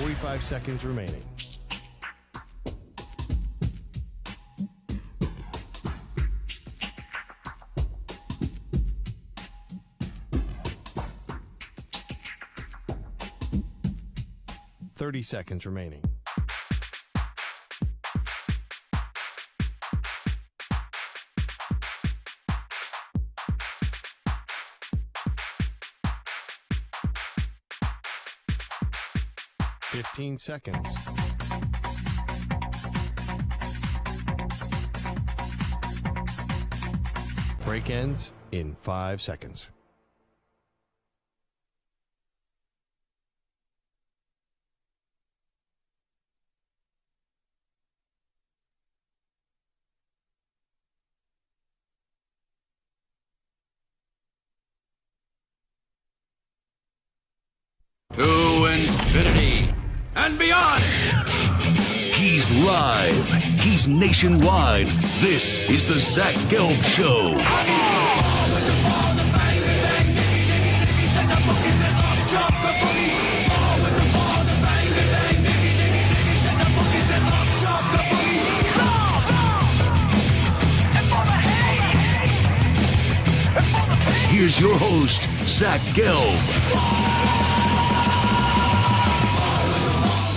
45 seconds remaining. Seconds remaining. Fifteen seconds. Break ends in 5 seconds. To infinity and beyond. He's live. He's nationwide. This is the Zach Gelb Show. Here's your host, Zach Gelb.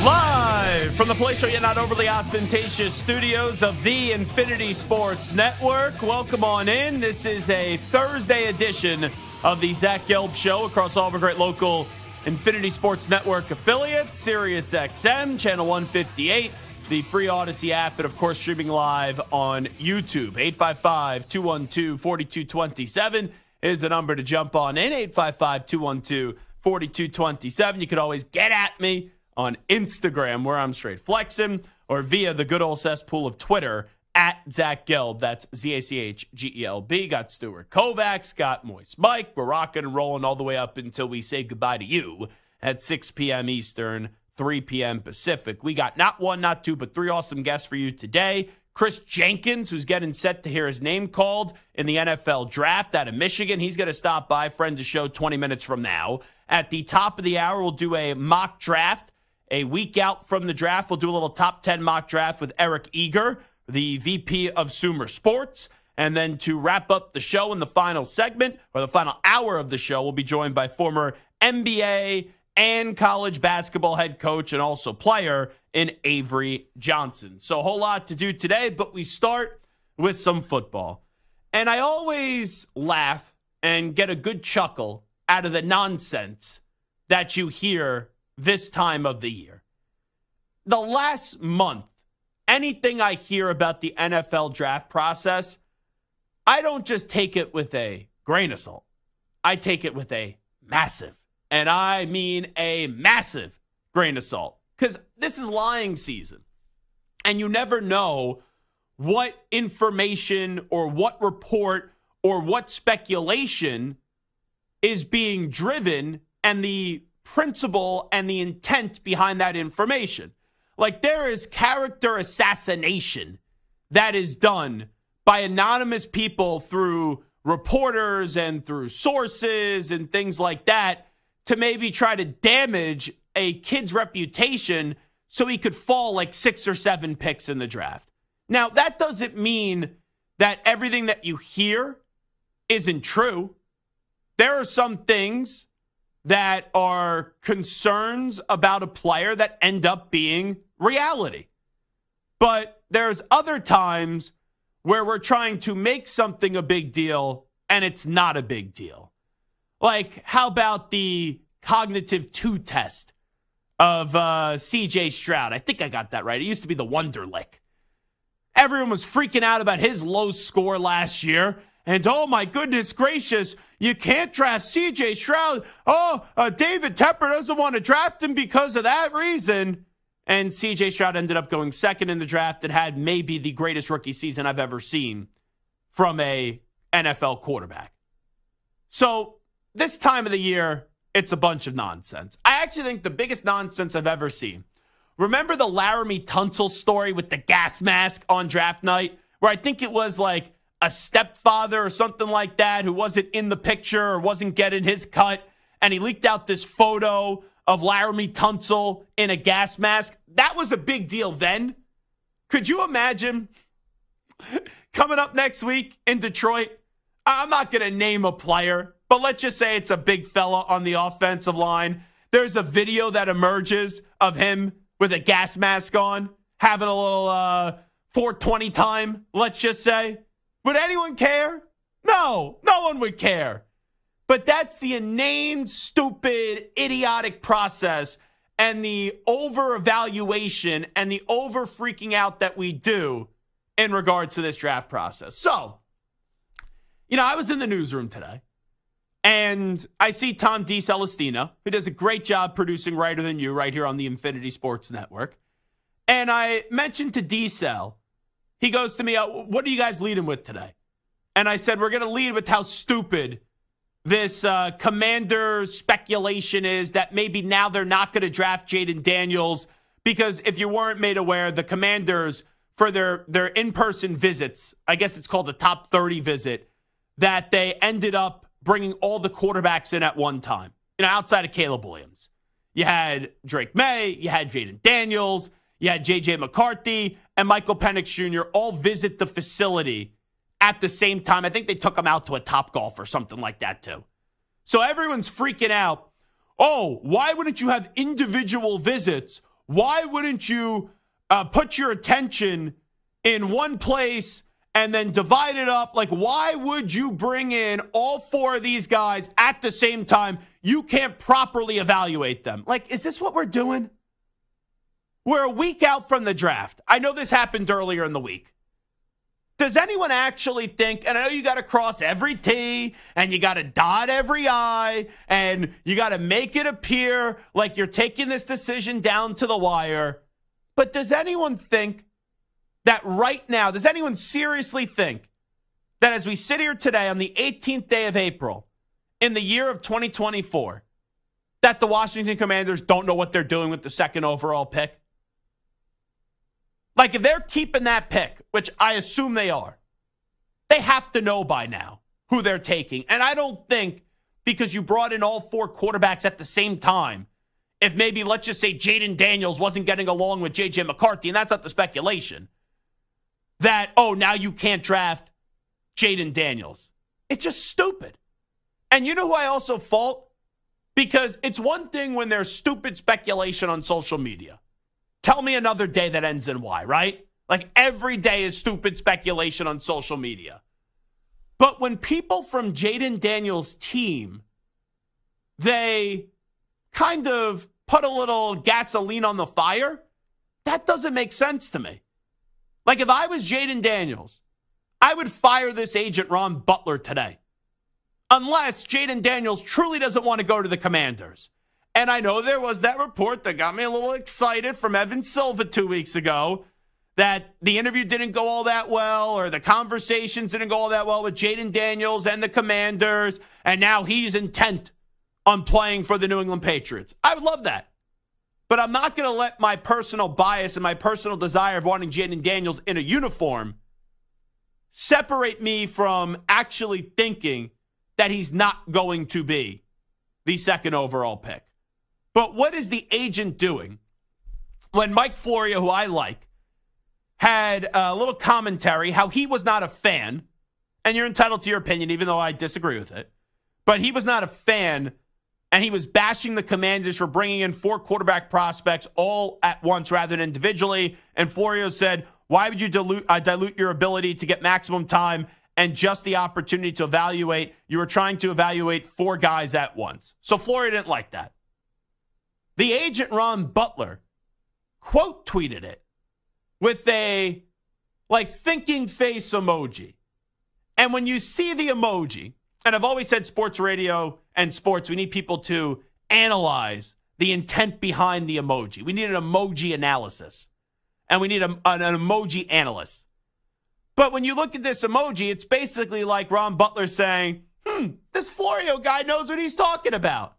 Live from the Play Show, yet not overly ostentatious studios of the Infinity Sports Network. Welcome on in. This is a Thursday edition of the Zach Gelb Show across all of our great local Infinity Sports Network affiliates, Sirius XM, Channel 158, the free Odyssey app, and of course streaming live on YouTube. 855-212-4227 is the number to jump on in. 855-212-4227. You could always get at me on Instagram, where I'm straight flexing, or via the good old cesspool of Twitter, at Zach Gelb. That's ZACHGELB. Got Stuart Kovacs, got Moist Mike. We're rocking and rolling all the way up until we say goodbye to you at 6 p.m. Eastern, 3 p.m. Pacific. We got not one, not two, but three awesome guests for you today. Kris Jenkins, who's getting set to hear his name called in the NFL draft out of Michigan. He's going to stop by, friend of the show, 20 minutes from now. At the top of the hour, we'll do a mock draft. A week out from the draft, we'll do a little top 10 mock draft with Eric Eager, the VP of Sumer Sports. And then to wrap up the show in the final segment, or the final hour of the show, we'll be joined by former NBA and college basketball head coach and also player in Avery Johnson. So a whole lot to do today, but we start with some football. And I always laugh and get a good chuckle out of the nonsense that you hear this time of the year. The last month, anything I hear about the NFL draft process, I don't just take it with a grain of salt. I take it with a massive, and I mean a massive grain of salt, because this is lying season. And you never know what information or what report or what speculation is being driven and the principle and the intent behind that information. Like, there is character assassination that is done by anonymous people through reporters and through sources and things like that to maybe try to damage a kid's reputation so he could fall like 6 or 7 picks in the draft. Now, that doesn't mean that everything that you hear isn't true. There are some things that are concerns about a player that end up being reality. But there's other times where we're trying to make something a big deal and it's not a big deal. Like, how about the cognitive 2 test of CJ Stroud? I think I got that right. It used to be the Wonderlic. Everyone was freaking out about his low score last year. And oh my goodness gracious, you can't draft C.J. Stroud. David Tepper doesn't want to draft him because of that reason. And C.J. Stroud ended up going second in the draft and had maybe the greatest rookie season I've ever seen from a NFL quarterback. So this time of the year, it's a bunch of nonsense. I actually think the biggest nonsense I've ever seen. Remember the Laramie Tunsil story with the gas mask on draft night, where I think it was like a stepfather or something like that who wasn't in the picture or wasn't getting his cut, and he leaked out this photo of Laramie Tunsil in a gas mask. That was a big deal then. Could you imagine coming up next week in Detroit? I'm not going to name a player, but let's just say it's a big fella on the offensive line. There's a video that emerges of him with a gas mask on, having a little 420 time, let's just say. Would anyone care? No one would care. But that's the inane, stupid, idiotic process and the over-evaluation and the over-freaking out that we do in regards to this draft process. So, I was in the newsroom today, and I see Tom DeCelestino, who does a great job producing Writer Than You right here on the Infinity Sports Network. And I mentioned to D-Cell, he goes to me, what are you guys leading with today? And I said, we're going to lead with how stupid this Commanders speculation is that maybe now they're not going to draft Jayden Daniels because if you weren't made aware, the Commanders, for their in-person visits, I guess it's called the top 30 visit, that they ended up bringing all the quarterbacks in at one time, outside of Caleb Williams. You had Drake May, you had Jayden Daniels, you had JJ McCarthy, and Michael Penix Jr. all visit the facility at the same time. I think they took them out to a Topgolf or something like that too. So everyone's freaking out. Oh, why wouldn't you have individual visits? Why wouldn't you put your attention in one place and then divide it up? Like, why would you bring in all four of these guys at the same time? You can't properly evaluate them. Like, is this what we're doing? We're a week out from the draft. I know this happened earlier in the week. Does anyone actually think, and I know you got to cross every T and you got to dot every I and you got to make it appear like you're taking this decision down to the wire, but does anyone think that right now, does anyone seriously think that as we sit here today on the 18th day of April in the year of 2024, that the Washington Commanders don't know what they're doing with the second overall pick? Like, if they're keeping that pick, which I assume they are, they have to know by now who they're taking. And I don't think because you brought in all four quarterbacks at the same time, if maybe, let's just say, Jayden Daniels wasn't getting along with JJ McCarthy, and that's not the speculation, that, oh, now you can't draft Jayden Daniels. It's just stupid. And you know who I also fault? Because it's one thing when there's stupid speculation on social media. Tell me another day that ends in Y, right? Like every day is stupid speculation on social media. But when people from Jayden Daniels' team, they kind of put a little gasoline on the fire, that doesn't make sense to me. Like if I was Jayden Daniels, I would fire this agent Ron Butler today. Unless Jayden Daniels truly doesn't want to go to the Commanders. And I know there was that report that got me a little excited from Evan Silva 2 weeks ago that the interview didn't go all that well or the conversations didn't go all that well with Jayden Daniels and the Commanders, and now he's intent on playing for the New England Patriots. I would love that. But I'm not going to let my personal bias and my personal desire of wanting Jayden Daniels in a uniform separate me from actually thinking that he's not going to be the second overall pick. But what is the agent doing when Mike Florio, who I like, had a little commentary, how he was not a fan, and you're entitled to your opinion, even though I disagree with it, but he was not a fan, and he was bashing the Commanders for bringing in four quarterback prospects all at once rather than individually, and Florio said, why would you dilute your ability to get maximum time and just the opportunity to evaluate? You were trying to evaluate four guys at once. So Florio didn't like that. The agent Ron Butler quote tweeted it with a thinking face emoji. And when you see the emoji, and I've always said sports radio and sports, we need people to analyze the intent behind the emoji. We need an emoji analysis. And we need an emoji analyst. But when you look at this emoji, it's basically like Ron Butler saying, this Florio guy knows what he's talking about.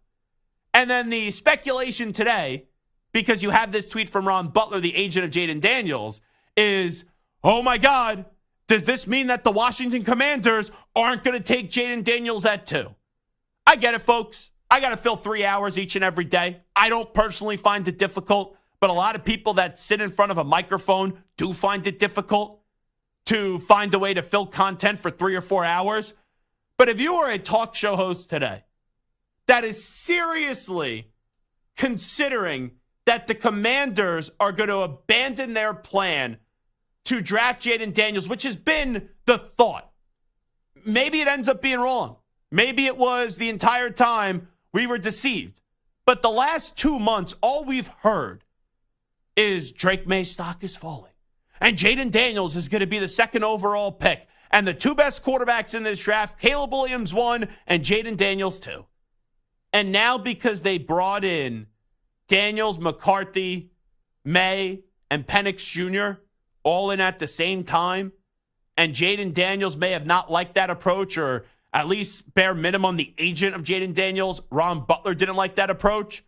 And then the speculation today, because you have this tweet from Ron Butler, the agent of Jayden Daniels, is, oh my God, does this mean that the Washington Commanders aren't going to take Jayden Daniels at 2? I get it, folks. I got to fill 3 hours each and every day. I don't personally find it difficult, but a lot of people that sit in front of a microphone do find it difficult to find a way to fill content for 3 or 4 hours. But if you are a talk show host today that is seriously considering that the Commanders are going to abandon their plan to draft Jayden Daniels, which has been the thought. Maybe it ends up being wrong. Maybe it was the entire time we were deceived. But the last 2 months, all we've heard is Drake May's stock is falling. And Jayden Daniels is going to be the second overall pick. And the two best quarterbacks in this draft, Caleb Williams 1 and Jayden Daniels 2. And now because they brought in Daniels, McCarthy, May, and Penix Jr. all in at the same time, and Jayden Daniels may have not liked that approach, or at least bare minimum, the agent of Jayden Daniels, Ron Butler, didn't like that approach.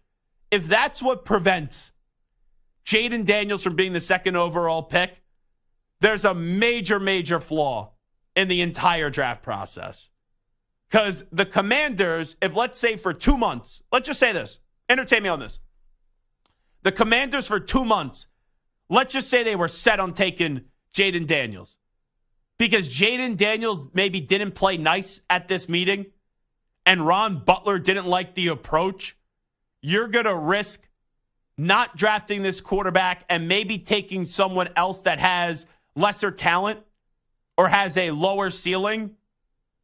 If that's what prevents Jayden Daniels from being the second overall pick, there's a major, major flaw in the entire draft process. Because the Commanders, if let's say for 2 months, let's just say this, entertain me on this. The Commanders for 2 months, let's just say they were set on taking Jayden Daniels. Because Jayden Daniels maybe didn't play nice at this meeting and Ron Butler didn't like the approach, you're going to risk not drafting this quarterback and maybe taking someone else that has lesser talent or has a lower ceiling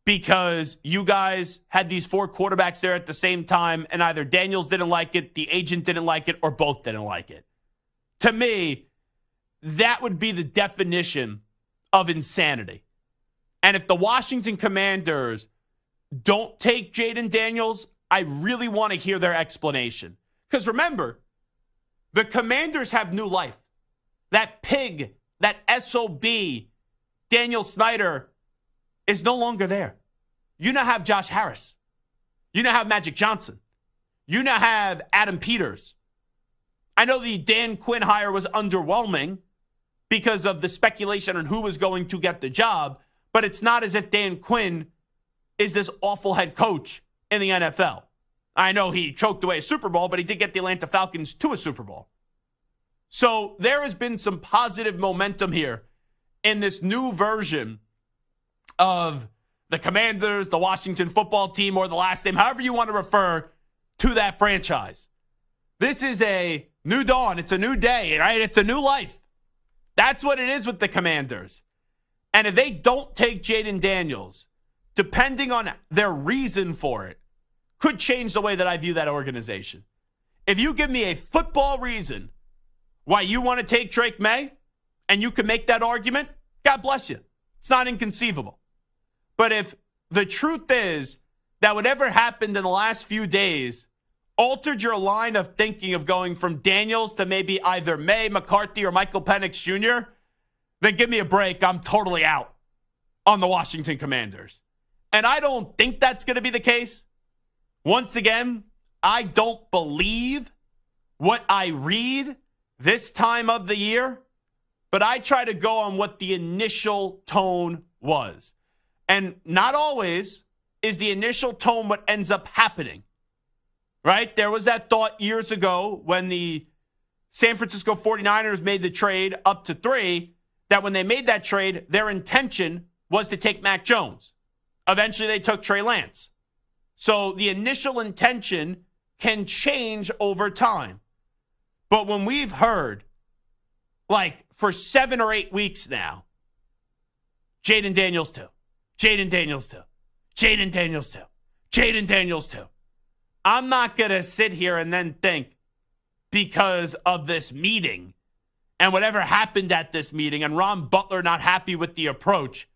because you guys had these 4 quarterbacks there at the same time and either Daniels didn't like it, the agent didn't like it, or both didn't like it. To me, that would be the definition of insanity. And if the Washington Commanders don't take Jayden Daniels, I really want to hear their explanation. Because remember, the Commanders have new life. That pig, that SOB, Daniel Snyder, is no longer there. You now have Josh Harris. You now have Magic Johnson. You now have Adam Peters. I know the Dan Quinn hire was underwhelming because of the speculation on who was going to get the job, but it's not as if Dan Quinn is this awful head coach in the NFL. I know he choked away a Super Bowl, but he did get the Atlanta Falcons to a Super Bowl. So there has been some positive momentum here in this new version of the Commanders, the Washington football team, or the last name, however you want to refer to that franchise. This is a new dawn. It's a new day, right? It's a new life. That's what it is with the Commanders. And if they don't take Jayden Daniels, depending on their reason for it, could change the way that I view that organization. If you give me a football reason why you want to take Drake May, and you can make that argument, God bless you. It's not inconceivable. But if the truth is that whatever happened in the last few days altered your line of thinking of going from Daniels to maybe either May, McCarthy, or Michael Penix Jr., then give me a break. I'm totally out on the Washington Commanders. And I don't think that's going to be the case. Once again, I don't believe what I read this time of the year, but I try to go on what the initial tone was. And not always is the initial tone what ends up happening, right? There was that thought years ago when the San Francisco 49ers made the trade up to 3, that when they made that trade, their intention was to take Mac Jones. Eventually, they took Trey Lance. So the initial intention can change over time. But when we've heard, like for 7 or 8 weeks now, Jayden Daniels 2, Jayden Daniels 2, Jayden Daniels 2, Jayden Daniels 2. I'm not going to sit here and then think because of this meeting and whatever happened at this meeting and Ron Butler not happy with the approach,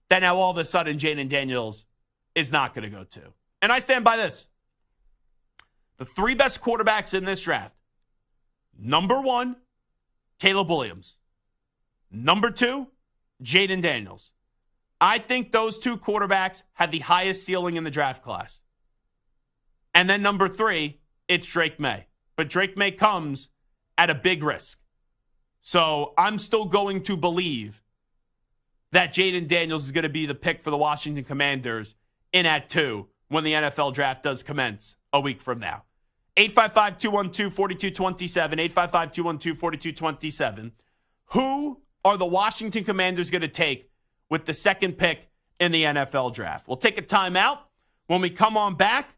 that now all of a sudden Jayden Daniels is not going to go to. And I stand by this. The 3 best quarterbacks in this draft. Number 1, Caleb Williams. Number 2, Jayden Daniels. I think those 2 quarterbacks have the highest ceiling in the draft class. And then number 3, it's Drake May. But Drake May comes at a big risk. So I'm still going to believe that Jayden Daniels is going to be the pick for the Washington Commanders in at 2 when the NFL draft does commence a week from now. 855-212-4227, 855-212-4227. Who are the Washington Commanders going to take with the second pick in the NFL draft? We'll take a timeout. When we come on back,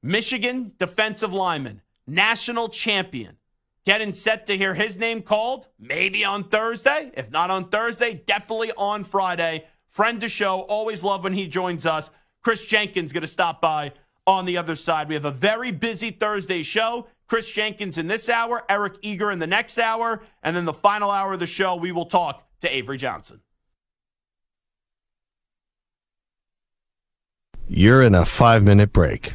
Michigan defensive lineman, national champion, getting set to hear his name called maybe on Thursday. If not on Thursday, definitely on Friday. Friend to show, always love when he joins us. Kris Jenkins going to stop by on the other side. We have a very busy Thursday show. Kris Jenkins in this hour, Eric Eager in the next hour, and then the final hour of the show, we will talk to Avery Johnson. You're in a 5-minute break.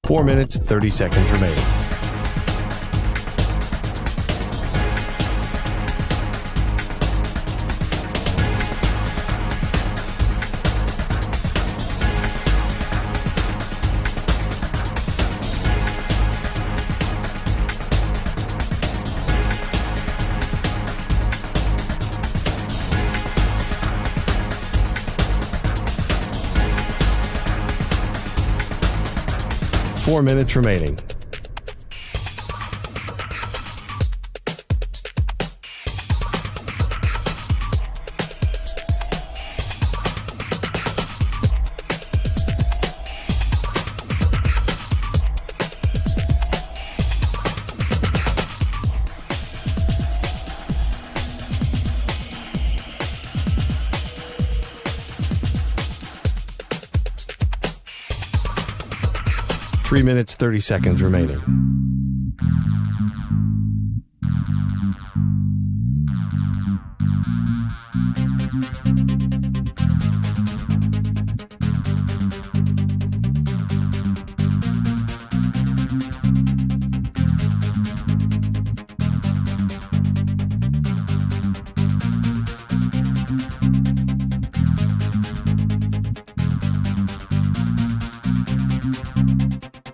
Four minutes, 30 seconds remaining. Four minutes remaining. Three minutes, 30 seconds remaining.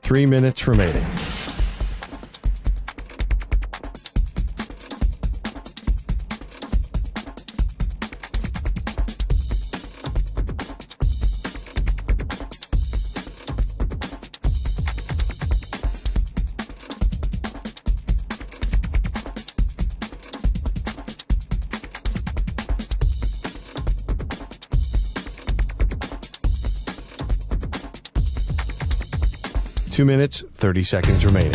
Three minutes remaining. Two minutes, 30 seconds remaining.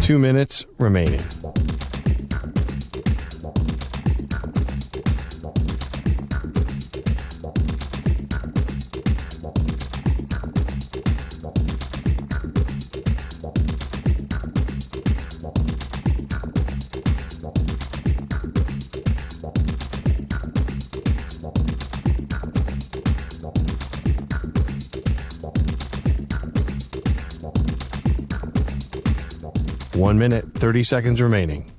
Two minutes remaining. One minute, 30 seconds remaining.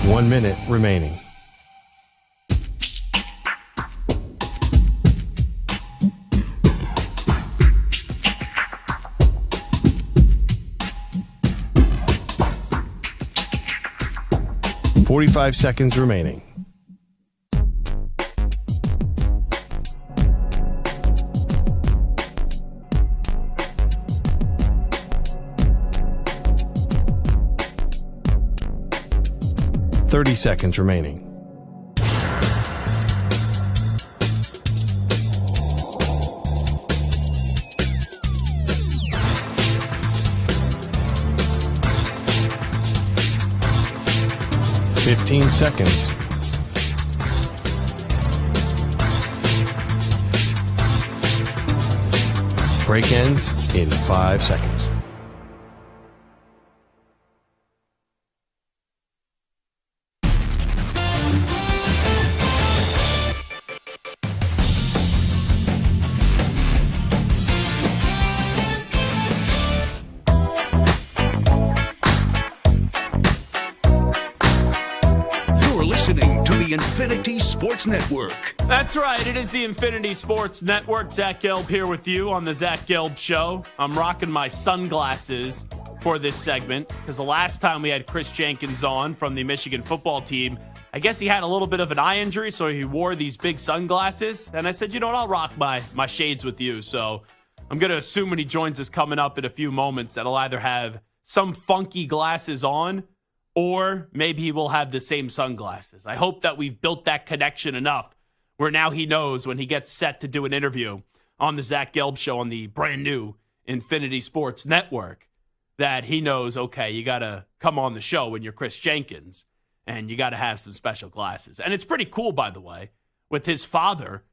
One minute remaining. Forty-five seconds remaining. 30 seconds remaining. Fifteen seconds. Break ends in 5 seconds. Listening to the Infinity Sports Network. That's right. It is the Infinity Sports Network. Zach Gelb here with you on the Zach Gelb Show. I'm rocking my sunglasses for this segment because the last time we had Kris Jenkins on from the Michigan football team, I guess he had a little bit of an eye injury, so he wore these big sunglasses. And I said, you know what, I'll rock my shades with you. So I'm going to assume when he joins us coming up in a few moments that he'll either have some funky glasses on or maybe he will have the same sunglasses. I hope that we've built that connection enough where now he knows when he gets set to do an interview on the Zach Gelb Show on the brand new Infinity Sports Network that he knows, okay, you got to come on the show when you're Kris Jenkins and you got to have some special glasses. And it's pretty cool, by the way, with his father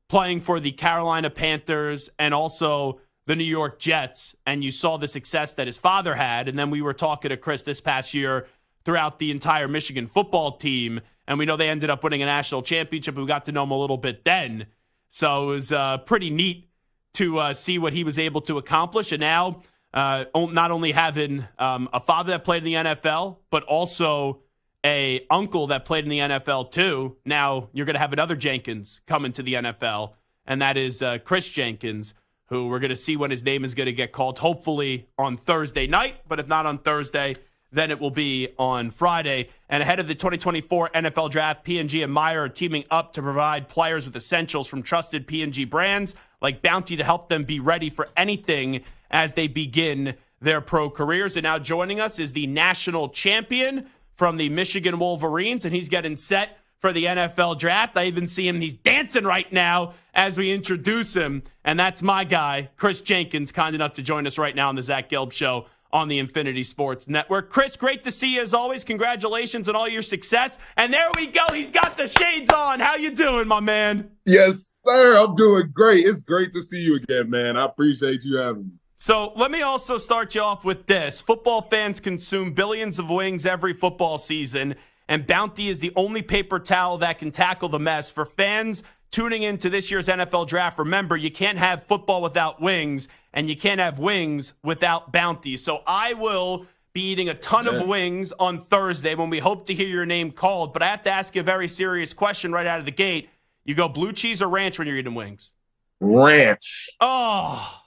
playing for the Carolina Panthers and also the New York Jets. And you saw the success that his father had. And then we were talking to Kris this past year throughout the entire Michigan football team. And we know they ended up winning a national championship. We got to know him a little bit then. So it was pretty neat to see what he was able to accomplish. And now not only having a father that played in the NFL, but also a uncle that played in the NFL too. Now you're going to have another Jenkins coming to the NFL, and that is Kris Jenkins, who we're going to see when his name is going to get called, hopefully on Thursday night. But if not on Thursday, then it will be on Friday. And ahead of the 2024 NFL Draft, P&G and Meyer are teaming up to provide players with essentials from trusted P&G brands like Bounty to help them be ready for anything as they begin their pro careers. And now joining us is the national champion from the Michigan Wolverines, and he's getting set for the NFL Draft. I even see him. He's dancing right now as we introduce him. And that's my guy, Kris Jenkins, kind enough to join us right now on the Zach Gelb Show on the Infinity Sports Network. Kris, great to see you as always. Congratulations on all your success. And there we go. He's got the shades on. How you doing, my man? Yes, sir. I'm doing great. It's great to see you again, man. I appreciate you having me. So let me also start you off with this. Football fans consume billions of wings every football season, and Bounty is the only paper towel that can tackle the mess. For fans tuning into this year's NFL Draft, remember, you can't have football without wings, and you can't have wings without Bounty. So I will be eating a ton of wings on Thursday when we hope to hear your name called. But I have to ask you a very serious question right out of the gate. You go blue cheese or ranch when you're eating wings? Ranch. Oh,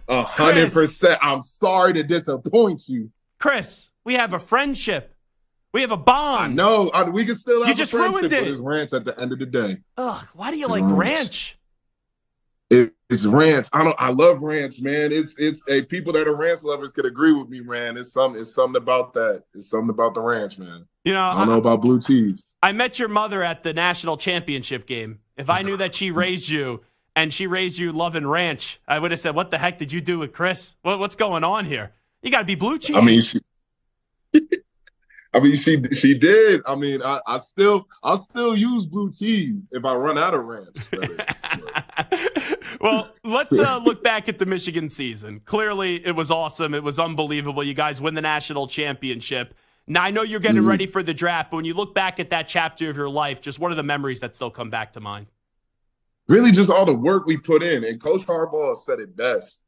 100%. I'm sorry to disappoint you. Kris, we have a friendship. We have a bond. I know. We can still have You just a friendship, ruined it. but it's ranch at the end of the day. Ugh, why do you like ranch? It's ranch. I love ranch, man. It's people that are ranch lovers could agree with me, man. It's something about that. It's something about the ranch, man. You know, I don't know about blue cheese. I met your mother at the national championship game. If I knew that she raised you and she raised you loving ranch, I would have said, "What the heck did you do with Kris? What's going on here? You got to be blue cheese." She did. I mean, I'll still use blue cheese if I run out of ranch. Well, let's look back at the Michigan season. Clearly, it was awesome. It was unbelievable. You guys win the national championship. Now, I know you're getting ready for the draft, but when you look back at that chapter of your life, just what are the memories that still come back to mind? Really just all the work we put in. And Coach Harbaugh said it best.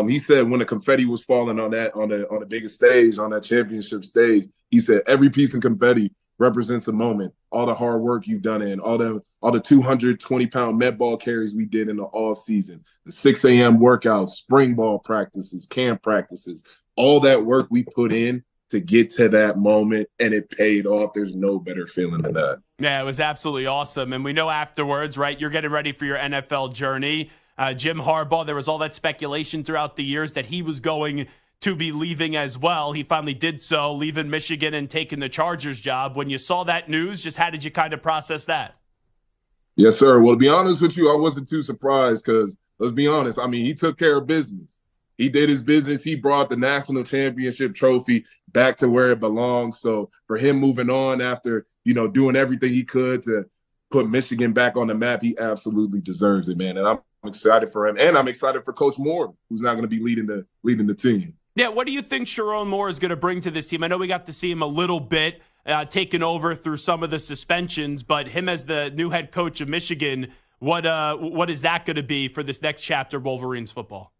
He said when the confetti was falling on the biggest stage, on that championship stage, he said every piece of confetti represents a moment. All the hard work you've done in, all the 220-pound med ball carries we did in the off season, the 6 a.m. workouts, spring ball practices, camp practices, all that work we put in to get to that moment, and it paid off. There's no better feeling than that. Yeah, it was absolutely awesome. And we know afterwards, right, you're getting ready for your NFL journey. Jim Harbaugh, there was all that speculation throughout the years that he was going to be leaving as well. He finally did so, leaving Michigan and taking the Chargers job. When you saw that news, just how did you kind of process that? Yes, sir. Well, to be honest with you, I wasn't too surprised because, let's be honest, I mean, he took care of business. He did his business. He brought the national championship trophy back to where it belongs. So for him moving on after, doing everything he could to put Michigan back on the map, he absolutely deserves it, man. And I'm excited for him. And I'm excited for Coach Moore, who's now going to be leading the team. Yeah, what do you think Sharon Moore is going to bring to this team? I know we got to see him a little bit taken over through some of the suspensions, but him as the new head coach of Michigan, what is that going to be for this next chapter of Wolverines football?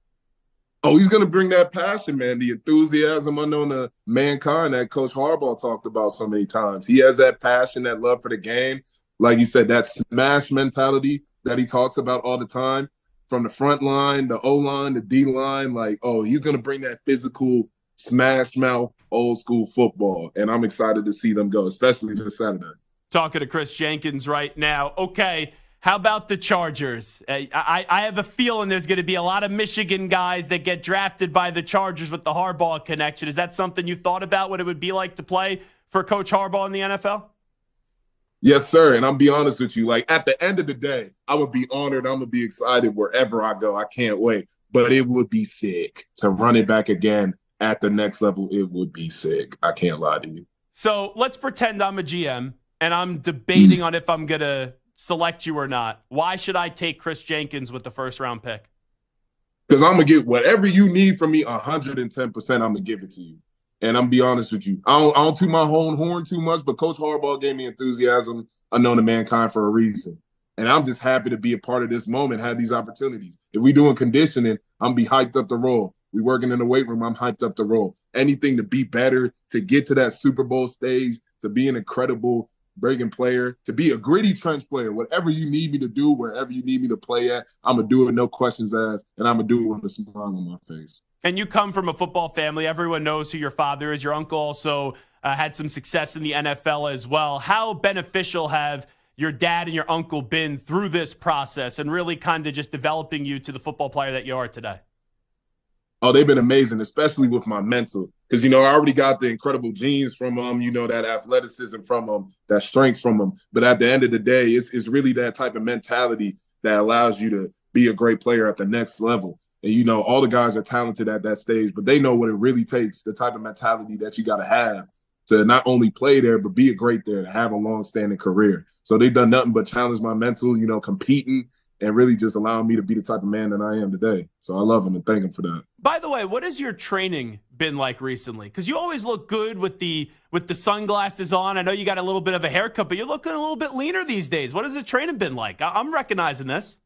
Oh, he's going to bring that passion, man, the enthusiasm unknown to mankind that Coach Harbaugh talked about so many times. He has that passion, that love for the game. Like you said, that smash mentality that he talks about all the time from the front line, the O-line, the D-line. He's going to bring that physical, smash mouth, old school football. And I'm excited to see them go, especially this Saturday. Talking to Kris Jenkins right now. Okay. How about the Chargers? I have a feeling there's going to be a lot of Michigan guys that get drafted by the Chargers with the Harbaugh connection. Is that something you thought about, what it would be like to play for Coach Harbaugh in the NFL? Yes, sir. And I'll be honest with you. At the end of the day, I would be honored. I'm going to be excited wherever I go. I can't wait. But it would be sick to run it back again at the next level. It would be sick. I can't lie to you. So let's pretend I'm a GM and I'm debating on if I'm going to select you or not. Why should I take Kris Jenkins with the first-round pick? Because I'm going to get whatever you need from me, 110%, I'm going to give it to you. And I'm going to be honest with you. I don't toot my own horn too much, but Coach Harbaugh gave me enthusiasm unknown to mankind for a reason. And I'm just happy to be a part of this moment, have these opportunities. If we doing conditioning, I'm going to be hyped up to roll. We working in the weight room, I'm hyped up to roll. Anything to be better, to get to that Super Bowl stage, to be an incredible breaking player, to be a gritty trench player, whatever you need me to do, wherever you need me to play at, I'm going to do it, no questions asked, and I'm going to do it with a smile on my face. And you come from a football family. Everyone knows who your father is. Your uncle also had some success in the NFL as well. How beneficial have your dad and your uncle been through this process and really kind of just developing you to the football player that you are today? Oh, they've been amazing, especially with my mental. Because, I already got the incredible genes from them, that athleticism from them, that strength from them. But at the end of the day, it's really that type of mentality that allows you to be a great player at the next level. And, all the guys are talented at that stage, but they know what it really takes, the type of mentality that you got to have to not only play there, but be a great there, to have a long-standing career. So they've done nothing but challenge my mental, competing, and really just allowing me to be the type of man that I am today. So I love him and thank him for that. By the way, what has your training been like recently? Because you always look good with the sunglasses on. I know you got a little bit of a haircut, but you're looking a little bit leaner these days. What has the training been like? I'm recognizing this.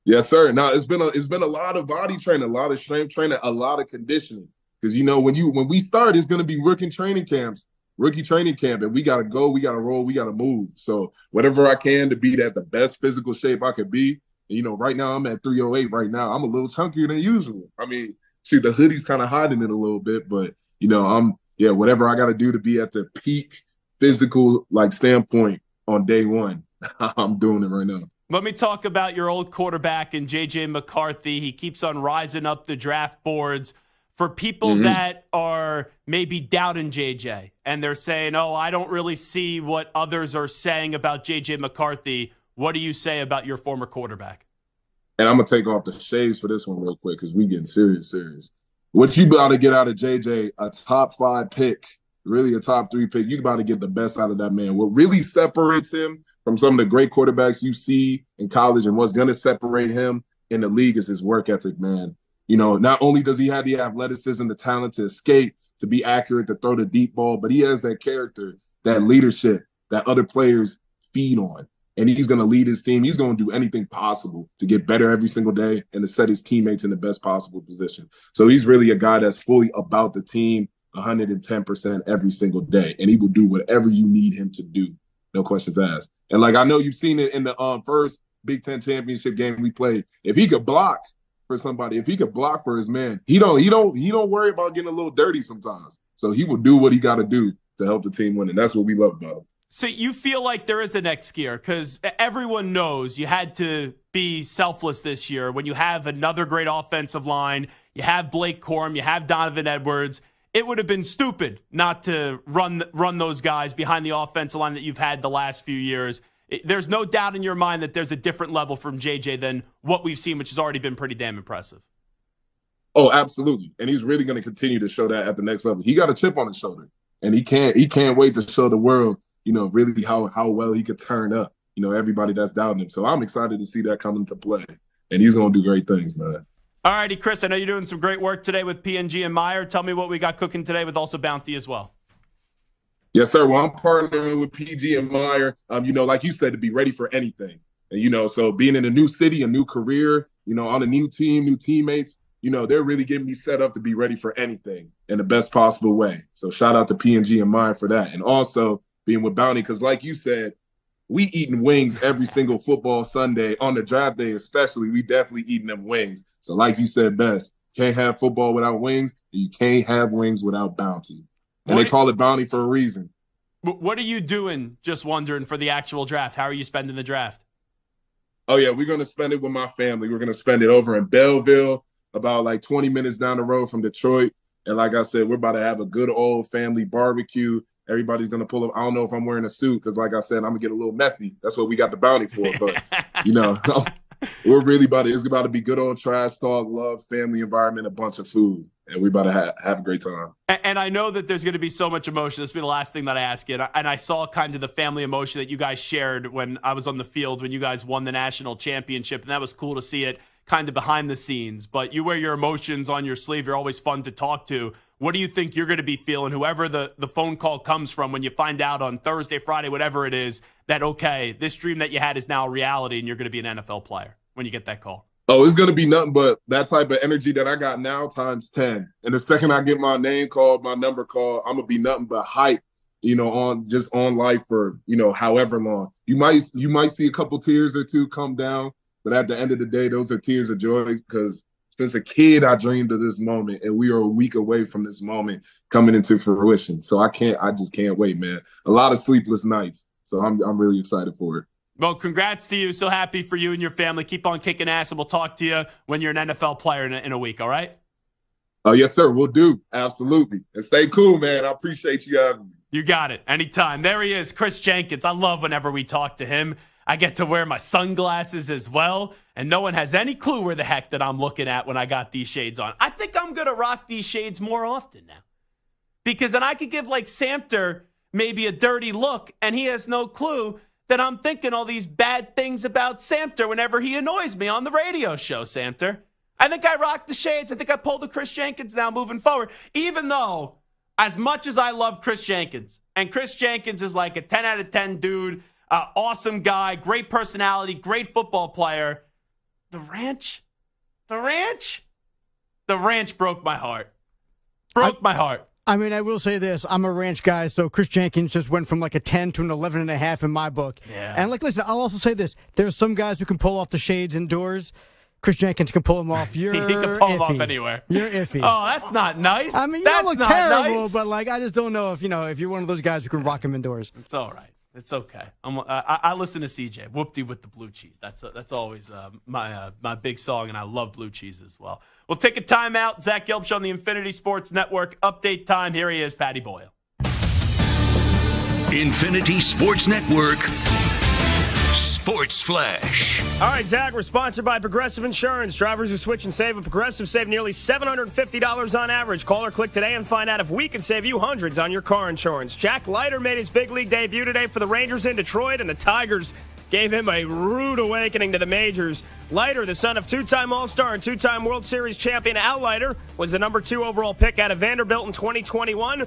Yes, sir. Now it's been a lot of body training, a lot of strength training, a lot of conditioning. Because when we start, it's going to be rookie training camp, and we got to go, we got to roll, we got to move. So whatever I can to be at the best physical shape I could be. Right now I'm at 308 right now. I'm a little chunkier than usual. I mean, shoot, the hoodie's kind of hiding it a little bit, but whatever I got to do to be at the peak physical standpoint on day one, I'm doing it right now. Let me talk about your old quarterback and JJ McCarthy. He keeps on rising up the draft boards. For people that are maybe doubting JJ and they're saying, oh, I don't really see what others are saying about JJ McCarthy, what do you say about your former quarterback? And I'm going to take off the shades for this one real quick because we getting serious. What you about to get out of JJ, a top 5 pick, really a top 3 pick, you about to get the best out of that man. What really separates him from some of the great quarterbacks you see in college and what's going to separate him in the league is his work ethic, man. Not only does he have the athleticism, the talent to escape, to be accurate, to throw the deep ball, but he has that character, that leadership that other players feed on. And he's going to lead his team. He's going to do anything possible to get better every single day and to set his teammates in the best possible position. So he's really a guy that's fully about the team 110% every single day. And he will do whatever you need him to do. No questions asked. And I know you've seen it in the first Big Ten championship game we played. If he could block for somebody, if he could block for his man, he don't worry about getting a little dirty sometimes. So he will do what he got to do to help the team win, and that's what we love about him. So you feel like there is a next gear because everyone knows you had to be selfless this year when you have another great offensive line. You have Blake Corum. You have Donovan Edwards. It would have been stupid not to run those guys behind the offensive line that you've had the last few years. There's no doubt in your mind that there's a different level from JJ than what we've seen, which has already been pretty damn impressive. Oh, absolutely. And he's really going to continue to show that at the next level. He got a chip on his shoulder, and he can't wait to show the world, really how well he could turn up, everybody that's down him. So I'm excited to see that come into play, and he's going to do great things, man. All righty, Kris, I know you're doing some great work today with P&G and Meyer. Tell me what we got cooking today with also Bounty as well. Yes, sir. Well, I'm partnering with PG and Meyer, like you said, to be ready for anything. And, so being in a new city, a new career, on a new team, new teammates, they're really getting me set up to be ready for anything in the best possible way. So shout out to P&G and Meyer for that. And also being with Bounty, because like you said, we eating wings every single football Sunday. On the draft day especially, we definitely eating them wings. So like you said best, can't have football without wings, and you can't have wings without Bounty. And they call it Bounty for a reason. What are you doing, just wondering, for the actual draft? How are you spending the draft? Oh, yeah, we're going to spend it with my family. We're going to spend it over in Belleville, about like 20 minutes down the road from Detroit. And like I said, we're about to have a good old family barbecue. Everybody's going to pull up. I don't know if I'm wearing a suit because, like I said, I'm going to get a little messy. That's what we got the Bounty for. But, we're really it's about to be good old trash talk, love, family environment, a bunch of food. And we're about to have a great time. And I know that there's going to be so much emotion. This will be the last thing that I ask you. And I saw kind of the family emotion that you guys shared when I was on the field, when you guys won the national championship. And that was cool to see it kind of behind the scenes. But you wear your emotions on your sleeve. You're always fun to talk to. What do you think you're going to be feeling, whoever the phone call comes from, when you find out on Thursday, Friday, whatever it is, that, okay, this dream that you had is now a reality and you're going to be an NFL player when you get that call? Oh, it's going to be nothing but that type of energy that I got now times 10. And the second I get my name called, my number called, I'm going to be nothing but hype, on life for, however long. You might see a couple tears or two come down, but at the end of the day, those are tears of joy because since a kid, I dreamed of this moment, and we are a week away from this moment coming into fruition. So I just can't wait, man. A lot of sleepless nights. So I'm really excited for it. Well, congrats to you. So happy for you and your family. Keep on kicking ass, and we'll talk to you when you're an NFL player in a week, all right? Oh, yes, sir. We'll do. Absolutely. And stay cool, man. I appreciate you having me. You got it. Anytime. There he is, Kris Jenkins. I love whenever we talk to him. I get to wear my sunglasses as well, and no one has any clue where the heck that I'm looking at when I got these shades on. I think I'm going to rock these shades more often now, because then I could give like Samter maybe a dirty look, and he has no clue that I'm thinking all these bad things about Samter whenever he annoys me on the radio show, Samter. I think I rock the shades. I think I pull the Kris Jenkins now moving forward, even though as much as I love Kris Jenkins, and Kris Jenkins is like a 10 out of 10 dude, awesome guy, great personality, great football player. The ranch broke my heart. My heart. I mean, I will say this. I'm a ranch guy, so Kris Jenkins just went from like a 10 to an 11.5 in my book. Yeah. And listen, I'll also say this. There's some guys who can pull off the shades indoors. Kris Jenkins can pull them off. You're he can pull them iffy. off anywhere. You're iffy. Oh, that's not nice. I mean, you that's don't look not terrible, nice. but I just don't know if you're one of those guys who can rock them indoors. It's all right. It's okay. I listen to CJ. Whoop-dee with the blue cheese. That's always my big song, and I love blue cheese as well. We'll take a timeout. Zach Gelb Show on the Infinity Sports Network. Update time. Here he is, Patty Boyle. Infinity Sports Network. Sports Flash. All right, Zach, we're sponsored by Progressive Insurance. Drivers who switch and save with Progressive save nearly $750 on average. Call or click today and find out if we can save you hundreds on your car insurance. Jack Leiter made his big league debut today for the Rangers in Detroit, and the Tigers gave him a rude awakening to the majors. Leiter, the son of two-time All-Star and two-time World Series champion Al Leiter, was the number 2 overall pick out of Vanderbilt in 2021.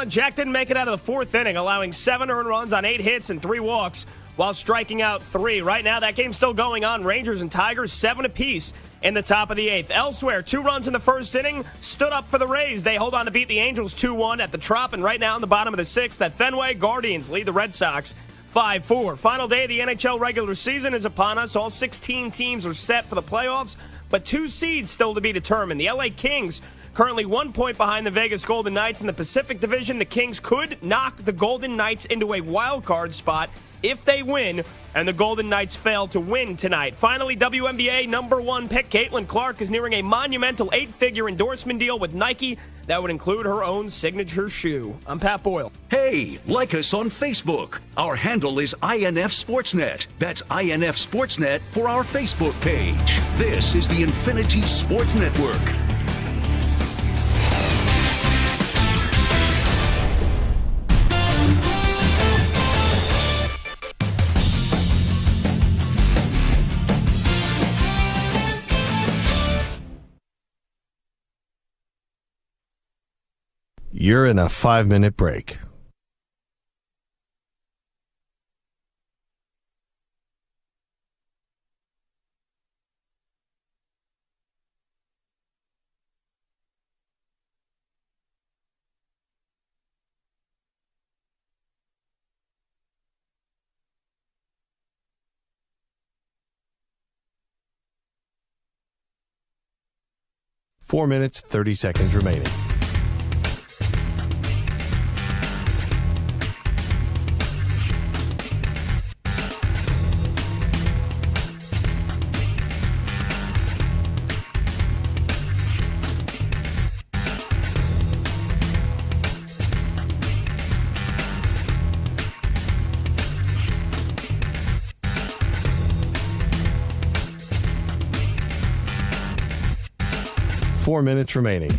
Jack didn't make it out of the fourth inning, allowing 7 earned runs on 8 hits and 3 walks, while striking out 3. Right now, that game's still going on. Rangers and Tigers 7 apiece in the top of the 8th. Elsewhere, 2 runs in the first inning stood up for the Rays. They hold on to beat the Angels 2-1 at the Trop, and right now in the bottom of the 6th at Fenway, Guardians lead the Red Sox 5-4. Final day of the NHL regular season is upon us. All 16 teams are set for the playoffs, but 2 seeds still to be determined. The LA Kings Currently 1 point behind the Vegas Golden Knights in the Pacific Division. The Kings could knock the Golden Knights into a wild card spot if they win, and the Golden Knights fail to win tonight. Finally, WNBA number 1 pick Caitlin Clark is nearing a monumental 8-figure endorsement deal with Nike that would include her own signature shoe. I'm Pat Boyle. Hey, like us on Facebook. Our handle is INF Sportsnet. That's INF Sportsnet for our Facebook page. This is the Infinity Sports Network. You're in a 5-minute break. Four minutes, 30 seconds remaining. Four minutes remaining.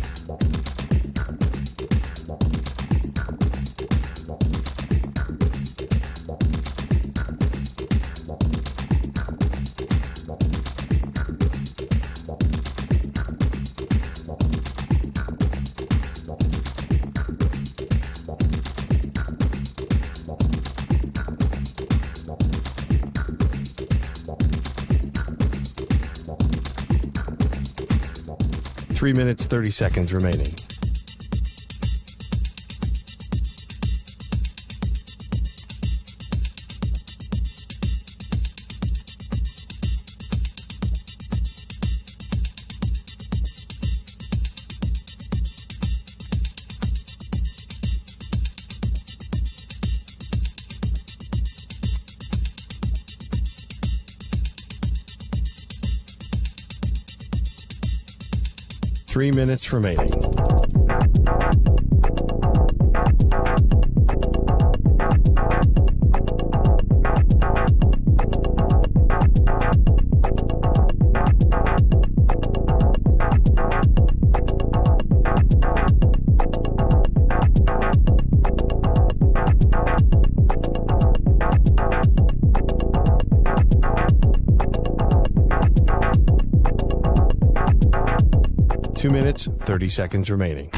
Three minutes, 30 seconds remaining. Three minutes remaining. Two minutes, 30 seconds remaining.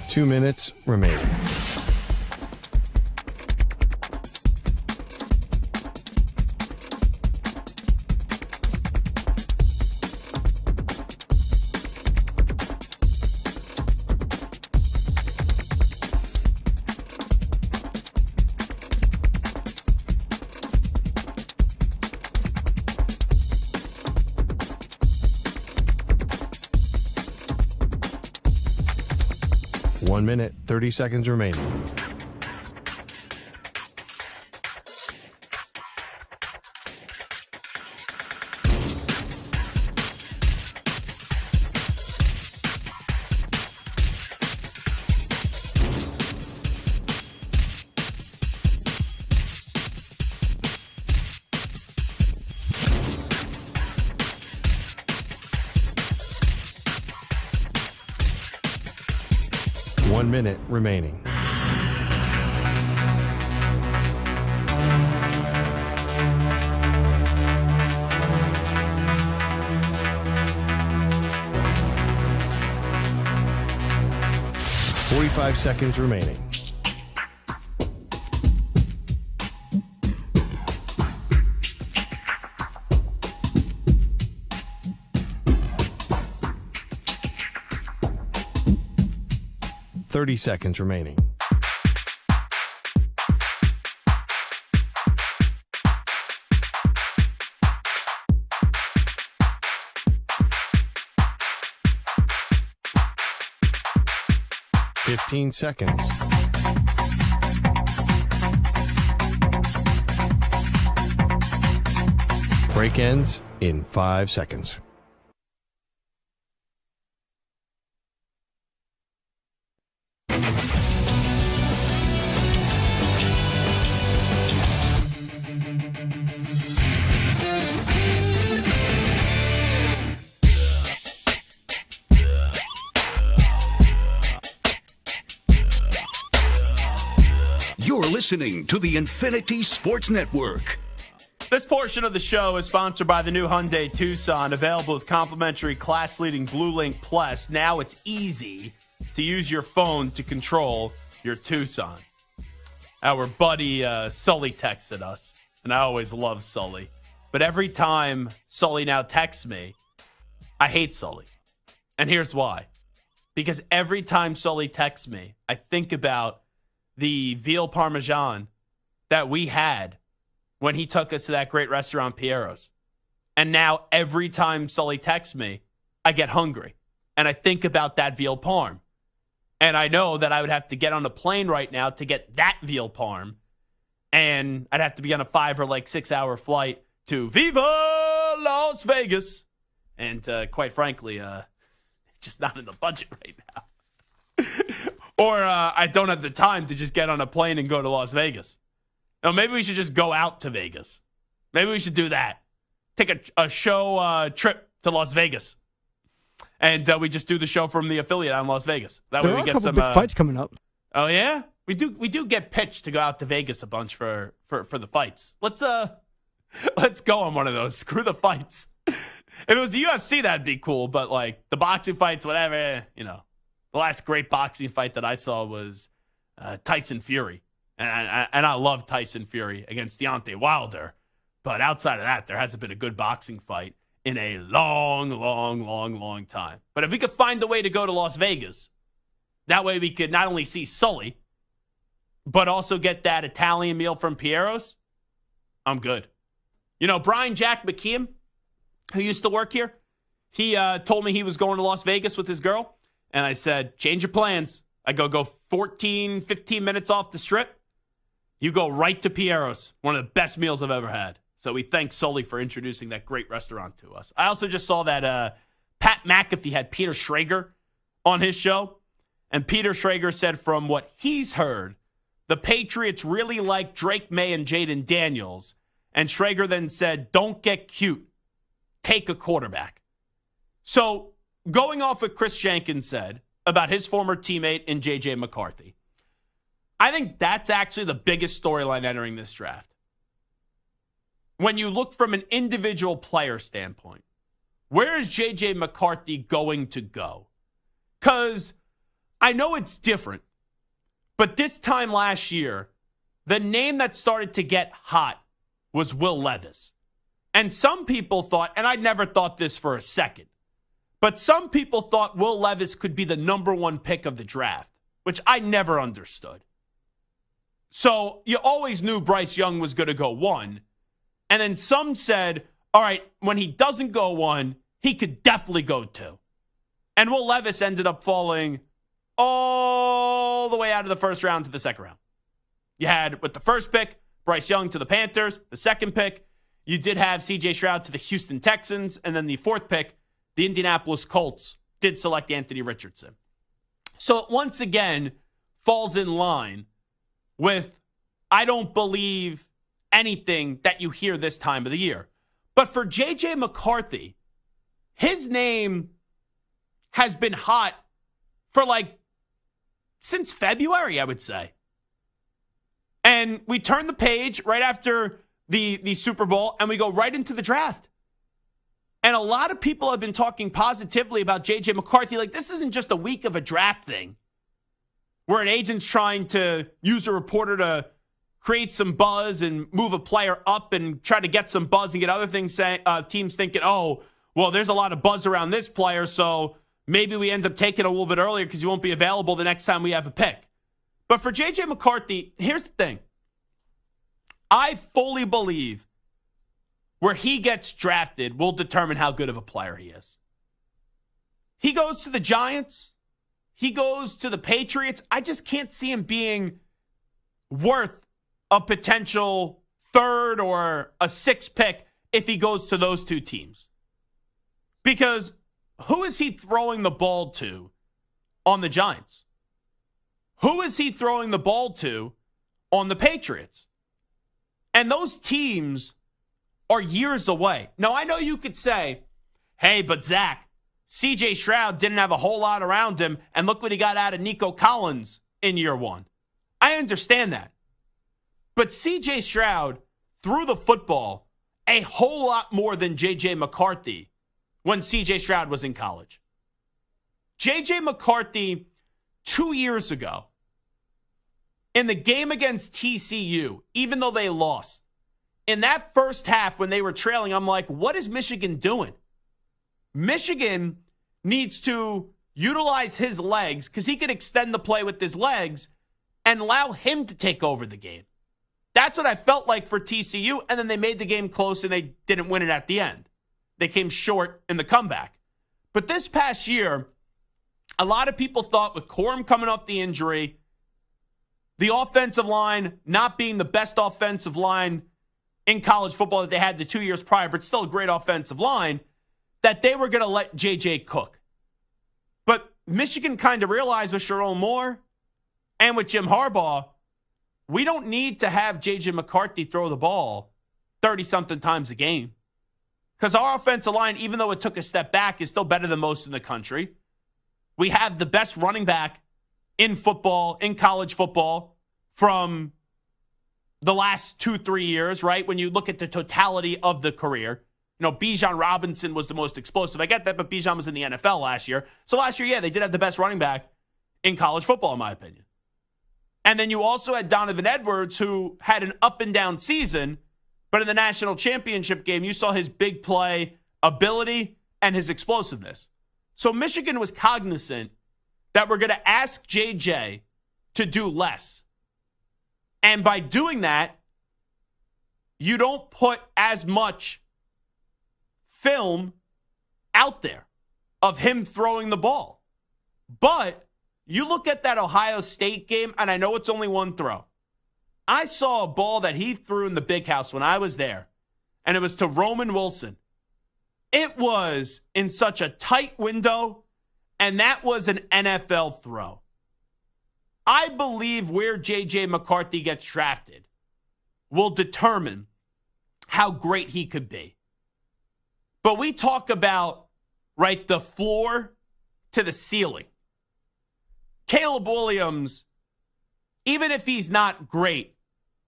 Two minutes remaining. One minute, 30 seconds remaining. One minute remaining. 45 seconds remaining. Thirty seconds remaining. Fifteen seconds. Break ends in 5 seconds. You're listening to the Infinity Sports Network. This portion of the show is sponsored by the new Hyundai Tucson, available with complimentary class-leading Blue Link Plus. Now it's easy to use your phone to control your Tucson. Our buddy Sully texted us, and I always love Sully. But every time Sully now texts me, I hate Sully. And here's why. Because every time Sully texts me, I think about the veal parmesan that we had when he took us to that great restaurant, Piero's. And now every time Sully texts me, I get hungry. And I think about that veal parm. And I know that I would have to get on a plane right now to get that veal parm. And I'd have to be on a 5 or 6 hour flight to Viva Las Vegas. And quite frankly, just not in the budget right now. Or I don't have the time to just get on a plane and go to Las Vegas. No, maybe we should just go out to Vegas. Maybe we should do that. Take a show trip to Las Vegas. And we just do the show from the affiliate on Las Vegas. That way we get some big fights coming up. Oh, yeah? We do get pitched to go out to Vegas a bunch for the fights. Let's go on one of those. Screw the fights. If it was the UFC, that'd be cool. But, the boxing fights, whatever, The last great boxing fight that I saw was Tyson Fury. And I love Tyson Fury against Deontay Wilder. But outside of that, there hasn't been a good boxing fight in a long, long, long, long time. But if we could find a way to go to Las Vegas, that way we could not only see Sully, but also get that Italian meal from Piero's, I'm good. Brian Jack McKeon, who used to work here, he told me he was going to Las Vegas with his girl. And I said, change your plans. I go 14, 15 minutes off the strip. You go right to Piero's, one of the best meals I've ever had. So we thank Sully for introducing that great restaurant to us. I also just saw that Pat McAfee had Peter Schrager on his show. And Peter Schrager said from what he's heard, the Patriots really like Drake May and Jayden Daniels. And Schrager then said, don't get cute. Take a quarterback. So going off what Kris Jenkins said about his former teammate in JJ McCarthy, I think that's actually the biggest storyline entering this draft. When you look from an individual player standpoint, where is JJ McCarthy going to go? Because I know it's different, but this time last year, the name that started to get hot was Will Levis. And some people thought, and I never thought this for a second, but some people thought Will Levis could be the number one pick of the draft, which I never understood. So you always knew Bryce Young was going to go 1. And then some said, all right, when he doesn't go 1, he could definitely go 2. And Will Levis ended up falling all the way out of the first round to the second round. You had, with the first pick, Bryce Young to the Panthers. The second pick, you did have C.J. Stroud to the Houston Texans. And then the fourth pick, the Indianapolis Colts did select Anthony Richardson. So it once again falls in line with, I don't believe anything that you hear this time of the year. But for J.J. McCarthy, his name has been hot for since February, I would say. And we turn the page right after the Super Bowl and we go right into the draft. And a lot of people have been talking positively about J.J. McCarthy. This isn't just a week of a draft thing. where an agent's trying to use a reporter to create some buzz and move a player up and try to get some buzz and get other things teams thinking, oh, well, there's a lot of buzz around this player, so maybe we end up taking a little bit earlier because he won't be available the next time we have a pick. But for JJ McCarthy, here's the thing. I fully believe where he gets drafted will determine how good of a player he is. He goes to the Giants. He goes to the Patriots. I just can't see him being worth a potential third or a sixth pick if he goes to those two teams. Because who is he throwing the ball to on the Giants? Who is he throwing the ball to on the Patriots? And those teams are years away. Now, I know you could say, hey, but Zach, C.J. Stroud didn't have a whole lot around him, and look what he got out of Nico Collins in year one. I understand that. But C.J. Stroud threw the football a whole lot more than J.J. McCarthy when C.J. Stroud was in college. J.J. McCarthy, 2 years ago, in the game against TCU, even though they lost, in that first half when they were trailing, I'm like, what is Michigan doing? Michigan needs to utilize his legs because he can extend the play with his legs and allow him to take over the game. That's what I felt like for TCU, and then they made the game close and they didn't win it at the end. They came short in the comeback. But this past year, a lot of people thought with Corum coming off the injury, the offensive line not being the best offensive line in college football that they had the 2 years prior, but still a great offensive line, that they were going to let JJ cook. But Michigan kind of realized with Sharon Moore and with Jim Harbaugh, we don't need to have JJ McCarthy throw the ball 30-something times a game. Because our offensive line, even though it took a step back, is still better than most in the country. We have the best running back in football, in college football, from the last 2-3 years, right? When you look at the totality of the career. You know, Bijan Robinson was the most explosive. I get that, but Bijan was in the NFL last year. So last year, yeah, they did have the best running back in college football, in my opinion. And then you also had Donovan Edwards, who had an up-and-down season, but in the national championship game, you saw his big play ability and his explosiveness. So Michigan was cognizant that we're going to ask JJ to do less. And by doing that, you don't put as much film out there of him throwing the ball. But you look at that Ohio State game, and I know it's only one throw. I saw a ball that he threw in the big house when I was there, and it was to Roman Wilson. It was in such a tight window, and that was an NFL throw. I believe where J.J. McCarthy gets drafted will determine how great he could be. But we talk about, right, the floor to the ceiling. Caleb Williams, even if he's not great,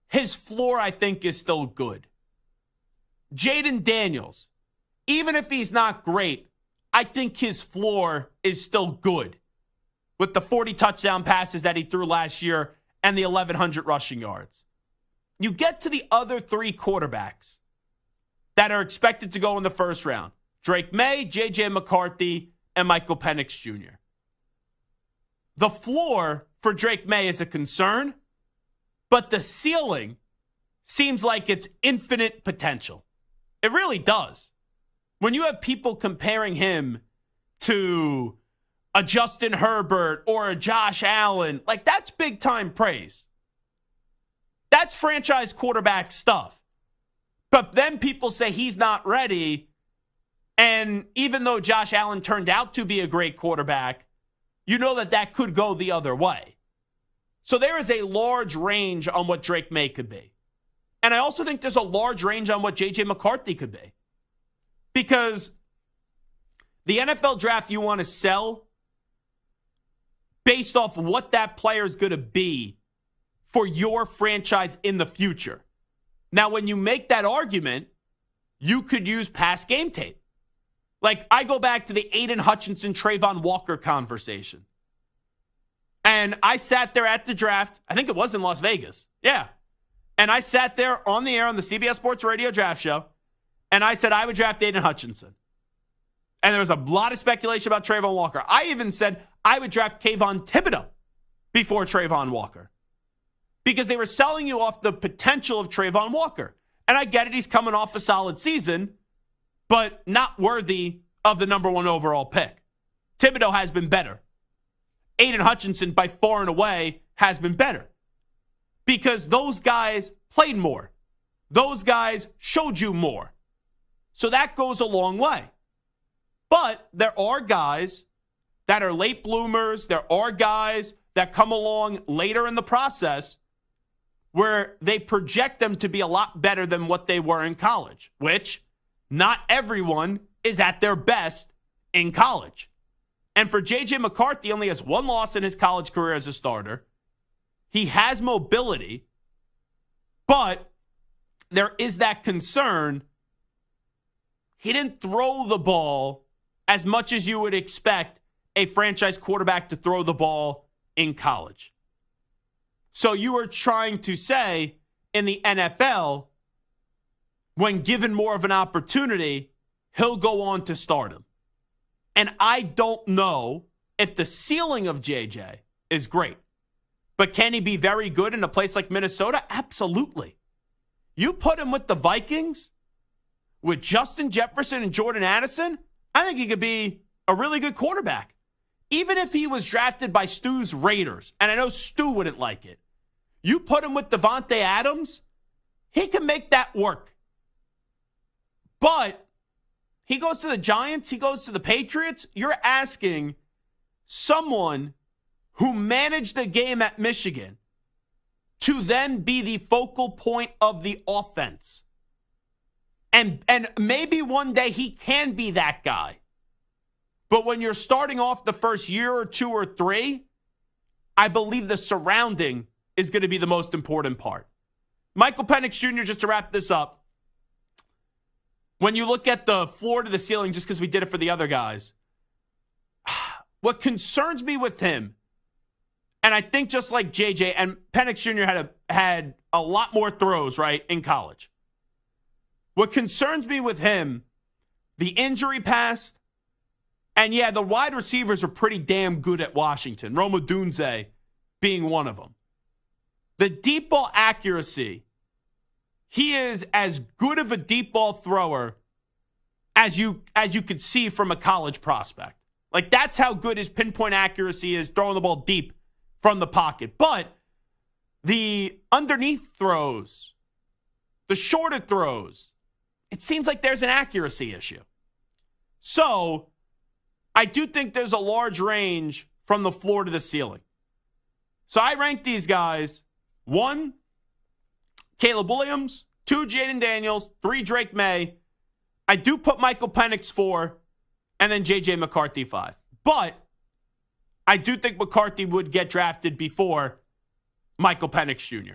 his floor, I think, is still good. Jayden Daniels, even if he's not great, I think his floor is still good with the 40 touchdown passes that he threw last year and the 1,100 rushing yards. You get to the other three quarterbacks that are expected to go in the first round. Drake May, JJ McCarthy, and Michael Penix Jr. The floor for Drake May is a concern, but the ceiling seems like it's infinite potential. It really does. When you have people comparing him to a Justin Herbert or a Josh Allen, like that's big time praise. That's franchise quarterback stuff. But then people say he's not ready. And even though Josh Allen turned out to be a great quarterback, you know that that could go the other way. So there is a large range on what Drake May could be. And I also think there's a large range on what JJ McCarthy could be. Because the NFL draft you want to sell based off what that player is going to be for your franchise in the future. Now, when you make that argument, you could use past game tape. Like, I go back to the Aiden Hutchinson, Trayvon Walker conversation. And I sat there at the draft. I think it was in Las Vegas. Yeah. And I sat there on the air on the CBS Sports Radio draft show, and I said I would draft Jayden Hutchinson. And there was a lot of speculation about Trayvon Walker. I even said I would draft Kayvon Thibodeau before Trayvon Walker because they were selling you off the potential of Trayvon Walker. And I get it. He's coming off a solid season, but not worthy of the number 1 overall pick. Thibodeau has been better. Aiden Hutchinson, by far and away, has been better because those guys played more. Those guys showed you more. So that goes a long way. But there are guys that are late bloomers. There are guys that come along later in the process where they project them to be a lot better than what they were in college, which not everyone is at their best in college. And for JJ McCarthy, only has 1 loss in his college career as a starter. He has mobility, but there is that concern. He didn't throw the ball as much as you would expect a franchise quarterback to throw the ball in college. So you are trying to say in the NFL, when given more of an opportunity, he'll go on to stardom. And I don't know if the ceiling of JJ is great. But can he be very good in a place like Minnesota? Absolutely. You put him with the Vikings, with Justin Jefferson and Jordan Addison, I think he could be a really good quarterback. Even if he was drafted by Stu's Raiders, and I know Stu wouldn't like it, you put him with Devontae Adams, he can make that work. But he goes to the Giants, he goes to the Patriots. You're asking someone who managed the game at Michigan to then be the focal point of the offense. And maybe one day he can be that guy. But when you're starting off the first year or 2 or 3, I believe the surrounding is going to be the most important part. Michael Penix Jr., just to wrap this up, when you look at the floor to the ceiling, just because we did it for the other guys, what concerns me with him, and I think just like JJ, and Penix Jr. had a lot more throws, right, in college. What concerns me with him, the injury past, and yeah, the wide receivers are pretty damn good at Washington, Rome Odunze being one of them. The deep ball accuracy, he is as good of a deep ball thrower as you could see from a college prospect. Like, that's how good his pinpoint accuracy is, throwing the ball deep from the pocket. But the underneath throws, the shorter throws, it seems like there's an accuracy issue. So I do think there's a large range from the floor to the ceiling. So I rank these guys: 1, Caleb Williams; 2, Jayden Daniels; 3, Drake May. I do put Michael Penix 4, and then JJ McCarthy 5. But I do think McCarthy would get drafted before Michael Penix Jr.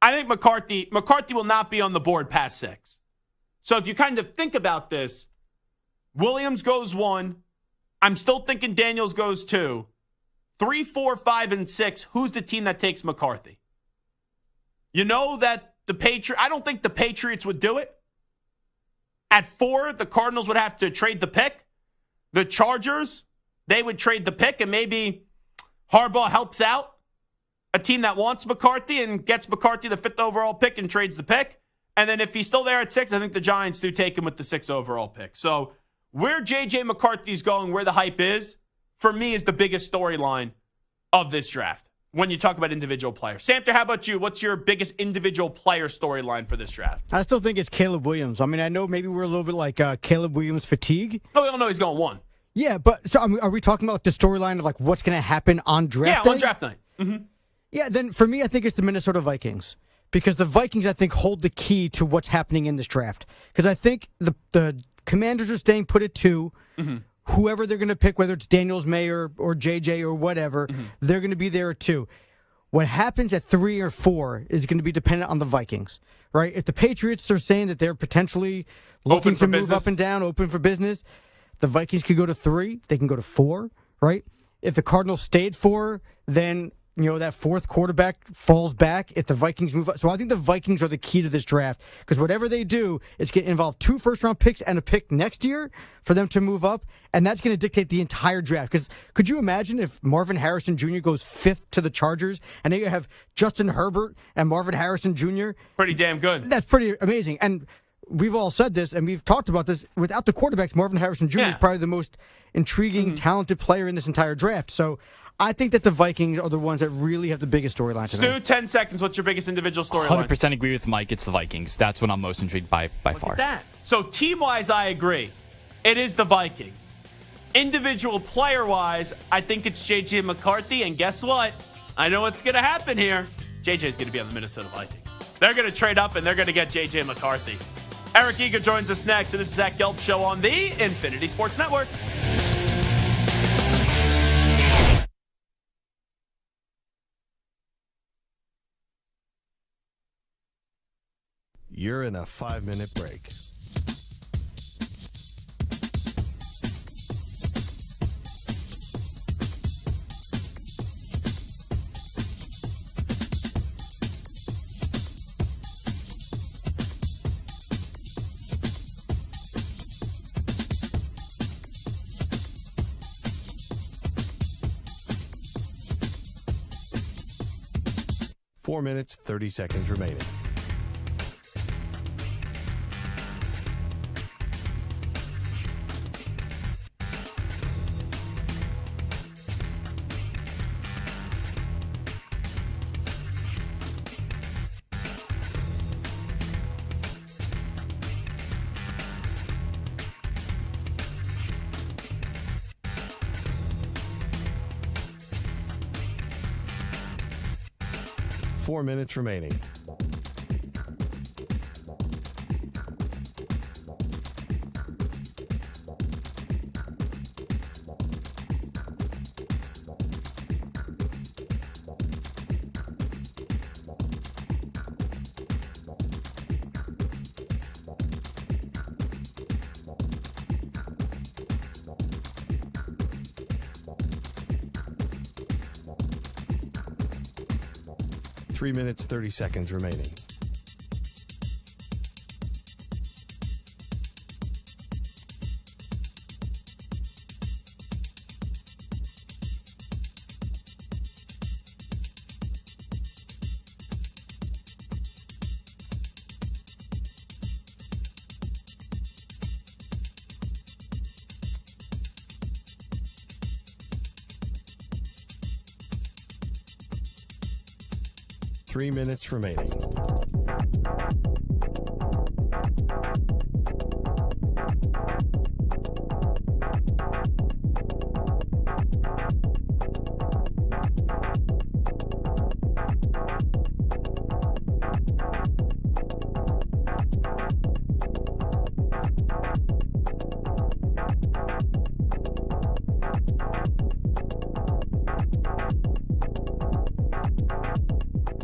I think McCarthy will not be on the board past 6. So if you kind of think about this, Williams goes 1. I'm still thinking Daniels goes 2. 3, 4, 5, and 6. Who's the team that takes McCarthy? You know that I don't think the Patriots would do it. At 4, the Cardinals would have to trade the pick. The Chargers, they would trade the pick, and maybe Harbaugh helps out a team that wants McCarthy and gets McCarthy the 5th overall pick and trades the pick. And then if he's still there at 6, I think the Giants do take him with the 6th overall pick. So where JJ McCarthy's going, where the hype is, for me, is the biggest storyline of this draft when you talk about individual players. Samter, how about you? What's your biggest individual player storyline for this draft? I still think it's Caleb Williams. I mean, I know maybe we're a little bit like Caleb Williams fatigue. No, we all know he's going 1. Yeah, but so are we talking about like the storyline of like what's going to happen on draft day? Yeah, on draft night. Mm-hmm. Yeah, then for me, I think it's the Minnesota Vikings. Because the Vikings, I think, hold the key to what's happening in this draft. Because I think the Commanders are staying put at 2. Mm-hmm. Whoever they're going to pick, whether it's Daniels, May, or JJ or whatever, they're going to be there at 2. What happens at 3 or 4 is going to be dependent on the Vikings, right? If the Patriots are saying that they're potentially looking to move up and down, open for business, the Vikings could go to 3. They can go to 4, right? if the Cardinals stayed 4, then that fourth quarterback falls back if the Vikings move up. So I think the Vikings are the key to this draft because whatever they do, it's going to involve 2 first-round picks and a pick next year for them to move up, and that's going to dictate the entire draft. Because could you imagine if Marvin Harrison Jr. goes 5th to the Chargers, and then you have Justin Herbert and Marvin Harrison Jr.? Pretty damn good. That's pretty amazing. And we've all said this, and we've talked about this. Without the quarterbacks, Marvin Harrison Jr. is probably the most intriguing, talented player in this entire draft. So I think that the Vikings are the ones that really have the biggest storyline tonight. Stu, 10 seconds. What's your biggest individual storyline? 100% agree with Mike. It's the Vikings. That's what I'm most intrigued by far. Look at that. So team-wise, I agree. It is the Vikings. Individual player-wise, I think it's JJ McCarthy. And guess what? I know what's going to happen here. JJ's going to be on the Minnesota Vikings. They're going to trade up, and they're going to get JJ McCarthy. Eric Eager joins us next, and this is Zach Gelb Show on the Infinity Sports Network. You're in a 5-minute break. Four minutes, 30 seconds remaining. Four minutes remaining. Three minutes, 30 seconds remaining. Three minutes remaining.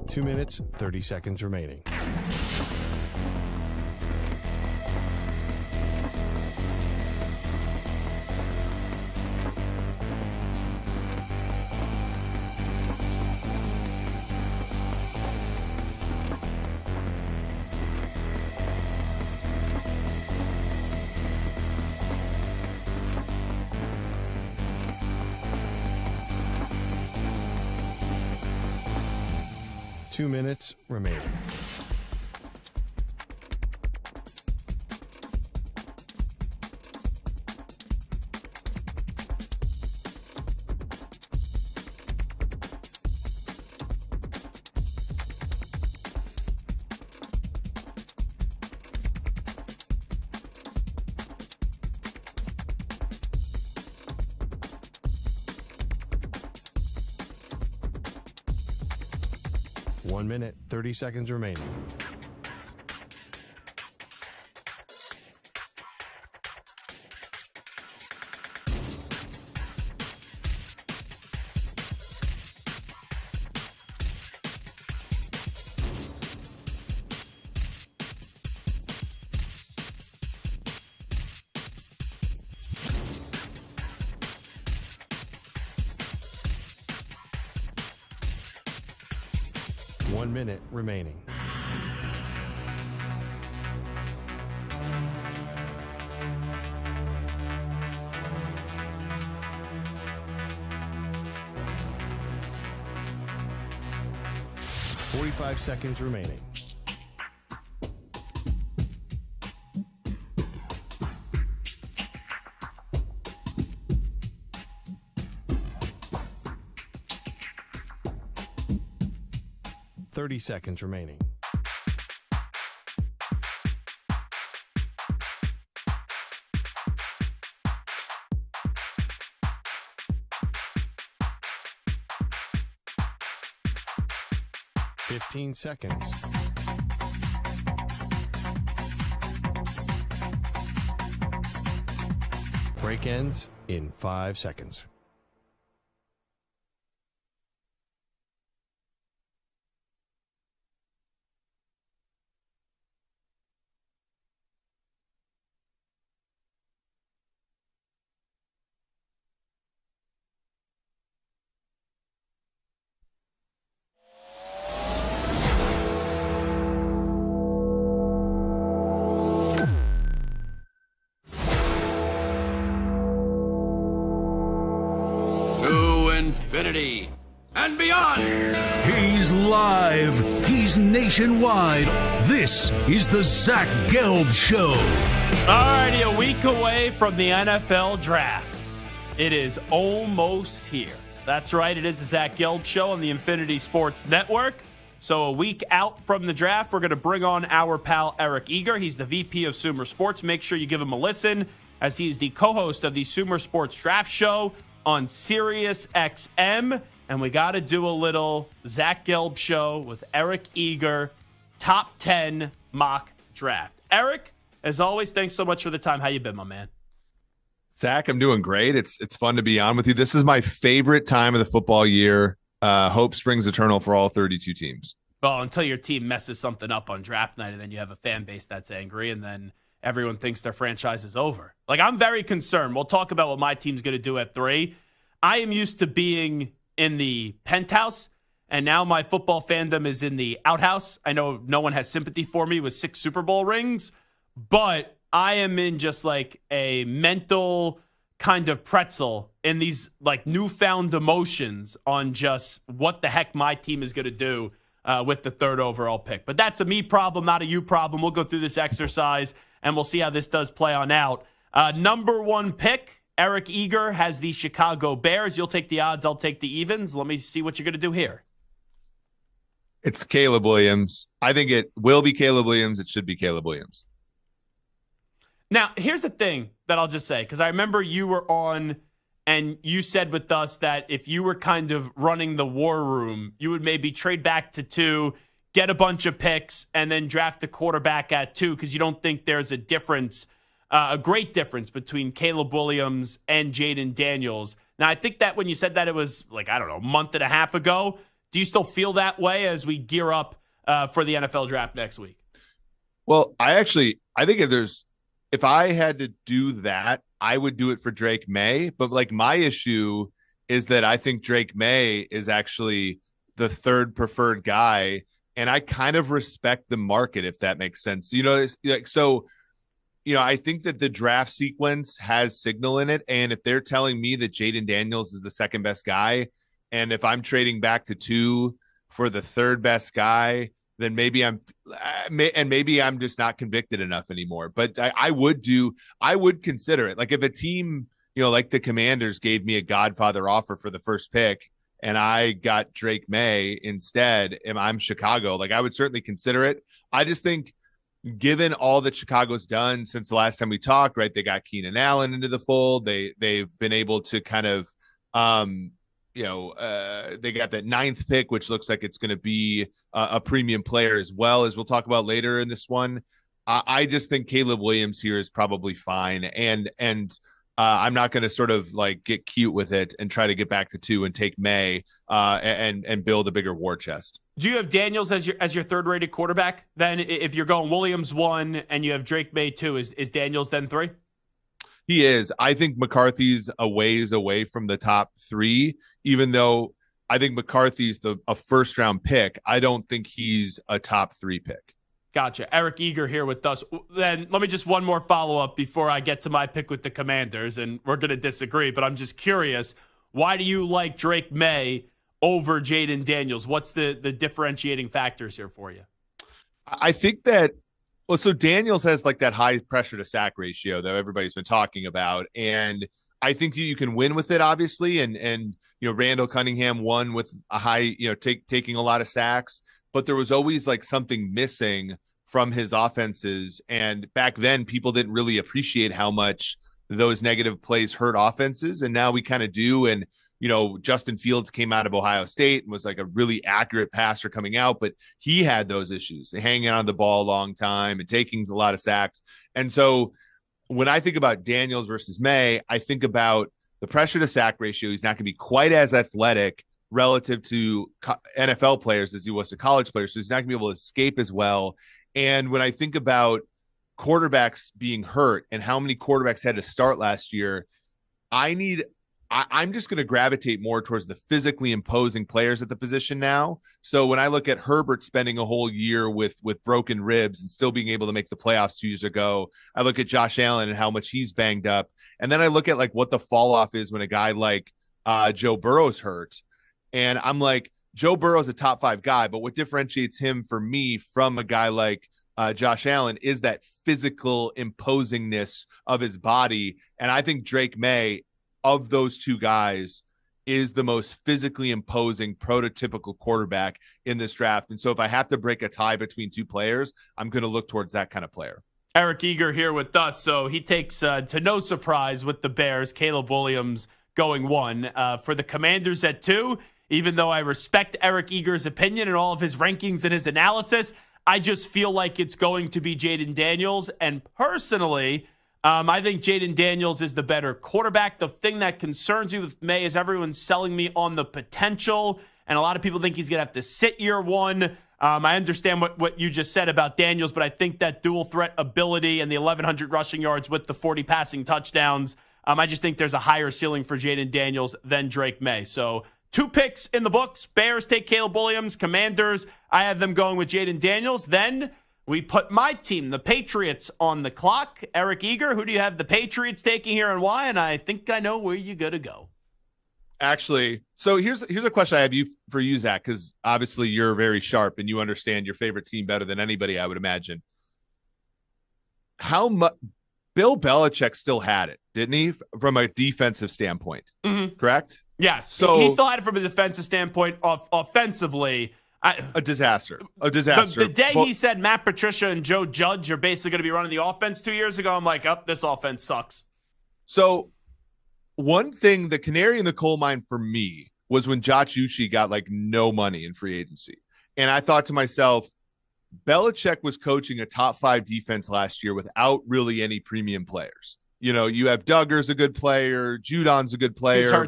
Two minutes, 30 seconds remaining. Two minutes remaining. One minute, 30 seconds remaining. 1 minute remaining. Forty-five seconds remaining. Seconds remaining. Fifteen seconds. Break ends in 5 seconds. Infinity and beyond. He's live. He's nationwide. This is the Zach Gelb Show. Alrighty, a week away from the NFL draft. It is almost here. That's right. It is the Zach Gelb Show on the Infinity Sports Network. So a week out from the draft, we're going to bring on our pal Eric Eager. He's the VP of Sumer Sports. Make sure you give him a listen, as he's the co-host of the Sumer Sports Draft Show on Sirius XM. And we got to do a little Zach Gelb Show with Eric Eager, top 10 mock draft. Eric, as always, thanks so much for the time. How you been, my man? Zach, I'm doing great. It's fun to be on with you. This is my favorite time of the football year. Hope springs eternal for all 32 teams. Well, until your team messes something up on draft night, and then you have a fan base that's angry, and then everyone thinks their franchise is over. Like, I'm very concerned. We'll talk about what my team's going to do at 3. I am used to being in the penthouse, and now my football fandom is in the outhouse. I know no one has sympathy for me with 6 Super Bowl rings, but I am in just like a mental kind of pretzel in these like newfound emotions on just what the heck my team is going to do with the 3rd overall pick. But that's a me problem, not a you problem. We'll go through this exercise, and we'll see how this does play on out. Number 1 pick, Eric Eager has the Chicago Bears. You'll take the odds, I'll take the evens. Let me see what you're going to do here. It's Caleb Williams. I think it will be Caleb Williams. It should be Caleb Williams. Now, here's the thing that I'll just say, because I remember you were on and you said with us that if you were kind of running the war room, you would maybe trade back to 2, get a bunch of picks, and then draft a quarterback at 2 because you don't think there's a difference, a great difference between Caleb Williams and Jayden Daniels. Now, I think that when you said that, it was like, I don't know, a month and a half ago. Do you still feel that way as we gear up for the NFL draft next week? Well, I think if I had to do that, I would do it for Drake May. But like my issue is that I think Drake May is actually the 3rd preferred guy. And I kind of respect the market, if that makes sense. I think that the draft sequence has signal in it. And if they're telling me that Jayden Daniels is the 2nd best guy, and if I'm trading back to 2 for the 3rd best guy, then maybe I'm just not convicted enough anymore. But I would consider it. Like if a team, like the Commanders gave me a Godfather offer for the 1st pick and I got Drake May instead, and I'm Chicago, like I would certainly consider it. I just think given all that Chicago's done since the last time we talked, right? They got Keenan Allen into the fold. They've been able to kind of, they got that 9th pick, which looks like it's going to be a premium player as well, as we'll talk about later in this one. I just think Caleb Williams here is probably fine. And I'm not going to sort of like get cute with it and try to get back to 2 and take May and build a bigger war chest. Do you have Daniels as your 3rd rated quarterback? Then if you're going Williams 1 and you have Drake May 2, is Daniels then 3? He is. I think McCarthy's a ways away from the top 3, even though I think McCarthy's a first-round pick. I don't think he's a top 3 pick. Gotcha. Eric Eager here with us. Then let me just one more follow-up before I get to my pick with the Commanders, and we're going to disagree, but I'm just curious, why do you like Drake May over Jayden Daniels? What's the differentiating factors here for you? I think that, well, so Daniels has like that high pressure to sack ratio that everybody's been talking about, and I think you can win with it, obviously, and Randall Cunningham won with a high, taking a lot of sacks, but there was always like something missing from his offenses. And back then, people didn't really appreciate how much those negative plays hurt offenses. And now we kind of do. And, Justin Fields came out of Ohio State and was like a really accurate passer coming out, but he had those issues, hanging on the ball a long time and taking a lot of sacks. And so when I think about Daniels versus May, I think about the pressure to sack ratio. He's not going to be quite as athletic relative to NFL players as he was to college players. So he's not going to be able to escape as well. And when I think about quarterbacks being hurt and how many quarterbacks had to start last year, I'm just going to gravitate more towards the physically imposing players at the position now. So when I look at Herbert spending a whole year with broken ribs and still being able to make the playoffs 2 years ago, I look at Josh Allen and how much he's banged up. And then I look at like what the fall off is when a guy like Joe Burrow's hurt. And I'm like, Joe Burrow's a top 5 guy, but what differentiates him for me from a guy like Josh Allen is that physical imposingness of his body. And I think Drake May, of those 2 guys, is the most physically imposing prototypical quarterback in this draft. And so if I have to break a tie between 2 players, I'm going to look towards that kind of player. Eric Eager here with us. So he takes, to no surprise with the Bears, Caleb Williams going 1. For the Commanders at 2, even though I respect Eric Eager's opinion and all of his rankings and his analysis, I just feel like it's going to be Jayden Daniels. And personally, I think Jayden Daniels is the better quarterback. The thing that concerns me with May is everyone's selling me on the potential, and a lot of people think he's going to have to sit year 1. I understand what you just said about Daniels, but I think that dual threat ability and the 1,100 rushing yards with the 40 passing touchdowns, I just think there's a higher ceiling for Jayden Daniels than Drake May. So 2 picks in the books. Bears take Caleb Williams. Commanders, I have them going with Jayden Daniels. Then we put my team, the Patriots, on the clock. Eric Eager, who do you have the Patriots taking here and why? And I think I know where you're going to go. Actually, so here's a question I have for you, Zach, because obviously you're very sharp and you understand your favorite team better than anybody, I would imagine. How much Bill Belichick still had it, didn't he, from a defensive standpoint? Mm-hmm. Correct? Yes. So he still had it from a defensive standpoint. Offensively, a disaster. The day he said Matt Patricia and Joe Judge are basically going to be running the offense 2 years ago, I'm like, this offense sucks. So one thing, the canary in the coal mine for me was when Josh Uche got like no money in free agency. And I thought to myself, Belichick was coaching a top 5 defense last year without really any premium players. You have Duggar's a good player, Judon's a good player,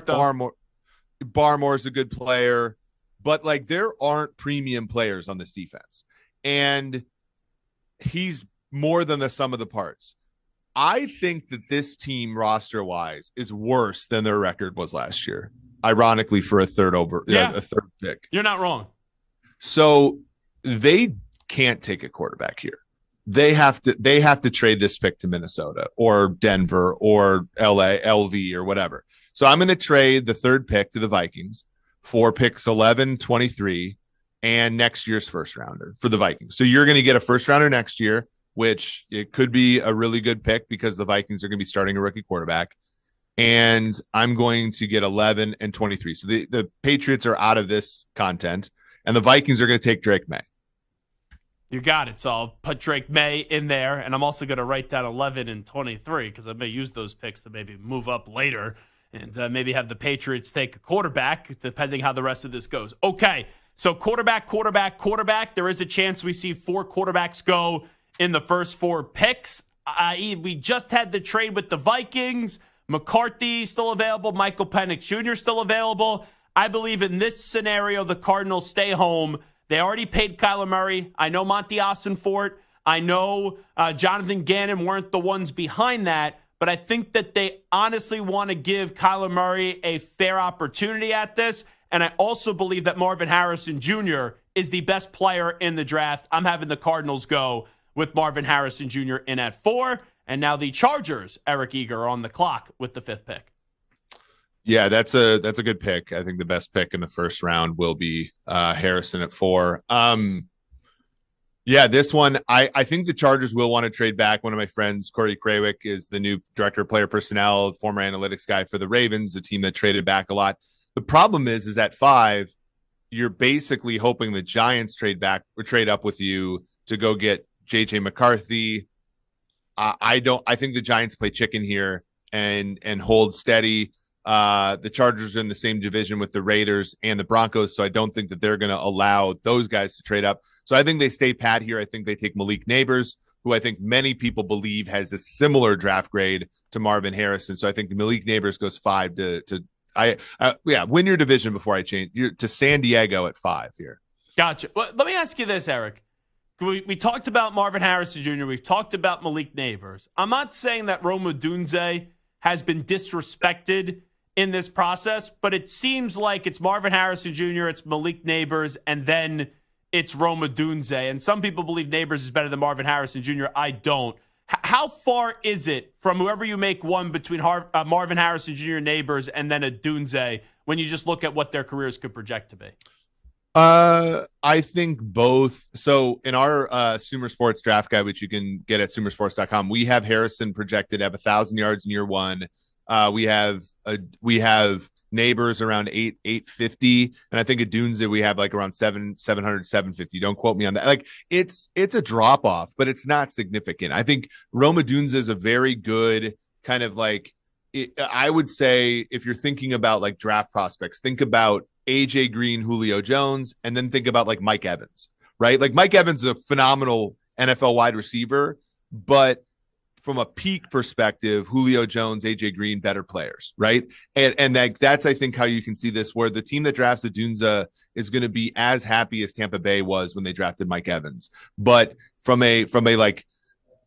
Barmore's a good player, but like there aren't premium players on this defense. And he's more than the sum of the parts. I think that this team roster-wise is worse than their record was last year, ironically, for a third pick. You're not wrong. So they can't take a quarterback here. They have to trade this pick to Minnesota or Denver or LV or whatever. So I'm going to trade the 3rd pick to the Vikings for picks 11, 23, and next year's first rounder for the Vikings. So you're going to get a first rounder next year, which it could be a really good pick because the Vikings are going to be starting a rookie quarterback. And I'm going to get 11 and 23. So the Patriots are out of this content, and the Vikings are going to take Drake May. You got it. So I'll put Drake May in there, and I'm also going to write down 11 and 23 because I may use those picks to maybe move up later and maybe have the Patriots take a quarterback, depending how the rest of this goes. Okay, so quarterback. There is a chance we see 4 quarterbacks go in the first 4 picks. We just had the trade with the Vikings. McCarthy still available. Michael Penix Jr. still available. I believe in this scenario, the Cardinals stay home. They already paid Kyler Murray. I know Monty Ossenfort. I know Jonathan Gannon weren't the ones behind that, but I think that they honestly want to give Kyler Murray a fair opportunity at this. And I also believe that Marvin Harrison Jr. is the best player in the draft. I'm having the Cardinals go with Marvin Harrison Jr. in at 4. And now the Chargers, Eric Eager, are on the clock with the 5th pick. Yeah, that's a good pick. I think the best pick in the first round will be Harrison at 4. Yeah, this one, I think the Chargers will want to trade back. One of my friends, Corey Krawick, is the new director of player personnel, former analytics guy for the Ravens, a team that traded back a lot. The problem is at 5, you're basically hoping the Giants trade back or trade up with you to go get JJ McCarthy. I think the Giants play chicken here and hold steady. The Chargers are in the same division with the Raiders and the Broncos, so I don't think that they're going to allow those guys to trade up. So I think they stay pat here. I think they take Malik Neighbors, who I think many people believe has a similar draft grade to Marvin Harrison. So I think Malik Neighbors goes 5 win your division before I change to San Diego at 5 here. Gotcha. Well, let me ask you this, Eric. We talked about Marvin Harrison Jr. We've talked about Malik Neighbors. I'm not saying that Rome Odunze has been disrespected in this process, but it seems like it's Marvin Harrison Jr., it's Malik Neighbors, and then it's Rome Odunze. And some people believe Neighbors is better than Marvin Harrison Jr. I don't. How far is it from whoever you make one between Marvin Harrison Jr., Neighbors, and then Odunze when you just look at what their careers could project to be? I think both. So in our Sumer Sports draft guide, which you can get at sumersports.com, we have Harrison projected at 1,000 yards in year 1. We have Neighbors around 850, and I think at Odunze we have like around 700, 750. Don't quote me on that. Like it's a drop off, but it's not significant. I think Rome Odunze is a very good kind of like. I would say if you're thinking about like draft prospects, think about AJ Green, Julio Jones, and then think about like Mike Evans, right? Like Mike Evans is a phenomenal NFL wide receiver, but from a peak perspective, Julio Jones, AJ Green, better players, right? And that's I think how you can see this, where the team that drafts Odunze is going to be as happy as Tampa Bay was when they drafted Mike Evans. But from a like,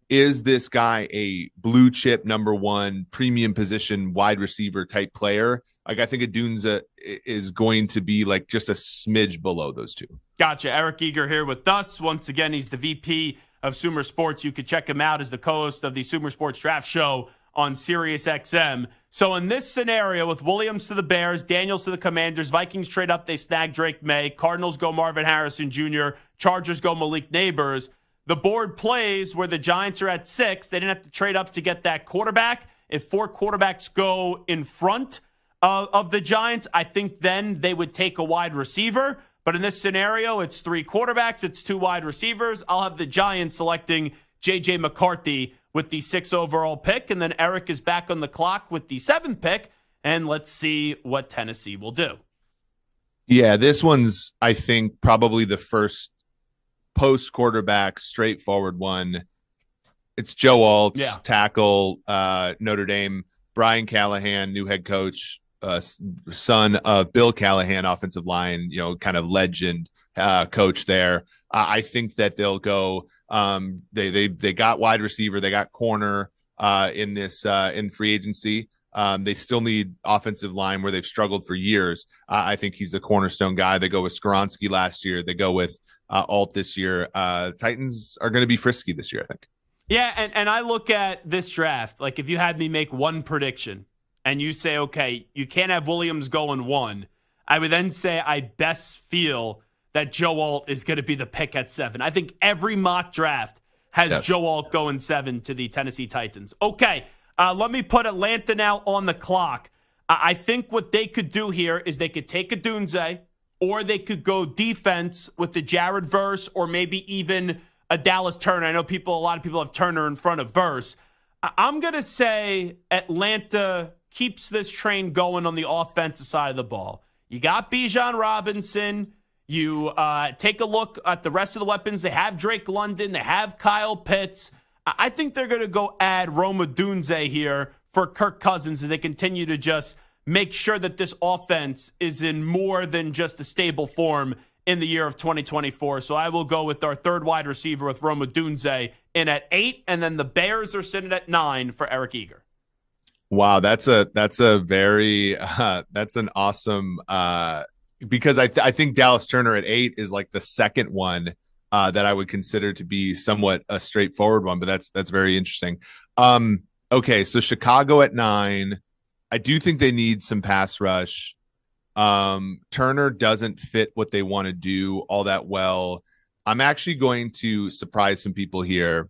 is this guy a blue chip number 1 premium position wide receiver type player? Like I think Odunze is going to be like just a smidge below those two. Gotcha. Eric Eager here with us. Once again, he's the VP of Sumer Sports. You could check him out as the co-host of the Sumer Sports Draft Show on Sirius XM. So in this scenario with Williams to the Bears, Daniels to the Commanders, Vikings trade up, they snag Drake May, Cardinals go Marvin Harrison Jr., Chargers go Malik Neighbors. The board plays where the Giants are at 6. They didn't have to trade up to get that quarterback. If 4 quarterbacks go in front of the Giants, I think then they would take a wide receiver. But in this scenario, it's 3 quarterbacks, it's 2 wide receivers. I'll have the Giants selecting JJ McCarthy with the 6th overall pick. And then Eric is back on the clock with the 7th pick. And let's see what Tennessee will do. Yeah, this one's, I think, probably the first post-quarterback, straightforward one. It's Joe Alt's tackle, Notre Dame. Brian Callahan, new head coach, son of Bill Callahan, offensive line, kind of legend coach there. I think that they'll go. They got wide receiver, they got corner in this in free agency. They still need offensive line where they've struggled for years. I think he's a cornerstone guy. They go with Skoronski last year. They go with Alt this year. Titans are going to be frisky this year, I think. Yeah, and I look at this draft, like if you had me make one prediction and you say, okay, you can't have Williams going 1, I would then say I best feel that Joe Alt is going to be the pick at 7. I think every mock draft has Joe Alt going 7 to the Tennessee Titans. Okay, let me put Atlanta now on the clock. I think what they could do here is they could take Odunze, or they could go defense with the Jared Verse, or maybe even a Dallas Turner. I know a lot of people have Turner in front of Verse. I'm going to say Atlanta keeps this train going on the offensive side of the ball. You got Bijan Robinson. You take a look at the rest of the weapons. They have Drake London. They have Kyle Pitts. I think they're going to go add Rome Odunze here for Kirk Cousins, and they continue to just make sure that this offense is in more than just a stable form in the year of 2024. So I will go with our 3rd wide receiver with Rome Odunze in at 8, and then the Bears are sitting at 9 for Eric Eager. Wow, that's a very that's an awesome because I think Dallas Turner at 8 is like the second one that I would consider to be somewhat a straightforward one, but that's very interesting. Okay, so Chicago at 9. I do think they need some pass rush. Turner doesn't fit what they want to do all that well. I'm actually going to surprise some people here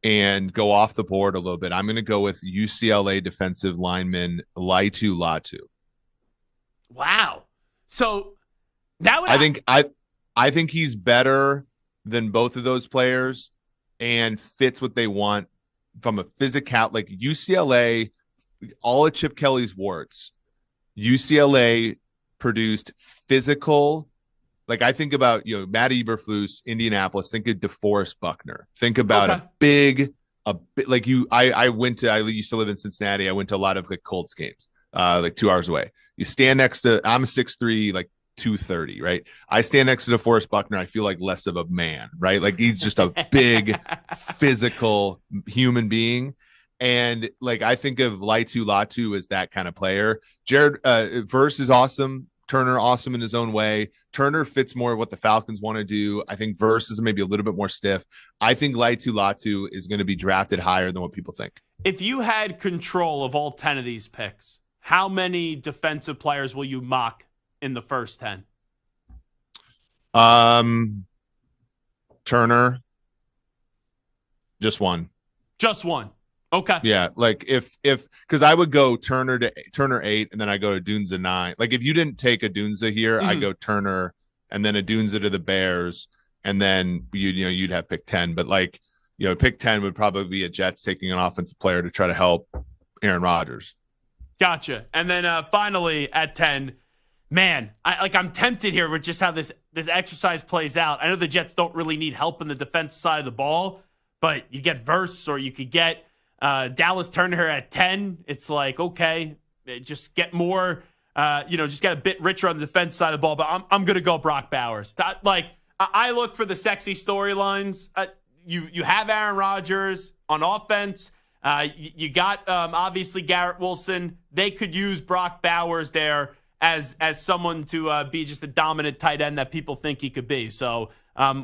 and go off the board a little bit. I'm going to go with UCLA defensive lineman Laitu Latu. Wow. So that would I think he's better than both of those players and fits what they want from a physical, like UCLA, all of Chip Kelly's warts. UCLA produced physical. Like I think about, Matt Eberflus, Indianapolis, think of DeForest Buckner. Think about a bit like I used to live in Cincinnati. I went to a lot of like Colts games, like 2 hours away. You stand next to, I'm 6'3", like 230, right? I stand next to DeForest Buckner. I feel like less of a man, right? Like he's just a big physical human being. And like, I think of Laitu Latu as that kind of player. Jared Verse is awesome. Turner, awesome in his own way. Turner fits more what the Falcons want to do. I think Verse is maybe a little bit more stiff. I think Laitu Latu is going to be drafted higher than what people think. If you had control of all 10 of these picks, how many defensive players will you mock in the first 10? Turner. Just one. Just one. Okay. Yeah, like if because I would go Turner 8 and then I go to Dunza 9. Like if you didn't take a Dunza here, I go Turner and then a Dunza to the Bears, and then you'd have pick 10. But like pick 10 would probably be a Jets taking an offensive player to try to help Aaron Rodgers. Gotcha. And then finally at 10, man, I'm tempted here with just how this exercise plays out. I know the Jets don't really need help in the defense side of the ball, but you get Verse or you could get Dallas Turner at 10. It's like, okay, just get more, just get a bit richer on the defense side of the ball. But I'm going to go Brock Bowers. I look for the sexy storylines. You have Aaron Rodgers on offense. You got obviously Garrett Wilson. They could use Brock Bowers there as someone to be just a dominant tight end that people think he could be. So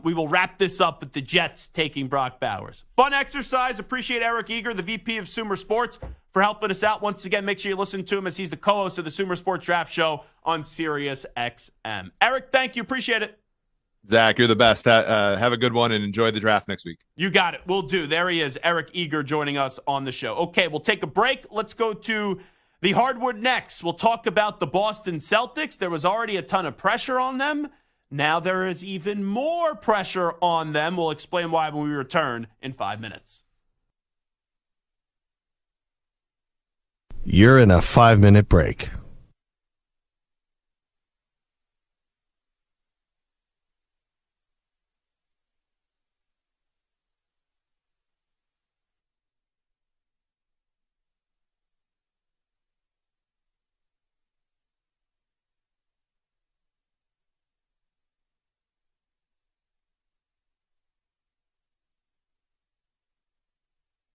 we will wrap this up with the Jets taking Brock Bowers. Fun exercise. Appreciate Eric Eager, the VP of Sumer Sports, for helping us out. Once again, make sure you listen to him as he's the co-host of the Sumer Sports Draft Show on Sirius XM. Eric, thank you. Appreciate it. Zach, you're the best. Have a good one and enjoy the draft next week. You got it. We'll do. There he is, Eric Eager, joining us on the show. Okay, we'll take a break. Let's go to the hardwood next. We'll talk about the Boston Celtics. There was already a ton of pressure on them. Now there is even more pressure on them. We'll explain why when we return in 5 minutes. You're in a 5-minute break.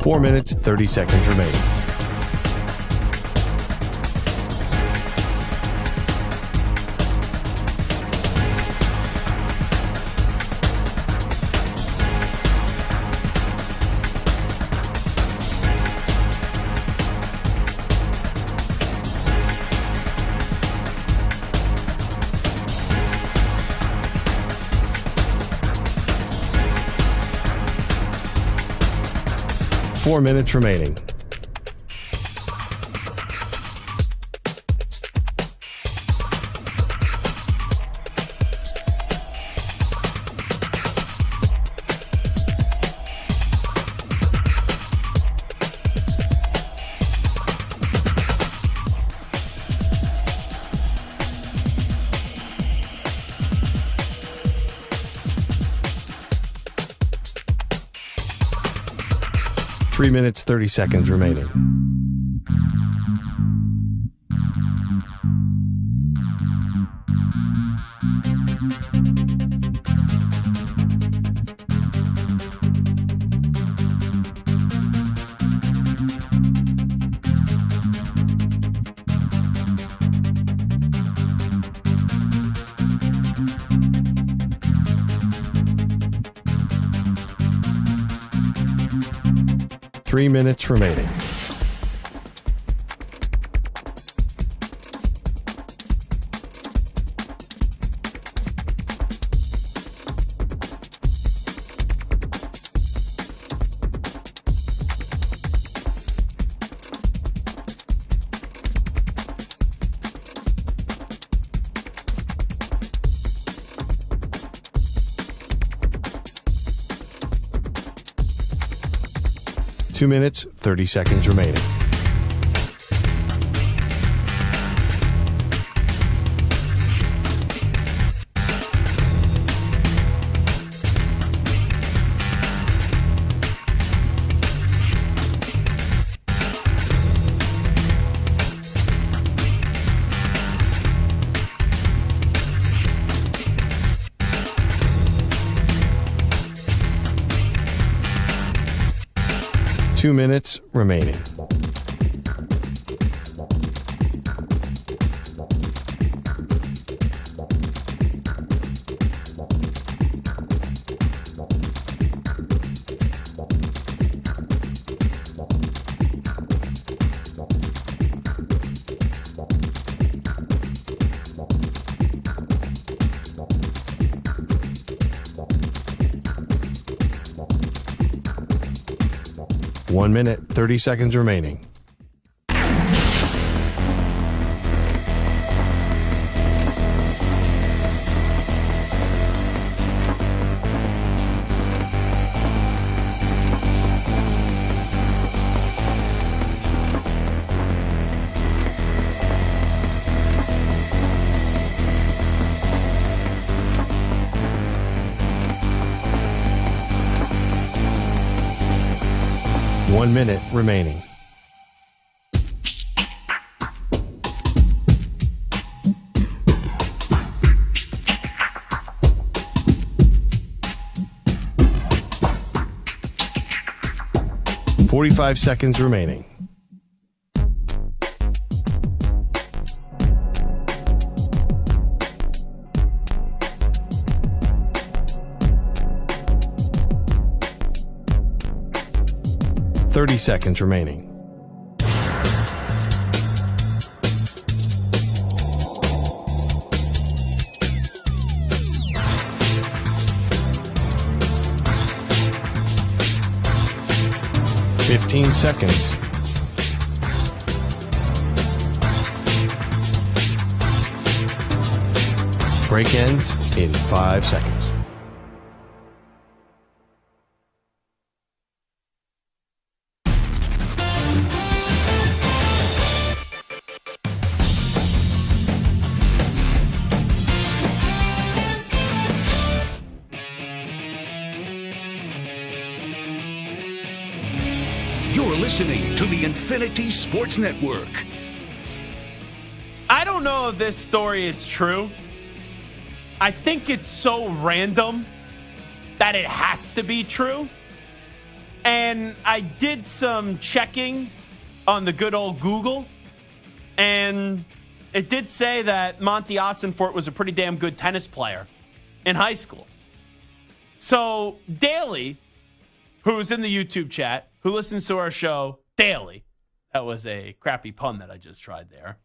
Four minutes, 30 seconds remaining. Four minutes remaining. Three minutes, 30 seconds remaining. 3 minutes remaining. Two minutes, 30 seconds remaining. Two minutes remaining. One minute, 30 seconds remaining. One minute remaining. Forty-five seconds remaining. Thirty seconds remaining. Fifteen seconds. Break ends in 5 seconds. You're listening to the Infinity Sports Network. I don't know if this story is true. I think it's so random that it has to be true. And I did some checking on the good old Google, and it did say that Monty Ossenfort was a pretty damn good tennis player in high school. So Daly, who's in the YouTube chat, who listens to our show daily, that was a crappy pun that I just tried there.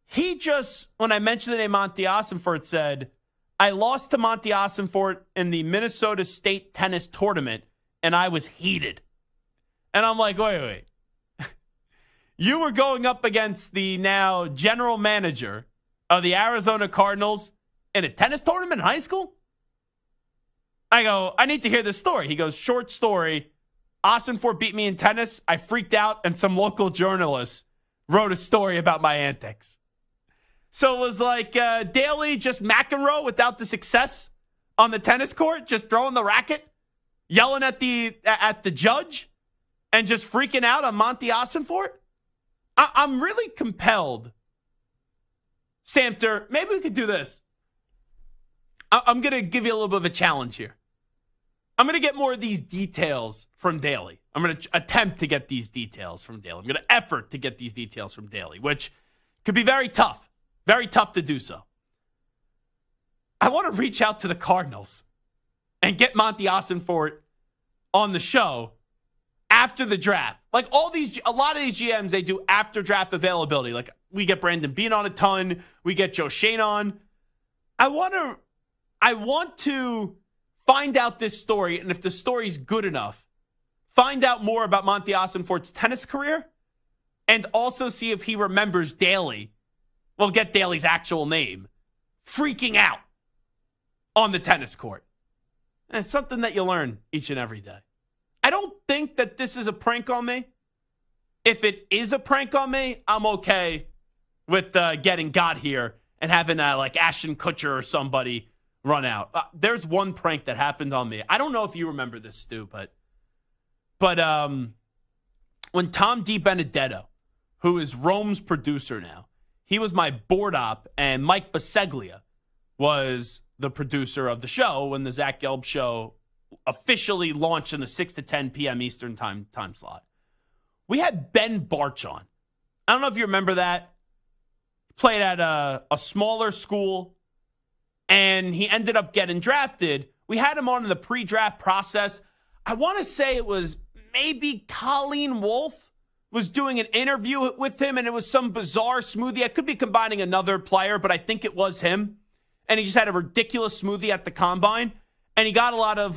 He just, when I mentioned the name Monty Ossenfort, said, I lost to Monty Ossenfort in the Minnesota State Tennis Tournament, and I was heated. And I'm like, wait. You were going up against the now general manager of the Arizona Cardinals in a tennis tournament in high school? I go, I need to hear this story. He goes, short story. Ossenfort beat me in tennis. I freaked out, and some local journalists wrote a story about my antics. So it was like Daly just McEnroe without the success on the tennis court, just throwing the racket, yelling at the judge, and just freaking out on Monty Ossenfort. I'm really compelled. Samter, maybe we could do this. I'm going to give you a little bit of a challenge here. I'm going to get more of these details from Daly. I'm going to attempt to get these details from Daly. I'm going to effort to get these details from Daly, which could be very tough. Very tough to do so. I want to reach out to the Cardinals and get Monty Ossenfort on the show after the draft. Like a lot of these GMs, they do after draft availability. Like we get Brandon Beane on a ton. We get Joe Shane on. I want to find out this story, and if the story's good enough, find out more about Monty Ossenfort's tennis career, and also see if he remembers Daly. We'll get Daly's actual name. Freaking out on the tennis court. And it's something that you learn each and every day. I don't think that this is a prank on me. If it is a prank on me, I'm okay with getting got here and having like Ashton Kutcher or somebody run out. There's one prank that happened on me. I don't know if you remember this, Stu, but when Tom DiBenedetto, who is Rome's producer now, he was my board op, and Mike Biseglia was the producer of the show when the Zach Gelb Show officially launched in the 6 to 10 p.m. Eastern time slot. We had Ben Barch on. I don't know if you remember that. He played at a smaller school, and he ended up getting drafted. We had him on in the pre-draft process. I want to say it was maybe Colleen Wolfe was doing an interview with him, and it was some bizarre smoothie. I could be combining another player, but I think it was him. And he just had a ridiculous smoothie at the combine, and he got a lot of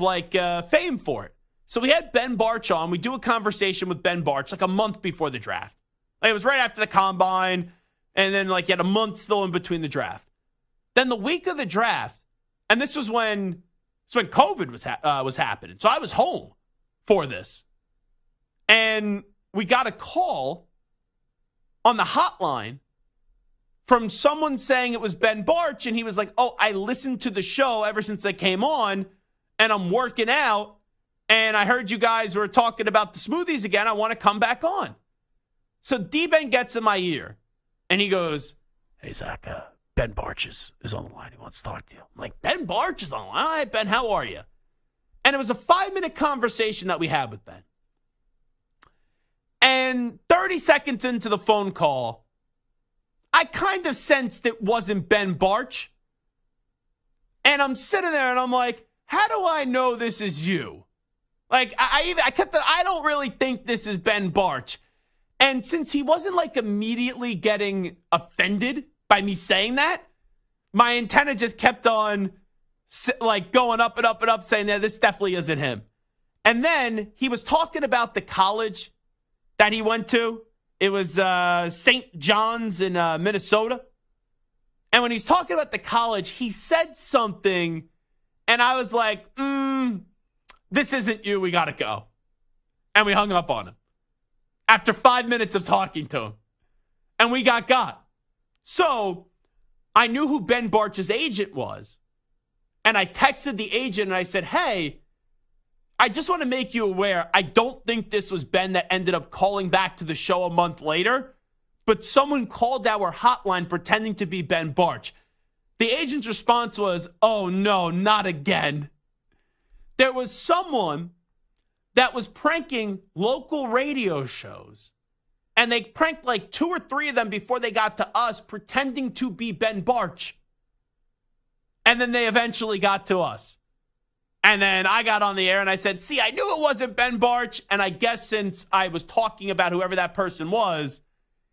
fame for it. So we had Ben Barch on. We do a conversation with Ben Barch like a month before the draft. Like, it was right after the combine, and then you had a month still in between the draft. Then the week of the draft, and this was when COVID was happening. So I was home for this. And we got a call on the hotline from someone saying it was Ben Barch, and he was like, oh, I listened to the show ever since I came on, and I'm working out, and I heard you guys were talking about the smoothies again. I want to come back on. So D-Ben gets in my ear, and he goes, hey, Zach, Ben Barch is on the line. He wants to talk to you. I'm like, Ben Barch is on the line? All right, Ben, how are you? And it was a 5-minute conversation that we had with Ben. And 30 seconds into the phone call, I kind of sensed it wasn't Ben Barch. And I'm sitting there and I'm like, how do I know this is you? Like, I don't really think this is Ben Barch. And since he wasn't immediately getting offended by me saying that, my antenna just kept on going up and up and up, saying that this definitely isn't him. And then he was talking about the college that he went to. It was St. John's in Minnesota. And when he's talking about the college, he said something, and I was like, this isn't you. We got to go. And we hung up on him after 5 minutes of talking to him. And we got. So I knew who Ben Barch's agent was. And I texted the agent and I said, hey, I just want to make you aware, I don't think this was Ben that ended up calling back to the show a month later, but someone called our hotline pretending to be Ben Barch. The agent's response was, oh no, not again. There was someone that was pranking local radio shows, and they pranked 2 or 3 of them before they got to us, pretending to be Ben Barch. And then they eventually got to us. And then I got on the air and I said, see, I knew it wasn't Ben Barch. And I guess since I was talking about whoever that person was,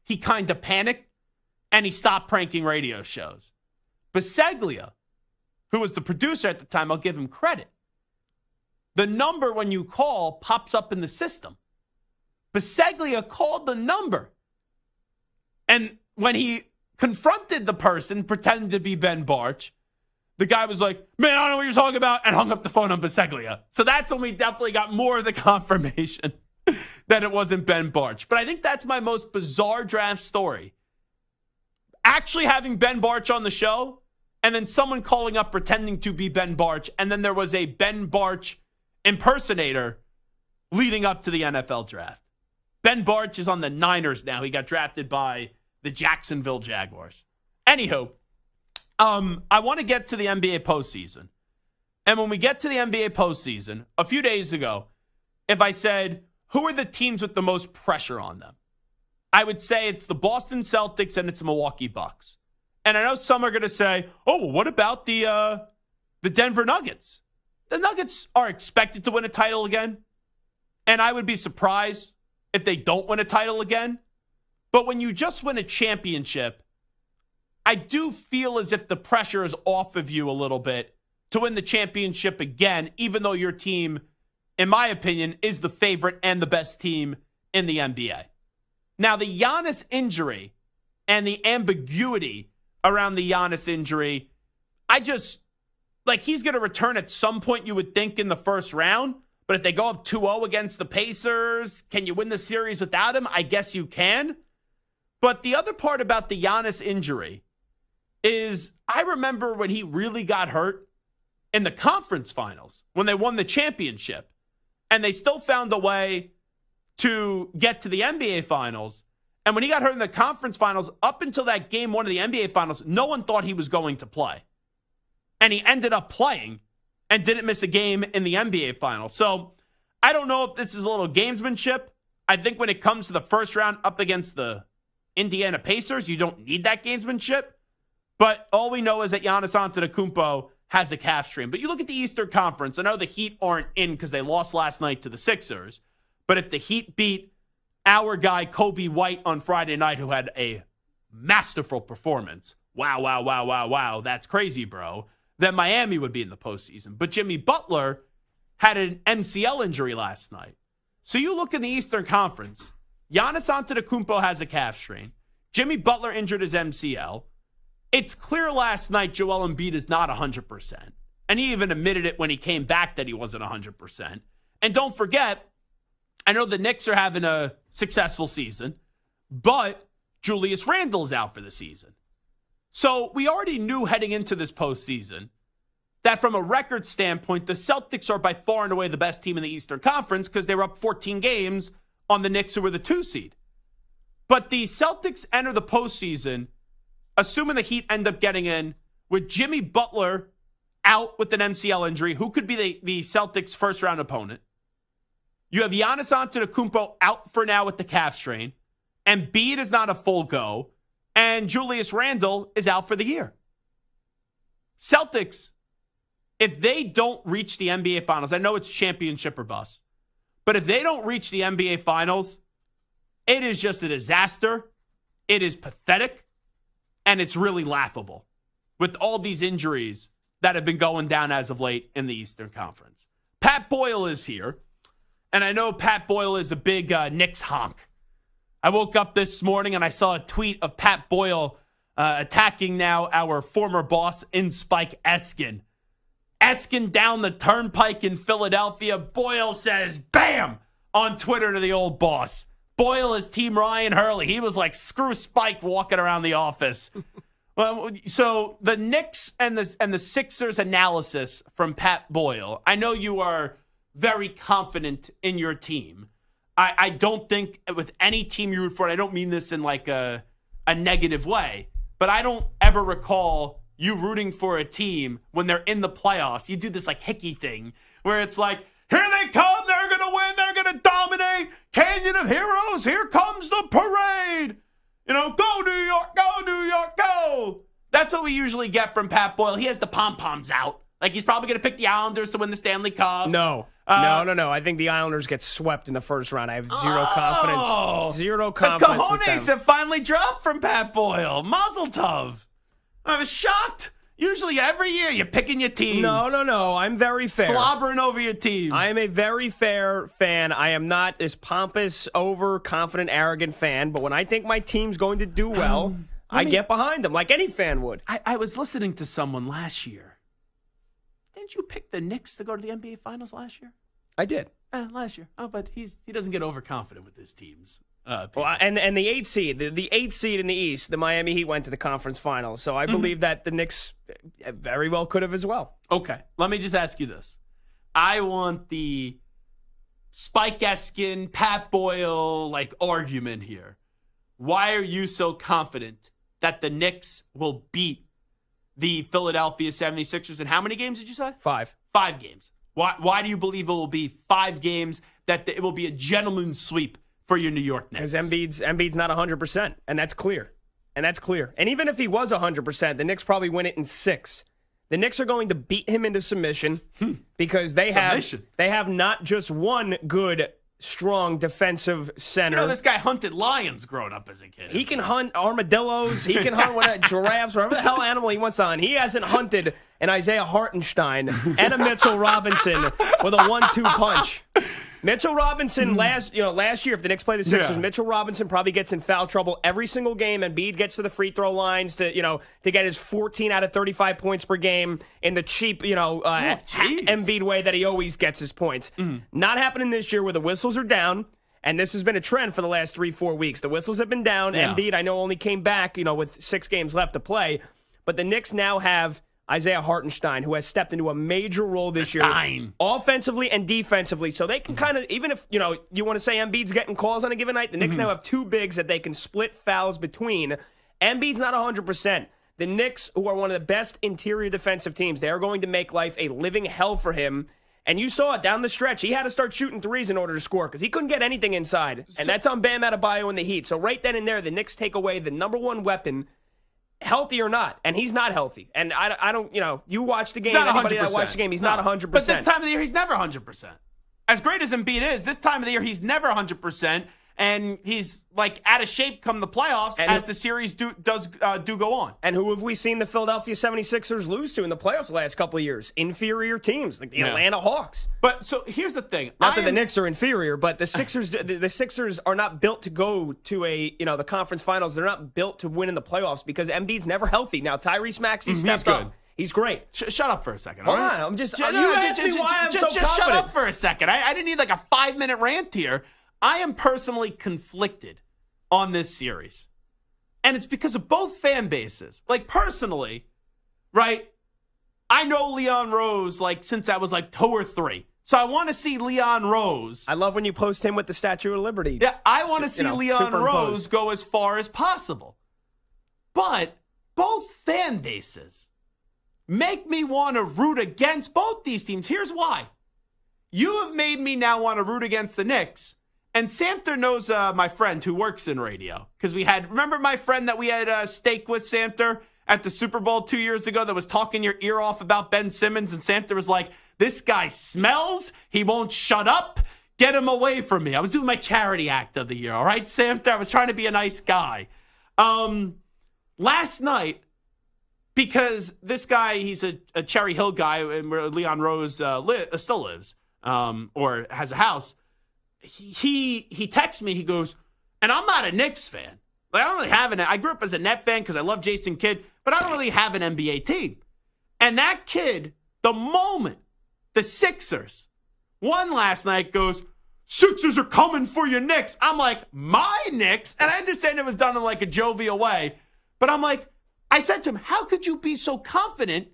he kind of panicked and he stopped pranking radio shows. Biseglia, who was the producer at the time, I'll give him credit. The number when you call pops up in the system. Biseglia called the number. And when he confronted the person pretending to be Ben Barch, the guy was like, man, I don't know what you're talking about, and hung up the phone on Biseglia. So that's when we definitely got more of the confirmation that it wasn't Ben Barch. But I think that's my most bizarre draft story. Actually having Ben Barch on the show, and then someone calling up pretending to be Ben Barch, and then there was a Ben Barch impersonator leading up to the NFL draft. Ben Barch is on the Niners now. He got drafted by the Jacksonville Jaguars. Anywho, I want to get to the NBA postseason. And when we get to the NBA postseason, a few days ago, if I said, who are the teams with the most pressure on them? I would say it's the Boston Celtics and it's the Milwaukee Bucks. And I know some are going to say, oh, well, what about the Denver Nuggets? The Nuggets are expected to win a title again. And I would be surprised if they don't win a title again. But when you just win a championship, I do feel as if the pressure is off of you a little bit to win the championship again, even though your team, in my opinion, is the favorite and the best team in the NBA. Now, the Giannis injury and the ambiguity around the Giannis injury, he's going to return at some point, you would think, in the first round. But if they go up 2-0 against the Pacers, can you win the series without him? I guess you can. But the other part about the Giannis injury is I remember when he really got hurt in the conference finals, when they won the championship, and they still found a way to get to the NBA finals. And when he got hurt in the conference finals, up until that game one of the NBA finals, no one thought he was going to play. And he ended up playing and didn't miss a game in the NBA finals. So I don't know if this is a little gamesmanship. I think when it comes to the first round up against the Indiana Pacers, you don't need that gamesmanship. But all we know is that Giannis Antetokounmpo has a calf strain. But you look at the Eastern Conference. I know the Heat aren't in because they lost last night to the Sixers. But if the Heat beat our guy Kobe White on Friday night, who had a masterful performance, wow, that's crazy, bro, then Miami would be in the postseason. But Jimmy Butler had an MCL injury last night. So you look in the Eastern Conference, Giannis Antetokounmpo has a calf strain. Jimmy Butler injured his MCL. It's clear last night Joel Embiid is not 100%. And he even admitted it when he came back that he wasn't 100%. And don't forget, I know the Knicks are having a successful season, but Julius Randle's out for the season. So we already knew heading into this postseason that from a record standpoint, the Celtics are by far and away the best team in the Eastern Conference because they were up 14 games on the Knicks, who were the 2 seed. But the Celtics enter the postseason, assuming the Heat end up getting in, with Jimmy Butler out with an MCL injury, who could be the Celtics' first-round opponent. You have Giannis Antetokounmpo out for now with the calf strain. Embiid is not a full go. And Julius Randle is out for the year. Celtics, if they don't reach the NBA Finals, I know it's championship or bust, but if they don't reach the NBA Finals, it is just a disaster. It is pathetic. And it's really laughable with all these injuries that have been going down as of late in the Eastern Conference. Pat Boyle is here. And I know Pat Boyle is a big Knicks honk. I woke up this morning and I saw a tweet of Pat Boyle attacking now our former boss in Spike Eskin. Eskin down the turnpike in Philadelphia. Boyle says, bam, on Twitter to the old boss. Boyle is Team Ryan Hurley. He was like, screw Spike walking around the office. Well, so the Knicks and the Sixers analysis from Pat Boyle. I know you are very confident in your team. I don't think with any team you root for, and I don't mean this in like a negative way, but I don't ever recall you rooting for a team when they're in the playoffs. You do this like hickey thing where it's like, here they come, they're going to win, they're going to dominate, Canyon of Heroes, here comes the parade. You know, go New York, go. That's what we usually get from Pat Boyle. He has the pom-poms out. Like he's probably going to pick the Islanders to win the Stanley Cup. No. I think the Islanders get swept in the first round. I have zero confidence. Zero confidence. The cojones have finally dropped from Pat Boyle. Mazel tov. I was shocked. Usually every year you're picking your team. No. I'm very fair. Slobbering over your team. I am a very fair fan. I am not this pompous, overconfident, arrogant fan. But when I think my team's going to do well, I get behind them like any fan would. I was listening to someone last year. Didn't you pick the Knicks to go to the NBA Finals last year? I did. Last year. Oh, but he doesn't get overconfident with his teams. Well, and the 8th seed, the 8th seed in the East, the Miami Heat went to the conference finals. So I believe that the Knicks very well could have as well. Okay. Let me just ask you this. I want the Spike Eskin, Pat Boyle like argument here. Why are you so confident that the Knicks will beat the Philadelphia 76ers? And how many games did you say? 5. 5 games. Why do you believe it will be 5 games, that it will be a gentleman's sweep for your New York Knicks? Because Embiid's not 100%, and that's clear. And even if he was 100%, the Knicks probably win it in 6. The Knicks are going to beat him into submission because they have not just one good strong defensive center. You know, this guy hunted lions growing up as a kid. He can hunt armadillos. He can hunt giraffes, whatever the hell animal he wants to hunt. He hasn't hunted an Isaiah Hartenstein and a Mitchell Robinson with a 1-2 punch. Mitchell Robinson last year, if the Knicks play the Sixers, Mitchell Robinson probably gets in foul trouble every single game. Embiid gets to the free throw lines to get his 14 out of 35 points per game in the cheap, Embiid way that he always gets his points. Not happening this year where the whistles are down. And this has been a trend for the last 3-4 weeks. The whistles have been down. Yeah. Embiid, I know, only came back, with 6 games left to play. But the Knicks now have Isaiah Hartenstein, who has stepped into a major role this year, offensively and defensively. So they can kind of, even if, you want to say Embiid's getting calls on a given night, the Knicks now have 2 bigs that they can split fouls between. Embiid's not 100%. The Knicks, who are one of the best interior defensive teams, they are going to make life a living hell for him. And you saw it down the stretch. He had to start shooting threes in order to score because he couldn't get anything inside. And that's on Bam Adebayo in the Heat. So right then and there, the Knicks take away the number one weapon, healthy or not. And he's not healthy. And I don't, you watch the game. Anybody that watched the game, he's not 100%. But this time of the year, he's never 100%. As great as Embiid is, this time of the year, he's never 100%. And he's out of shape come the playoffs as the series do go on. And who have we seen the Philadelphia 76ers lose to in the playoffs the last couple of years? Inferior teams like the Atlanta Hawks. But so here's the thing. Not that the Knicks are inferior, but the Sixers the Sixers are not built to go to the conference finals. They're not built to win in the playoffs because Embiid's never healthy. Now Tyrese Maxey stepped up. He's great. Shut up for a second. Hold on. I'm just you asked me why I'm so confident. Just shut up for a second. I didn't need a 5-minute rant here. I am personally conflicted on this series. And it's because of both fan bases. Personally, right? I know Leon Rose, since I was 2 or 3. So I want to see Leon Rose. I love when you post him with the Statue of Liberty. Yeah, I want to see Leon Rose go as far as possible. But both fan bases make me want to root against both these teams. Here's why. You have made me now want to root against the Knicks. And Samter knows my friend who works in radio. Because remember my friend that we had steak with, Samter, at the Super Bowl 2 years ago that was talking your ear off about Ben Simmons? And Samter was like, this guy smells. He won't shut up. Get him away from me. I was doing my charity act of the year. All right, Samter? I was trying to be a nice guy. Last night, because this guy, he's a Cherry Hill guy where Leon Rose still lives or has a house. He texts me, he goes, and I'm not a Knicks fan. I don't really have I grew up as a Net fan because I love Jason Kidd, but I don't really have an NBA team. And that kid, the moment the Sixers won last night, goes, Sixers are coming for your Knicks. I'm like, my Knicks? And I understand it was done in a jovial way, but I'm like, I said to him, how could you be so confident?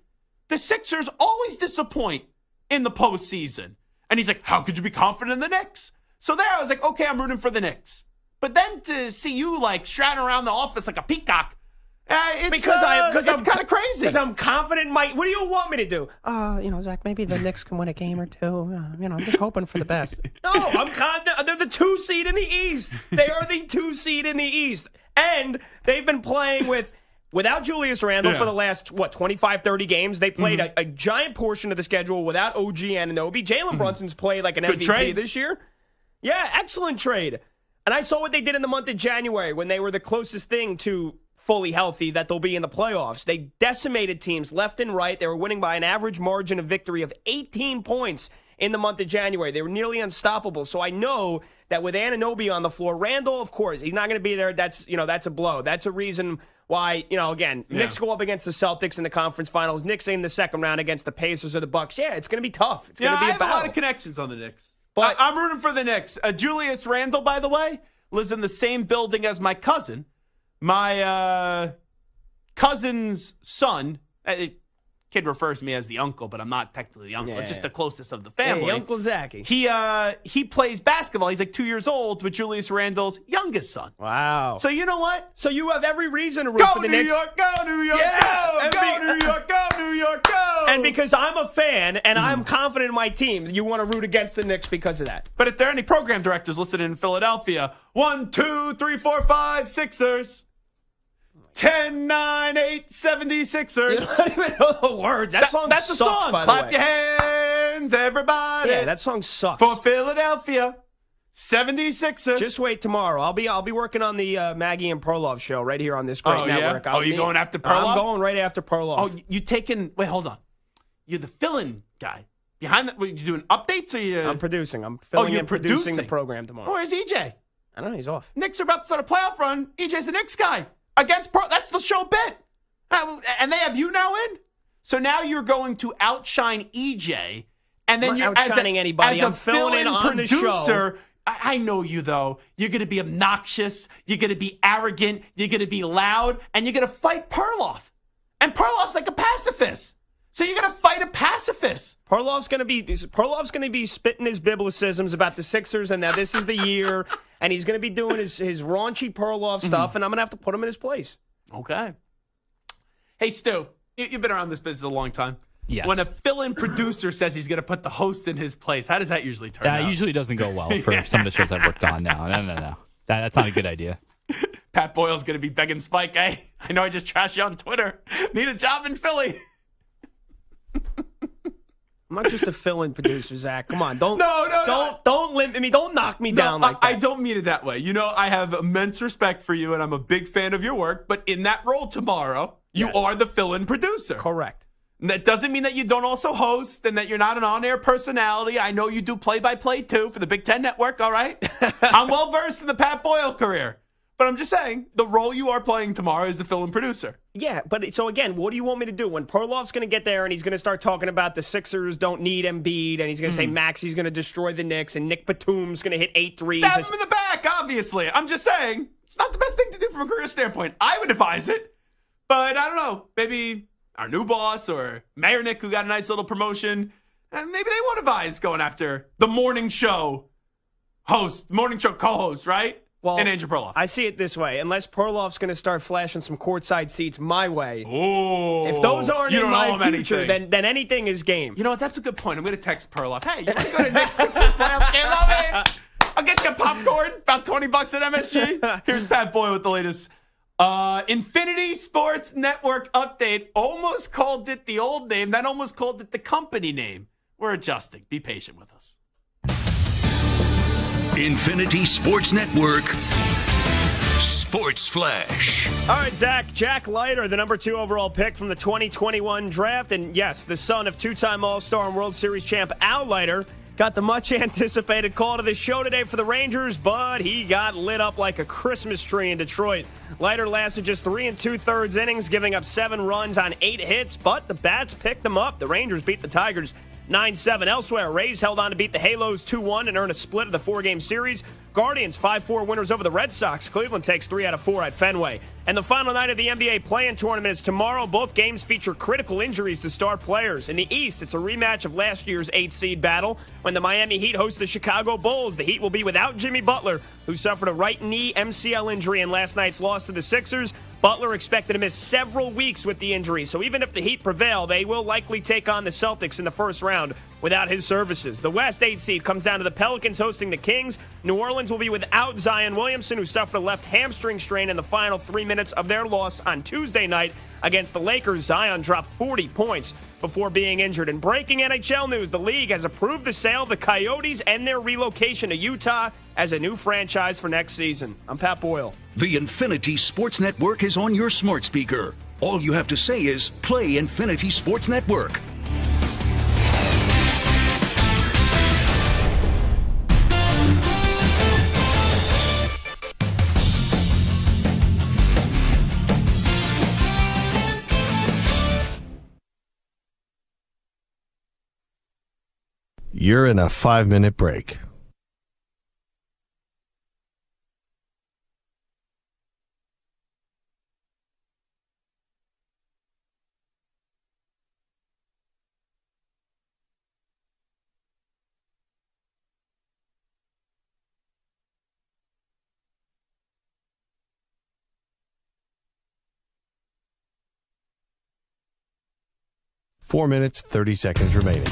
The Sixers always disappoint in the postseason. And he's like, how could you be confident in the Knicks? So there I was like, okay, I'm rooting for the Knicks. But then to see you striding around the office like a peacock, it's kind of crazy. Because I'm confident. What do you want me to do? Zach, maybe the Knicks can win a game or two. I'm just hoping for the best. No, I'm confident. They're the 2 seed in the East. They are the 2 seed in the East. And they've been playing without Julius Randle for the last, 25, 30 games. They played a giant portion of the schedule without OG Anunoby. Jalen Brunson's played like an MVP trade this year. Yeah, excellent trade. And I saw what they did in the month of January when they were the closest thing to fully healthy that they'll be in the playoffs. They decimated teams left and right. They were winning by an average margin of victory of 18 points in the month of January. They were nearly unstoppable. So I know that with Anunoby on the floor, Randle, of course, he's not going to be there. That's a blow. That's a reason why, Knicks go up against the Celtics in the conference finals. Knicks in the second round against the Pacers or the Bucks. Yeah, it's going to be tough. It's going to be a battle. I have a lot of connections on the Knicks. But I'm rooting for the Knicks. Julius Randle, by the way, lives in the same building as my cousin. My cousin's son, kid refers to me as the uncle, but I'm not technically the uncle. It's just the closest of the family. Hey, Uncle Zachy. He plays basketball. He's 2 years old with Julius Randle's youngest son. Wow. So you know what? So you have every reason to root for the Knicks. Go New York, go New York, go New York, go. And because I'm a fan and I'm confident in my team, you want to root against the Knicks because of that. But if there are any program directors listening in Philadelphia, 1, 2, 3, 4, 5, Sixers. 10, 9, 8, 76ers. You don't even know the words. That's a song. By Clap the way. your hands, everybody. Yeah, that song sucks. For Philadelphia. 76ers. Just wait tomorrow. I'll be working on the Maggie and Perloff show right here on this great network. Yeah? You going after Perloff? I'm going right after Perloff. Oh, you taking? Wait, hold on. You're the fill-in guy behind that. You doing updates or you? I'm producing. I'm filling you're in producing the producing program tomorrow. Where's EJ? I don't know. He's off. Knicks are about to start a playoff run. EJ's the Knicks guy against That's the show bit. And they have you now in. So now you're going to outshine EJ, and then you're outshining anybody. I'm filling in on the show. I know you, though. You're going to be obnoxious. You're going to be arrogant. You're going to be loud. And you're going to fight Perloff. And Perloff's like a pacifist. So you're going to fight a pacifist. Perloff's going to be spitting his biblicisms about the Sixers, and now this is the year. And he's going to be doing his raunchy Perloff stuff, and I'm going to have to put him in his place. Okay. Hey, Stu, you've been around this business a long time. Yes. When a fill-in producer says he's going to put the host in his place, how does that usually turn out? It usually doesn't go well for some of the shows I've worked on now. No. That's not a good idea. Pat Boyle's going to be begging Spike, hey, I know I just trashed you on Twitter. Need a job in Philly. I'm not just a fill-in producer, Zach. Come on, don't limit me. Don't knock me down like that. I don't mean it that way. You know, I have immense respect for you, and I'm a big fan of your work. But in that role tomorrow, you are the fill-in producer. Correct. And that doesn't mean that you don't also host and that you're not an on-air personality. I know you do play-by-play, too, for the Big Ten Network, all right? I'm well-versed in the Pat Boyle career. But I'm just saying, the role you are playing tomorrow is the fill-in producer. Yeah, but so again, what do you want me to do? When Perloff's going to get there and he's going to start talking about the Sixers don't need Embiid, and he's going to say Maxi's going to destroy the Knicks, and Nick Batum's going to hit 8 threes. Stab him in the back, obviously. I'm just saying, it's not the best thing to do from a career standpoint. I would advise it, but I don't know. Maybe our new boss or Mayor Nick, who got a nice little promotion, and maybe they would advise going after the morning show co-host, right? Well, and Andrew Perloff. I see it this way. Unless Perloff's going to start flashing some courtside seats my way. Oh, if those aren't in my future, then anything is game. You know what? That's a good point. I'm going to text Perloff. Hey, you want to go to Knicks Sixers playoff game? Love it. I'll get you a popcorn. About $20 at MSG. Here's Pat Boyle with the latest. Infinity Sports Network update. Almost called it the old name. Then almost called it the company name. We're adjusting. Be patient with us. Infinity Sports Network Sports Flash. All right, Zach. Jack Leiter, the number 2 overall pick from the 2021 draft. And yes, the son of 2-time All-Star and World Series champ Al Leiter got the much-anticipated call to the show today for the Rangers, but he got lit up like a Christmas tree in Detroit. Leiter lasted just 3 2/3 innings, giving up 7 runs on 8 hits, but the bats picked them up. The Rangers beat the Tigers 9-7. Elsewhere, Rays held on to beat the Halos 2-1 and earn a split of the 4-game series. Guardians 5-4 winners over the Red Sox. Cleveland takes 3 out of 4 at Fenway. And the final night of the NBA play-in tournament is tomorrow. Both games feature critical injuries to star players. In the East, it's a rematch of last year's 8-seed battle when the Miami Heat host the Chicago Bulls. The Heat will be without Jimmy Butler, who suffered a right knee MCL injury in last night's loss to the Sixers. Butler expected to miss several weeks with the injury, so even if the Heat prevail, they will likely take on the Celtics in the first round without his services. The West 8 seed comes down to the Pelicans hosting the Kings. New Orleans will be without Zion Williamson, who suffered a left hamstring strain in the final 3 minutes of their loss on Tuesday night against the Lakers. Zion dropped 40 points before being injured. In breaking NHL news, the league has approved the sale of the Coyotes and their relocation to Utah as a new franchise for next season. I'm Pat Boyle. The Infinity Sports Network is on your smart speaker. All you have to say is play Infinity Sports Network. You're in a 5-minute break. Four minutes, 30 seconds remaining.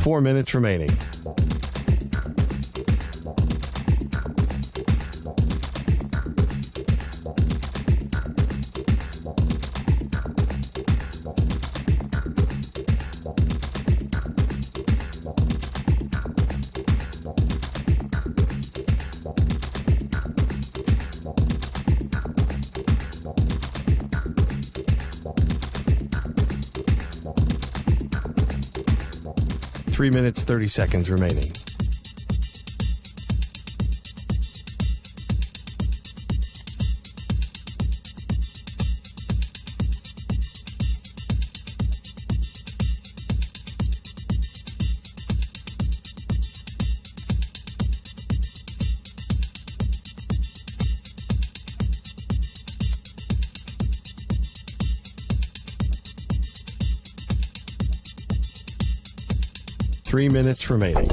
4 minutes remaining. Three minutes, 30 seconds remaining. Three minutes remaining.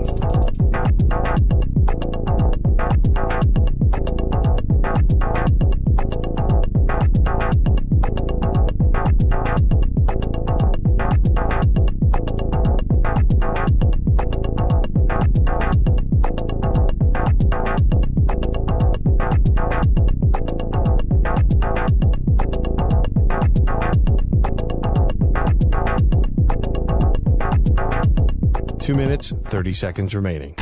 Two minutes, 30 seconds remaining.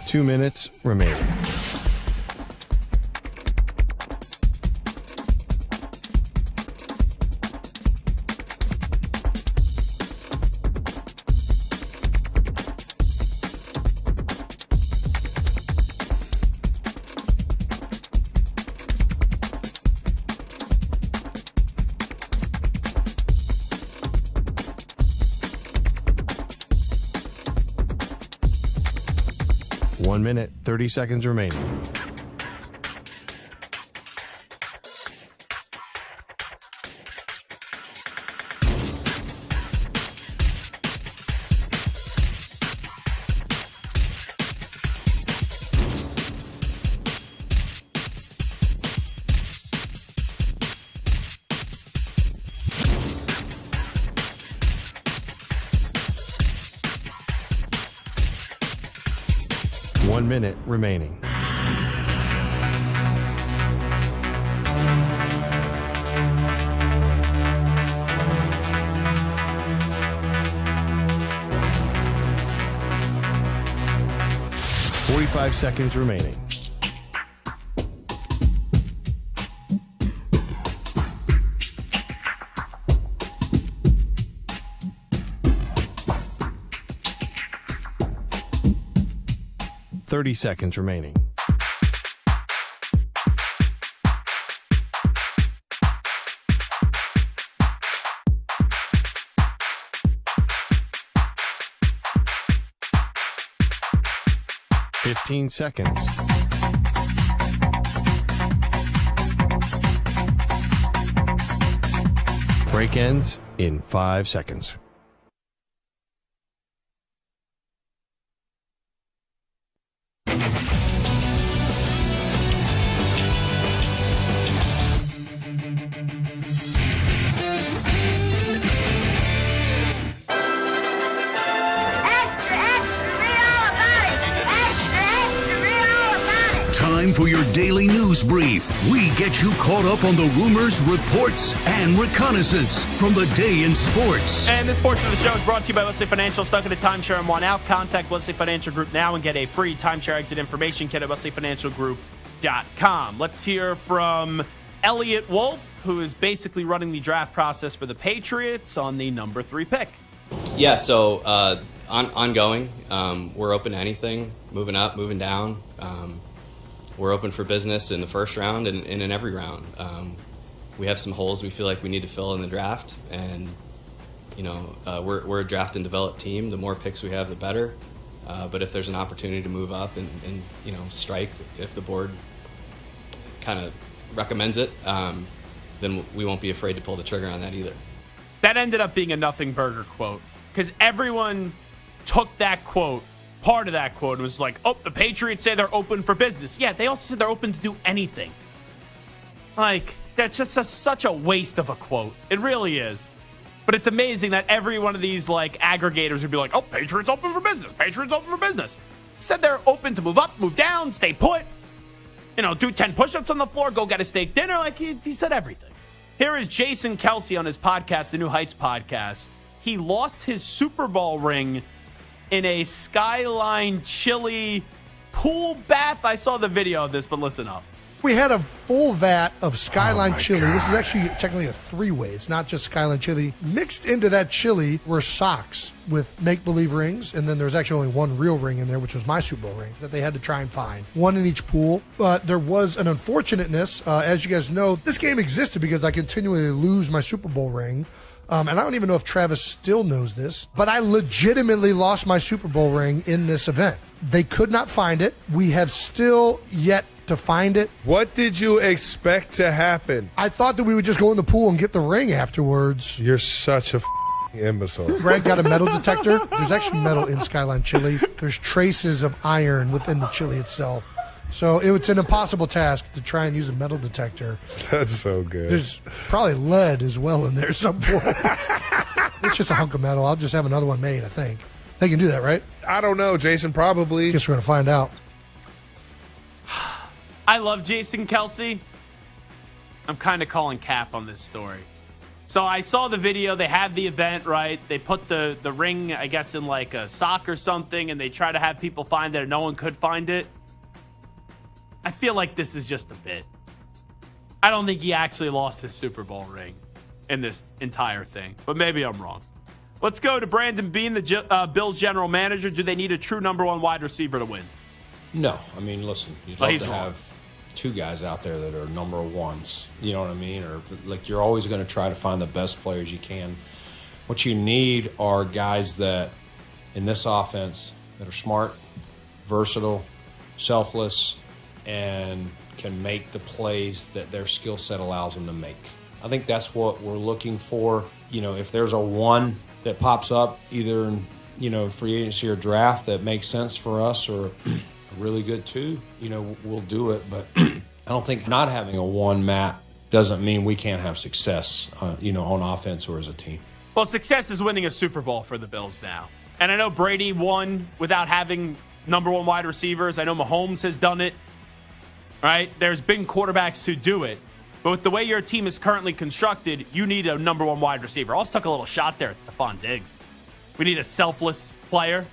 Two minutes remaining. One minute, 30 seconds remaining. One minute remaining. Five seconds remaining. Thirty seconds remaining. Fifteen seconds. Break ends in 5 seconds. Time for your daily news brief. We get you caught up on the rumors, reports, and reconnaissance from the day in sports. And this portion of the show is brought to you by Wesley Financial. Stuck in a timeshare and want out? Contact Wesley Financial Group now and get a free timeshare exit information kit at wesleyfinancialgroup.com. Let's hear from Elliott Wolf, who is basically running the draft process for the Patriots on the number 3 pick. Yeah, so ongoing. We're open to anything, moving up, moving down. We're open for business in the first round and in every round. We have some holes we feel like we need to fill in the draft, and we're a draft and develop team. The more picks we have, the better. But if there's an opportunity to move up and strike, if the board kind of recommends it, then we won't be afraid to pull the trigger on that either. That ended up being a nothing burger quote because everyone took that quote, part of that quote, and was like, oh, the Patriots say they're open for business. Yeah, they also said they're open to do anything. Like, that's just such a waste of a quote. It really is. But it's amazing that every one of these like aggregators would be like, oh, Patriots open for business. Patriots open for business. Said they're open to move up, move down, stay put. Do 10 push-ups on the floor, go get a steak dinner. Like, he said everything. Here is Jason Kelce on his podcast, the New Heights podcast. He lost his Super Bowl ring in a Skyline Chili pool bath. I saw the video of this, but listen up. We had a full vat of Skyline chili. God. This is actually technically a three-way. It's not just Skyline chili. Mixed into that chili were socks with make-believe rings, and then there's actually only one real ring in there, which was my Super Bowl ring, that they had to try and find. One in each pool. But there was an unfortunateness. As you guys know, this game existed because I continually lose my Super Bowl ring. And I don't even know if Travis still knows this, but I legitimately lost my Super Bowl ring in this event. They could not find it. We have still yet to find it. What did you expect to happen? I thought that we would just go in the pool and get the ring afterwards. You're such a imbecile. Greg got a metal detector. There's actually metal in Skyline chili. There's traces of iron within the chili itself. So it's an impossible task to try and use a metal detector. That's so good. There's probably lead as well in there some point. It's just a hunk of metal. I'll just have another one made, I think. They can do that, right? I don't know, Jason, probably. Guess we're going to find out. I love Jason Kelce. I'm kind of calling cap on this story. So I saw the video. They have the event, right? They put the ring, I guess, in like a sock or something, and they try to have people find it, and no one could find it. I feel like this is just a bit. I don't think he actually lost his Super Bowl ring in this entire thing, but maybe I'm wrong. Let's go to Brandon Beane, the Bills general manager. Do they need a true number one wide receiver to win? No. I mean, listen, you'd love to have two guys out there that are number ones. You know what I mean? Or like you're always going to try to find the best players you can. What you need are guys that, in this offense, that are smart, versatile, selfless, and can make the plays that their skill set allows them to make. I think that's what we're looking for. If there's a one that pops up either in, free agency or draft that makes sense for us, or a really good two, we'll do it. But I don't think not having a one, Matt, doesn't mean we can't have success, on offense or as a team. Well, success is winning a Super Bowl for the Bills now. And I know Brady won without having number one wide receivers. I know Mahomes has done it. Right? There's been quarterbacks who do it. But with the way your team is currently constructed, you need a number one wide receiver. I also took a little shot there at Stephon Diggs. We need a selfless player.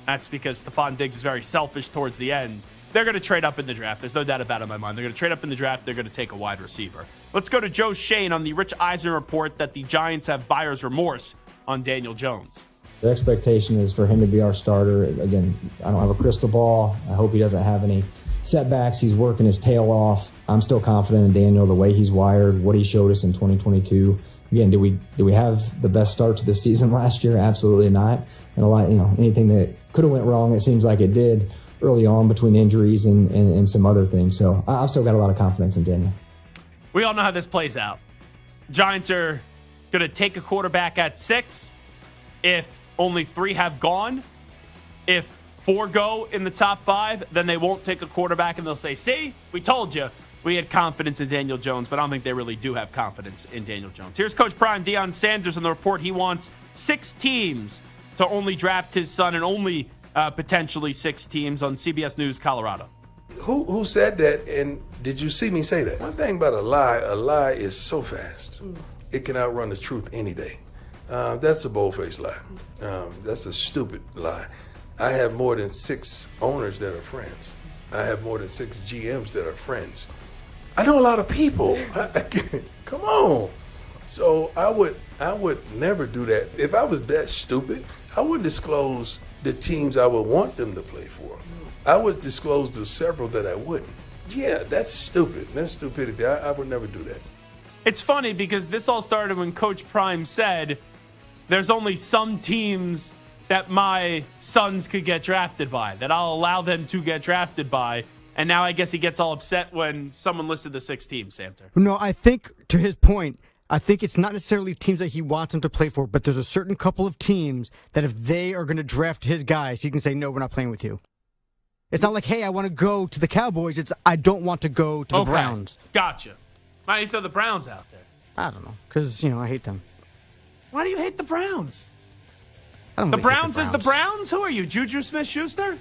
That's because Stephon Diggs is very selfish towards the end. They're going to trade up in the draft. There's no doubt about it in my mind. They're going to trade up in the draft. They're going to take a wide receiver. Let's go to Joe Shane on the Rich Eisen report that the Giants have buyer's remorse on Daniel Jones. The expectation is for him to be our starter. Again, I don't have a crystal ball. I hope he doesn't have any setbacks. He's working his tail off. I'm still confident in Daniel, the way he's wired, what he showed us in 2022. Again, did we have the best start to the season last year? Absolutely not. And a lot, anything that could have went wrong, it seems like it did early on between injuries and some other things. So I've still got a lot of confidence in Daniel. We all know how this plays out. Giants are going to take a quarterback at 6 if only 3 have gone. If 4 go in the top 5, then they won't take a quarterback and they'll say, see, we told you we had confidence in Daniel Jones, but I don't think they really do have confidence in Daniel Jones. Here's Coach Prime, Deion Sanders, on the report. He wants 6 teams to only draft his son and only potentially 6 teams on CBS News Colorado. Who said that, and did you see me say that? One thing about a lie is so fast. It can outrun the truth any day. That's a bold-faced lie. That's a stupid lie. I have more than 6 owners that are friends. I have more than 6 GMs that are friends. I know a lot of people. Come on. So I would never do that. If I was that stupid, I wouldn't disclose the teams I would want them to play for. I would disclose the several that I wouldn't. Yeah, that's stupid. That's stupidity. I would never do that. It's funny because this all started when Coach Prime said there's only some teams that my sons could get drafted by, that I'll allow them to get drafted by. And now I guess he gets all upset when someone listed the 6 teams, Samter. No, I think, to his point, I think it's not necessarily teams that he wants him to play for, but there's a certain couple of teams that if they are going to draft his guys, he can say, no, we're not playing with you. It's not like, hey, I want to go to the Cowboys. It's, I don't want to go to the Browns. Gotcha. Why do you throw the Browns out there? I don't know, because, I hate them. Why do you hate the Browns? I don't The really hate Browns is the Browns? Who are you, Juju Smith-Schuster?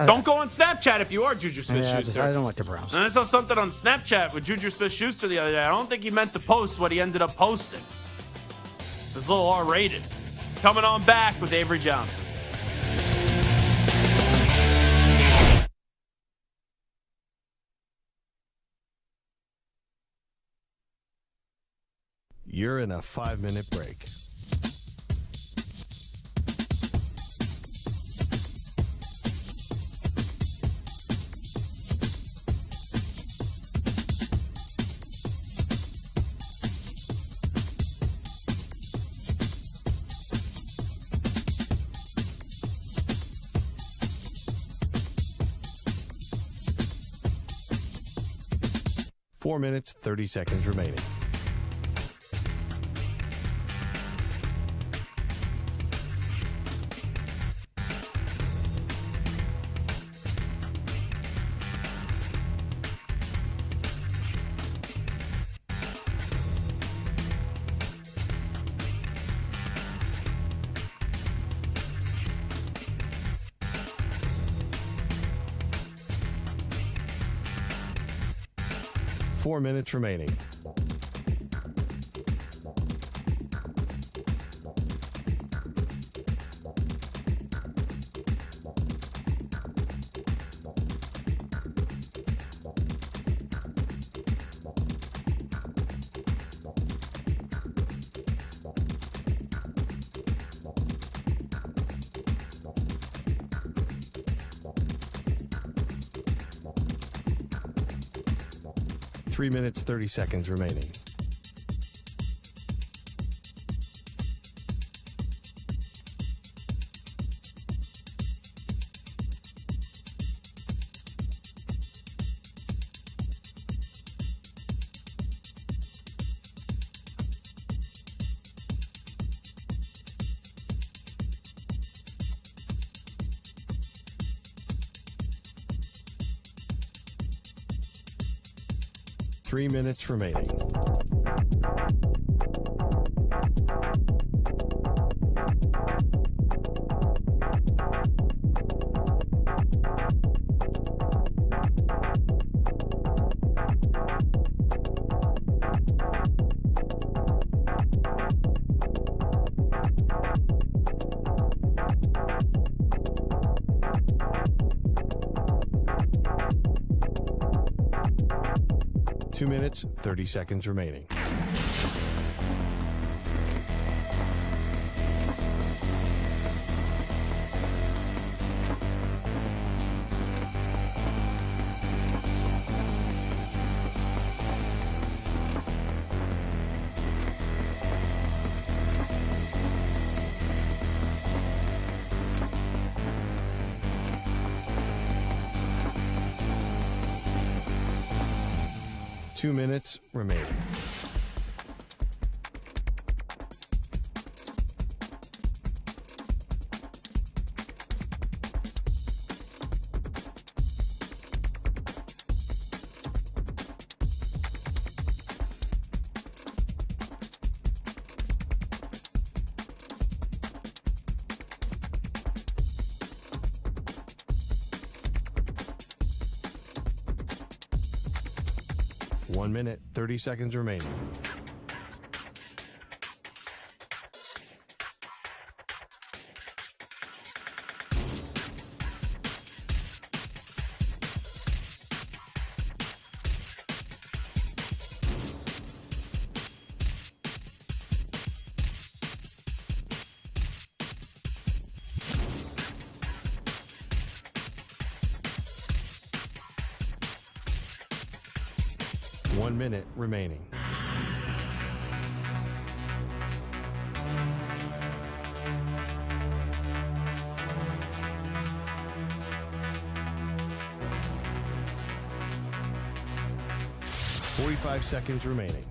Don't go on Snapchat if you are Juju Smith-Schuster. I don't like the Browns. And I saw something on Snapchat with Juju Smith-Schuster the other day. I don't think he meant to post what he ended up posting. It was a little R-rated. Coming on back with Avery Johnson. You're in a 5-minute break. Four minutes, 30 seconds remaining. Four minutes remaining. Three minutes, 30 seconds remaining. Three minutes remaining. Two minutes, 30 seconds remaining. Two minutes remaining. One minute, 30 seconds remaining. One minute remaining. 45 seconds remaining.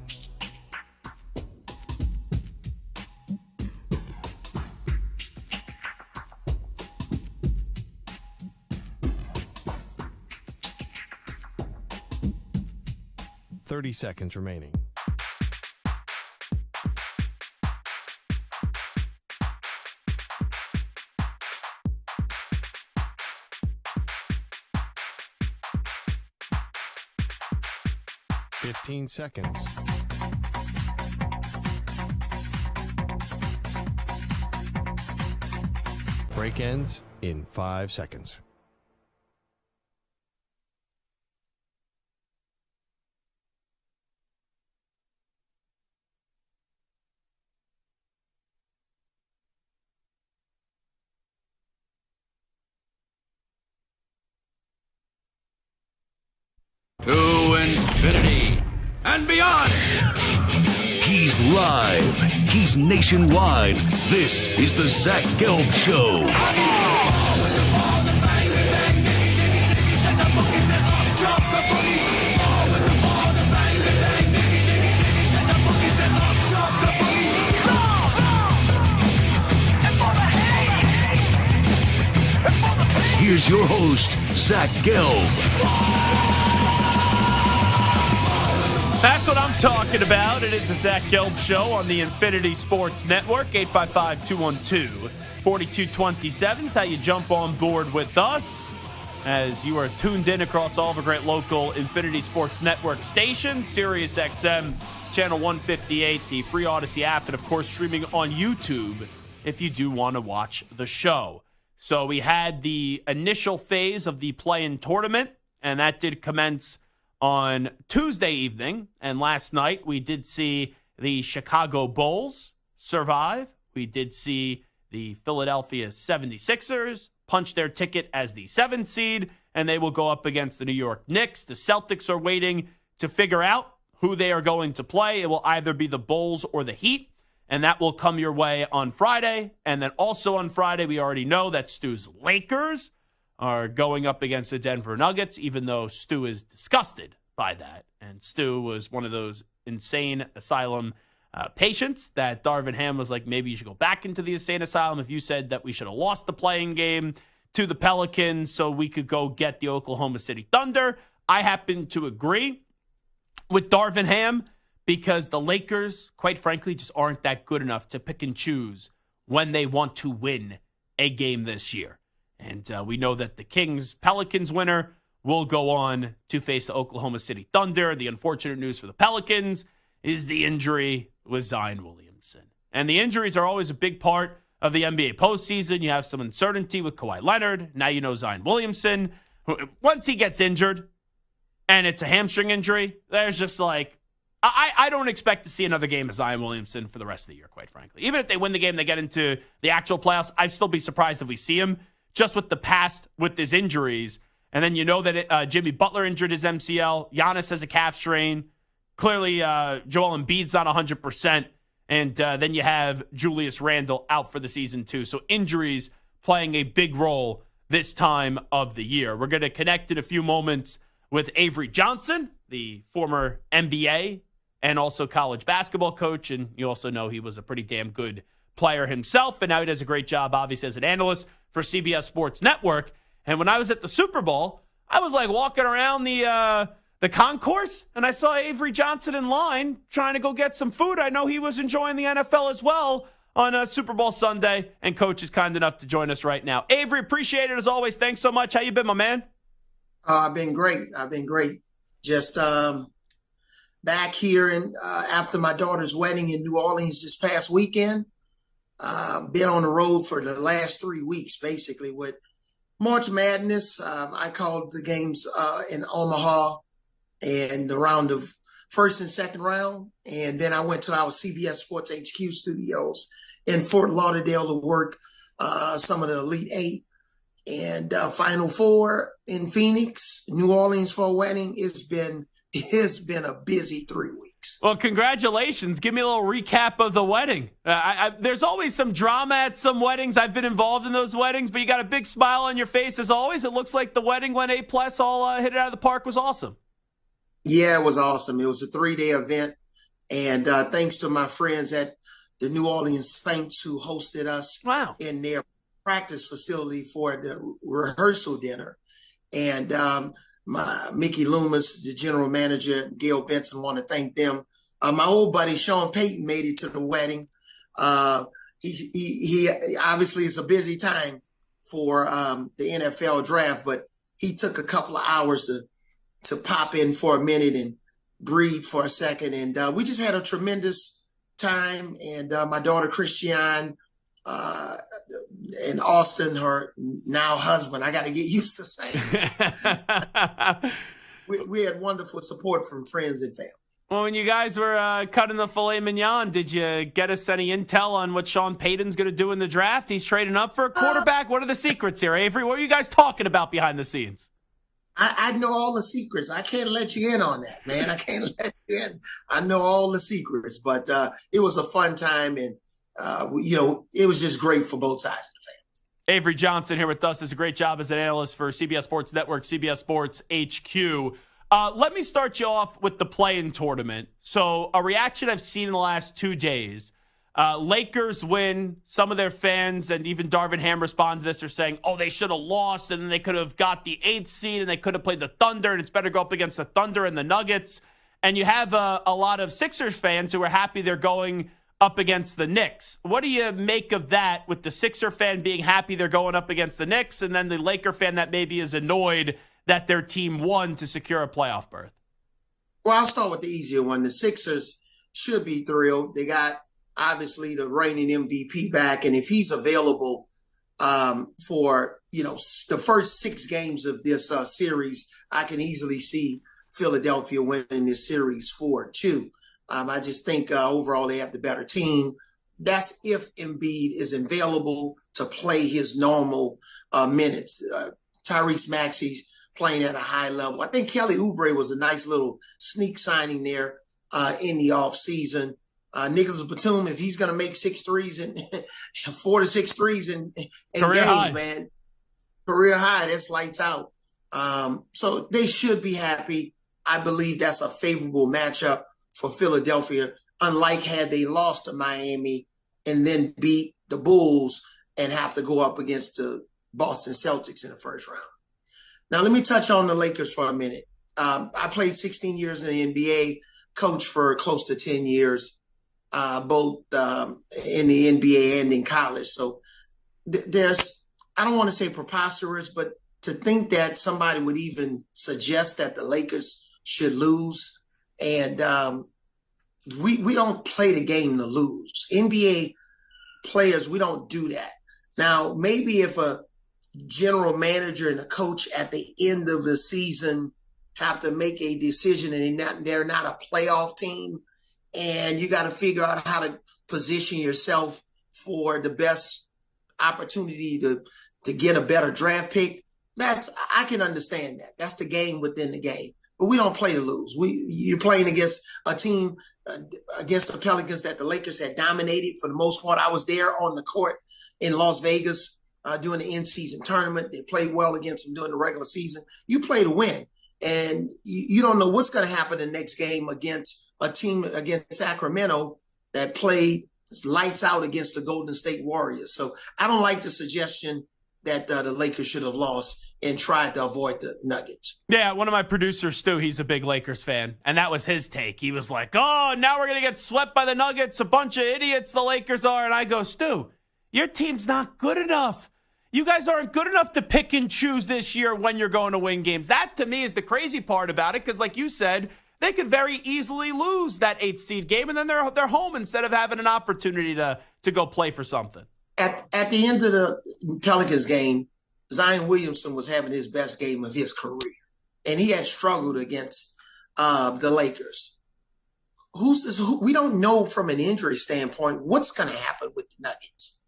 Seconds remaining. Seconds. Break ends in 5 seconds. To infinity and beyond. He's live. He's nationwide. This is the Zach Gelb Show. Here's your host, Zach Gelb. That's what I'm talking about. It is the Zach Gelb Show on the Infinity Sports Network. 855-212-4227 is how you jump on board with us as you are tuned in across all the great local Infinity Sports Network stations, Sirius XM, Channel 158, the free Odyssey app, and, of course, streaming on YouTube if you do want to watch the show. So we had the initial phase of the play-in tournament, and that did commence on Tuesday evening, and last night we did see the Chicago Bulls survive. We did see the Philadelphia 76ers punch their ticket as the 7th seed, and they will go up against the New York Knicks. The Celtics are waiting to figure out who they are going to play. It will either be the Bulls or the Heat, and that will come your way on Friday. And then also on Friday, we already know that Stu's Lakers are going up against the Denver Nuggets, even though Stu is disgusted by that. And Stu was one of those insane asylum patients that Darvin Ham was like, maybe you should go back into the insane asylum if you said that we should have lost the playing game to the Pelicans so we could go get the Oklahoma City Thunder. I happen to agree with Darvin Ham because the Lakers, quite frankly, just aren't that good enough to pick and choose when they want to win a game this year. And we know that the Kings-Pelicans winner will go on to face the Oklahoma City Thunder. The unfortunate news for the Pelicans is the injury with Zion Williamson. And the injuries are always a big part of the NBA postseason. You have some uncertainty with Kawhi Leonard. Now you know Zion Williamson. Once he gets injured and it's a hamstring injury, there's just like, I don't expect to see another game of Zion Williamson for the rest of the year, quite frankly. Even if they win the game, they get into the actual playoffs, I'd still be surprised if we see him just with the past with his injuries. And then you know that Jimmy Butler injured his MCL. Giannis has a calf strain. Clearly, Joel Embiid's not 100%. And then you have Julius Randle out for the season, too. So injuries playing a big role this time of the year. We're going to connect in a few moments with Avery Johnson, the former NBA and also college basketball coach. And you also know he was a pretty damn good player himself. And now he does a great job, obviously, as an analyst for CBS Sports Network. And when I was at the Super Bowl, I was like walking around the concourse, and I saw Avery Johnson in line trying to go get some food. I know he was enjoying the NFL as well on Super Bowl Sunday, and Coach is kind enough to join us right now. Avery, appreciate it as always. Thanks so much. How you been, my man? I've been great. Just back here and after my daughter's wedding in New Orleans this past weekend. Been on the road for the last 3 weeks, basically, with March Madness. I called the games in Omaha and the round of first and second round. And then I went to our CBS Sports HQ studios in Fort Lauderdale to work some of the Elite Eight and Final Four in Phoenix, New Orleans for a wedding. It's been a busy 3 weeks. Well, congratulations. Give me a little recap of the wedding. There's always some drama at some weddings. I've been involved in those weddings, but you got a big smile on your face as always. It looks like the wedding went A+, all hit it out of the park, was awesome. Yeah, it was awesome. It was a 3-day event. And thanks to my friends at the New Orleans Saints who hosted us in their practice facility for the rehearsal dinner. And my Mickey Loomis, the general manager, Gail Benson, want to thank them. My old buddy Sean Payton made it to the wedding. He obviously it's a busy time for the NFL draft, but he took a couple of hours to pop in for a minute and breathe for a second. And we just had a tremendous time. And my daughter, Christiane, and Austin, her now husband, I got to get used to saying we had wonderful support from friends and family. Well, when you guys were cutting the filet mignon, did you get us any intel on what Sean Payton's going to do in the draft? He's trading up for a quarterback. What are the secrets here, Avery? What are you guys talking about behind the scenes? I know all the secrets. I can't let you in on that, man. I can't let you in. I know all the secrets, but it was a fun time, and it was just great for both sides of the family. Avery Johnson here with us. Does a great job as an analyst for CBS Sports Network, CBS Sports HQ. Let me start you off with the play-in tournament. So a reaction I've seen in the last 2 days. Lakers win. Some of their fans and even Darvin Ham respond to this are saying, oh, they should have lost and then they could have got the 8th seed and they could have played the Thunder and it's better to go up against the Thunder and the Nuggets. And you have a lot of Sixers fans who are happy they're going up against the Knicks. What do you make of that with the Sixer fan being happy they're going up against the Knicks and then the Laker fan that maybe is annoyed that their team won to secure a playoff berth? Well, I'll start with the easier one. The Sixers should be thrilled. They got, obviously, the reigning MVP back, and if he's available for, the first 6 games of this series, I can easily see Philadelphia winning this series 4-2. I just think overall they have the better team. That's if Embiid is available to play his normal minutes. Tyrese Maxey's playing at a high level. I think Kelly Oubre was a nice little sneak signing there in the offseason. Nicholas Batum, if he's going to make 6 threes and 4 to 6 threes in games, high. Man, career high, that's lights out. So they should be happy. I believe that's a favorable matchup for Philadelphia, unlike had they lost to Miami and then beat the Bulls and have to go up against the Boston Celtics in the first round. Now, let me touch on the Lakers for a minute. I played 16 years in the NBA, coached for close to 10 years, both in the NBA and in college. So there's, I don't want to say preposterous, but to think that somebody would even suggest that the Lakers should lose. And we don't play the game to lose. NBA players, we don't do that. Now, maybe if a general manager and a coach at the end of the season have to make a decision and they're not a playoff team, and you got to figure out how to position yourself for the best opportunity to get a better draft pick. I can understand that. That's the game within the game. But we don't play to lose. You're playing against a team, against the Pelicans that the Lakers had dominated for the most part. I was there on the court in Las Vegas during the in-season tournament. They played well against them during the regular season. You play to win. And you don't know what's going to happen the next game against a team against Sacramento that played lights out against the Golden State Warriors. So I don't like the suggestion that the Lakers should have lost and tried to avoid the Nuggets. Yeah, one of my producers, Stu, he's a big Lakers fan, and that was his take. He was like, oh, now we're going to get swept by the Nuggets, a bunch of idiots the Lakers are. And I go, Stu, your team's not good enough. You guys aren't good enough to pick and choose this year when you're going to win games. That, to me, is the crazy part about it, because like you said, they could very easily lose that 8th seed game, and then they're home instead of having an opportunity to go play for something. At the end of the Pelicans game, Zion Williamson was having his best game of his career, and he had struggled against the Lakers. We don't know from an injury standpoint what's going to happen with the Nuggets,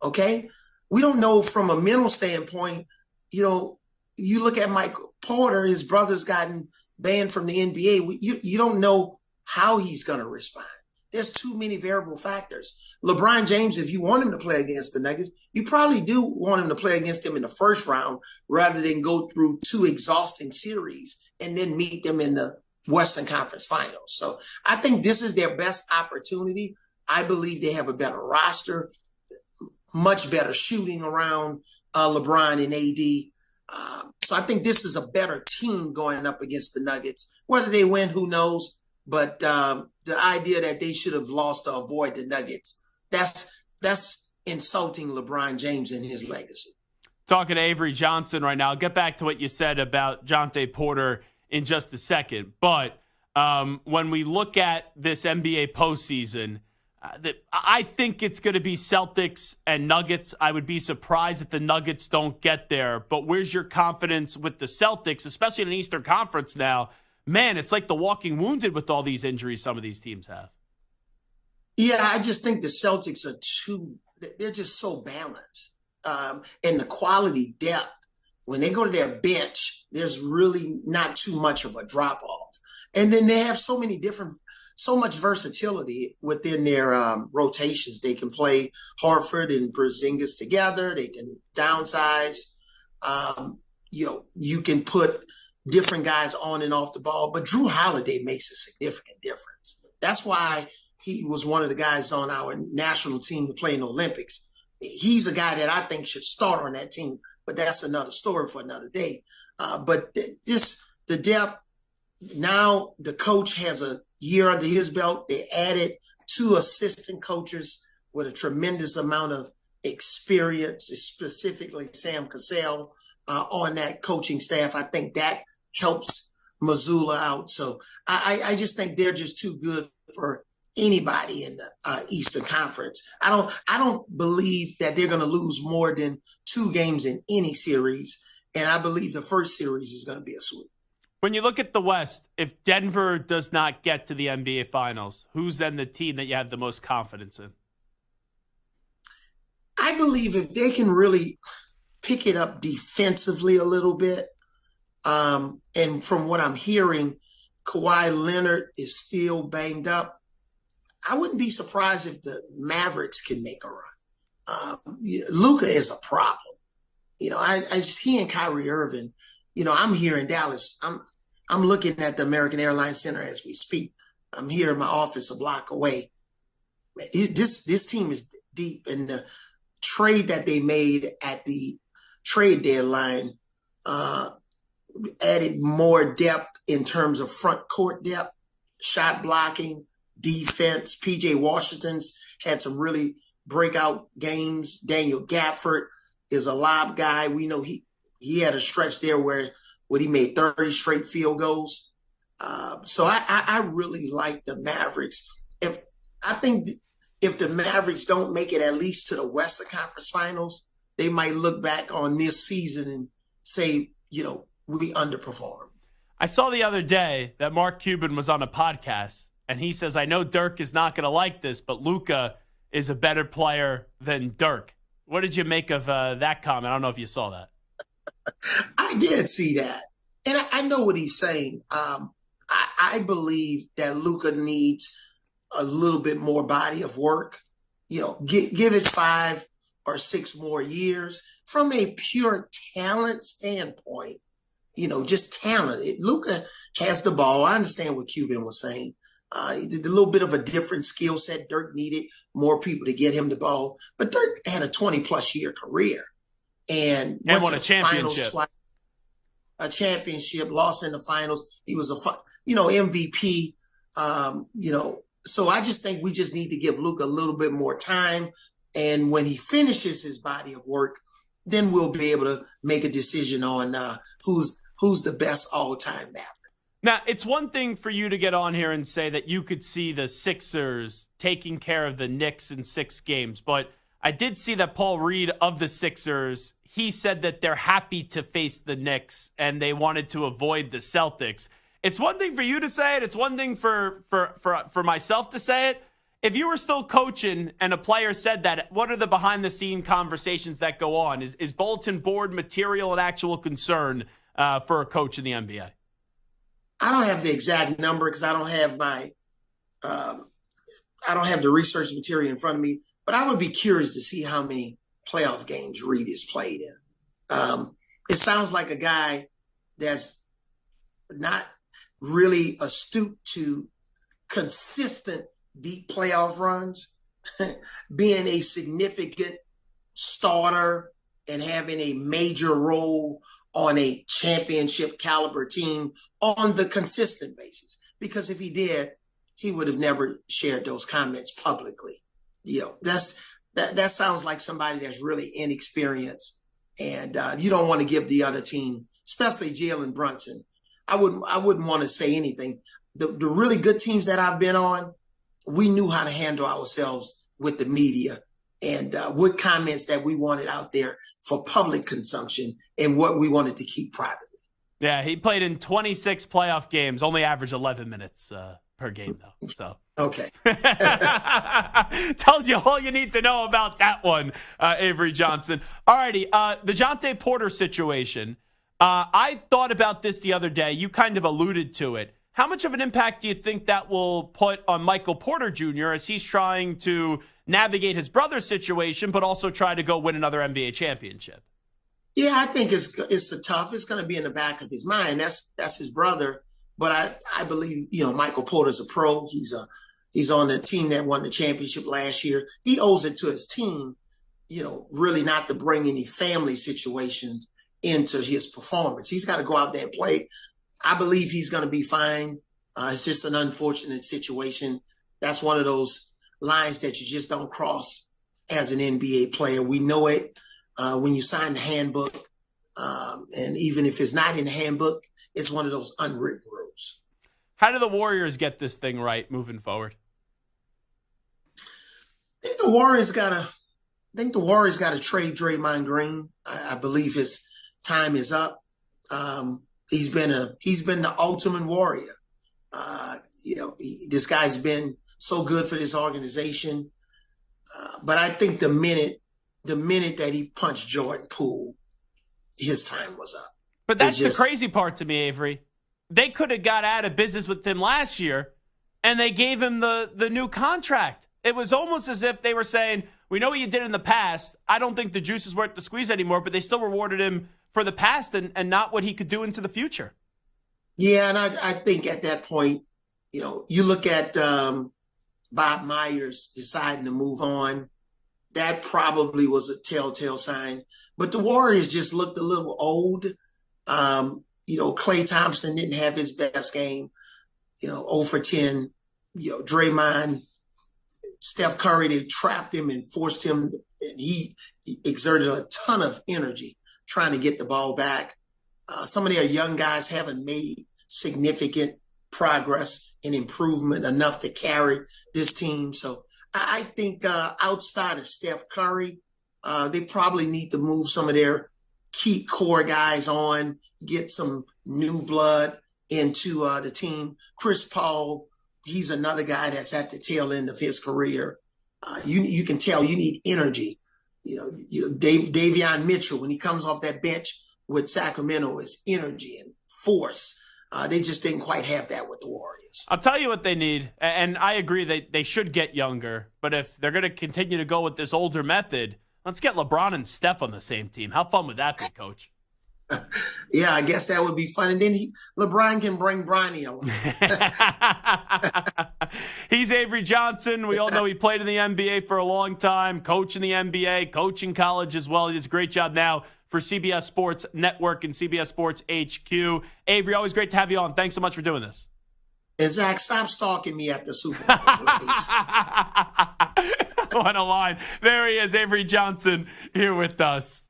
okay? We don't know from a mental standpoint. You look at Mike Porter, his brother's gotten banned from the NBA. You don't know how he's going to respond. There's too many variable factors. LeBron James, if you want him to play against the Nuggets, you probably do want him to play against them in the first round rather than go through 2 exhausting series and then meet them in the Western Conference Finals. So I think this is their best opportunity. I believe they have a better roster, much better shooting around LeBron and AD. So I think this is a better team going up against the Nuggets. Whether they win, who knows? But the idea that they should have lost to avoid the Nuggets, that's insulting LeBron James and his legacy. Talking to Avery Johnson right now. I'll get back to what you said about Jonte Porter in just a second. But when we look at this NBA postseason, I think it's going to be Celtics and Nuggets. I would be surprised if the Nuggets don't get there. But where's your confidence with the Celtics, especially in an Eastern Conference now? Man, it's like the walking wounded with all these injuries some of these teams have. Yeah, I just think the Celtics they're just so balanced. And the quality depth, when they go to their bench, there's really not too much of a drop-off. And then they have so much versatility within their rotations. They can play Horford and Porzingis together. They can downsize. You can put different guys on and off the ball. But Drew Holiday makes a significant difference. That's why he was one of the guys on our national team to play in the Olympics. He's a guy that I think should start on that team. But that's another story for another day. But the depth, now the coach has a year under his belt. They added 2 assistant coaches with a tremendous amount of experience, specifically Sam Cassell on that coaching staff. I think that helps Missoula out. So I just think they're just too good for anybody in the Eastern Conference. I don't believe that they're going to lose more than 2 games in any series, and I believe the first series is going to be a sweep. When you look at the West, if Denver does not get to the NBA Finals, who's then the team that you have the most confidence in? I believe if they can really pick it up defensively a little bit, and from what I'm hearing, Kawhi Leonard is still banged up. I wouldn't be surprised if the Mavericks can make a run. Luka is a problem. He and Kyrie Irving, I'm here in Dallas. I'm looking at the American Airlines Center as we speak. I'm here in my office a block away. This team is deep, and the trade that they made at the trade deadline added more depth in terms of front court depth, shot blocking, defense. PJ Washington's had some really breakout games. Daniel Gafford is a lob guy. We know he had a stretch there where he made 30 straight field goals. So I really like the Mavericks. I think if the Mavericks don't make it at least to the Western Conference Finals, they might look back on this season and say, we underperformed. I saw the other day that Mark Cuban was on a podcast, and he says, I know Dirk is not going to like this, but Luka is a better player than Dirk. What did you make of that comment? I don't know if you saw that. I did see that. And I know what he's saying. I believe that Luka needs a little bit more body of work. Give it 5 or 6 more years. From a pure talent standpoint, just talent. Luka has the ball. I understand what Cuban was saying. He did a little bit of a different skill set. Dirk needed more people to get him the ball. But Dirk had a 20-plus year career. And won a championship. A championship, lost in the finals. He was a MVP. So I just think we just need to give Luka a little bit more time. And when he finishes his body of work, then we'll be able to make a decision on who's the best all-time Maverick. Now, it's one thing for you to get on here and say that you could see the Sixers taking care of the Knicks in 6 games, but I did see that Paul Reed of the Sixers, he said that they're happy to face the Knicks and they wanted to avoid the Celtics. It's one thing for you to say it. It's one thing for myself to say it. If you were still coaching and a player said that, what are the behind-the-scene conversations that go on? Is bulletin board material an actual concern for a coach in the NBA? I don't have the exact number because I don't have the research material in front of me, but I would be curious to see how many playoff games Reed has played in. It sounds like a guy that's not really astute to consistent deep playoff runs, being a significant starter and having a major role on a championship caliber team on the consistent basis. Because if he did, he would have never shared those comments publicly. That sounds like somebody that's really inexperienced, and you don't want to give the other team, especially Jalen Brunson. I wouldn't want to say anything. The really good teams that I've been on, we knew how to handle ourselves with the media and what comments that we wanted out there for public consumption and what we wanted to keep privately. Yeah, he played in 26 playoff games, only averaged 11 minutes per game, though. So okay. Tells you all you need to know about that one, Avery Johnson. All righty, the Jonte Porter situation. I thought about this the other day. You kind of alluded to it. How much of an impact do you think that will put on Michael Porter Jr. as he's trying to navigate his brother's situation, but also try to go win another NBA championship? Yeah, I think it's going to be in the back of his mind. That's his brother. But I believe, Michael Porter's a pro. He's on the team that won the championship last year. He owes it to his team, really not to bring any family situations into his performance. He's got to go out there and play. I believe he's going to be fine. It's just an unfortunate situation. That's one of those lines that you just don't cross as an NBA player. We know it when you sign the handbook. And even if it's not in the handbook, it's one of those unwritten rules. How do the Warriors get this thing right moving forward? I think the Warriors got to trade Draymond Green. I believe his time is up. He's been the ultimate warrior. This guy's been so good for this organization. But I think the minute that he punched Jordan Poole, his time was up. But that's the crazy part to me, Avery. They could have got out of business with him last year, and they gave him the new contract. It was almost as if they were saying, we know what you did in the past. I don't think the juice is worth the squeeze anymore, but they still rewarded him for the past and not what he could do into the future. Yeah, and I think at that point, you look at Bob Myers deciding to move on. That probably was a telltale sign. But the Warriors just looked a little old. Klay Thompson didn't have his best game. 0 for 10. Draymond, Steph Curry, they trapped him and forced him. And he exerted a ton of energy trying to get the ball back. Some of their young guys haven't made significant progress and improvement enough to carry this team. So I think outside of Steph Curry, they probably need to move some of their key core guys on, get some new blood into the team. Chris Paul, he's another guy that's at the tail end of his career. You can tell you need energy. Davion Mitchell, when he comes off that bench with Sacramento, is energy and force. They just didn't quite have that with the Warriors. I'll tell you what they need, and I agree they should get younger, but if they're going to continue to go with this older method, let's get LeBron and Steph on the same team. How fun would that be, Coach? Yeah, I guess that would be fun. And then LeBron can bring Bronny along. He's Avery Johnson. We all know he played in the NBA for a long time, coach in the NBA, coach in college as well. He does a great job now for CBS Sports Network and CBS Sports HQ. Avery, always great to have you on. Thanks so much for doing this. And Zach, stop stalking me at the Super Bowl, please. What a line. There he is, Avery Johnson, here with us.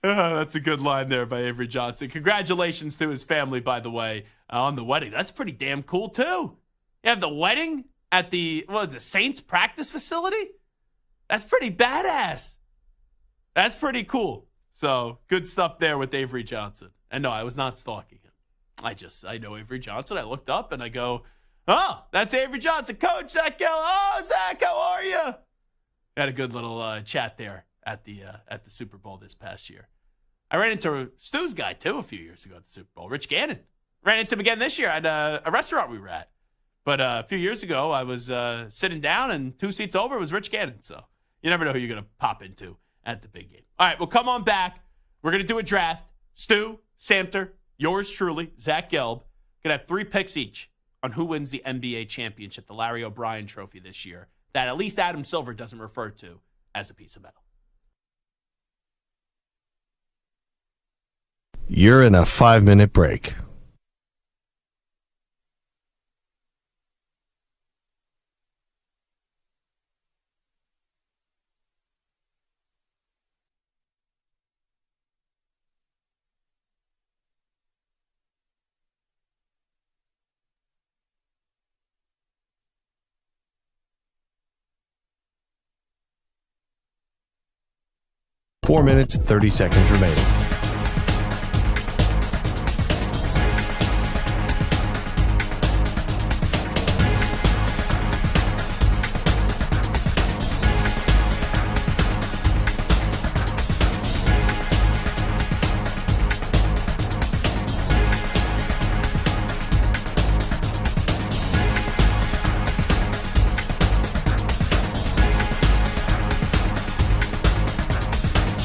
That's a good line there by Avery Johnson. Congratulations to his family, by the way, on the wedding. That's pretty damn cool, too. You have the wedding at the Saints practice facility? That's pretty badass. That's pretty cool. So, good stuff there with Avery Johnson. And no, I was not stalking him. I know Avery Johnson. I looked up and I go, oh, that's Avery Johnson. Coach Zach Gelb. Oh, Zach, how are you? Had a good little chat there at the Super Bowl this past year. I ran into Stu's guy, too, a few years ago at the Super Bowl, Rich Gannon. Ran into him again this year at a restaurant we were at. But a few years ago, I was sitting down, and 2 seats over was Rich Gannon. So you never know who you're going to pop into at the big game. All right, well, come on back. We're going to do a draft. Stu, Samter, yours truly, Zach Gelb. Gonna have 3 picks each on who wins the NBA championship, the Larry O'Brien trophy this year, that at least Adam Silver doesn't refer to as a piece of metal. You're in a 5-minute break. Four minutes, 30 seconds remaining.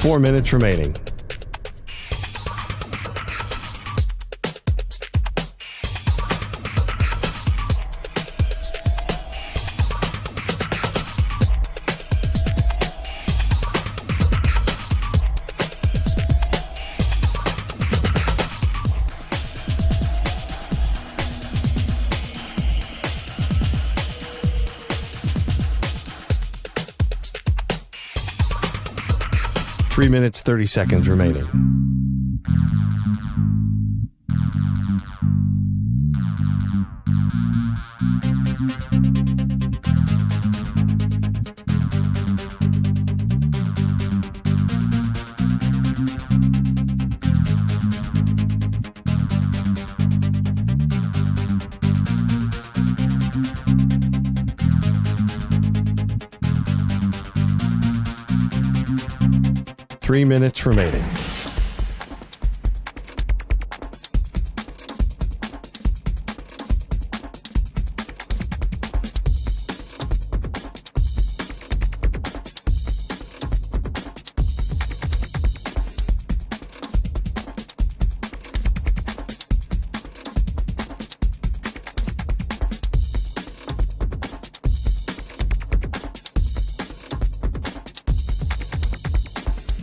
Four minutes remaining. Three minutes, 30 seconds remaining. Three minutes remaining.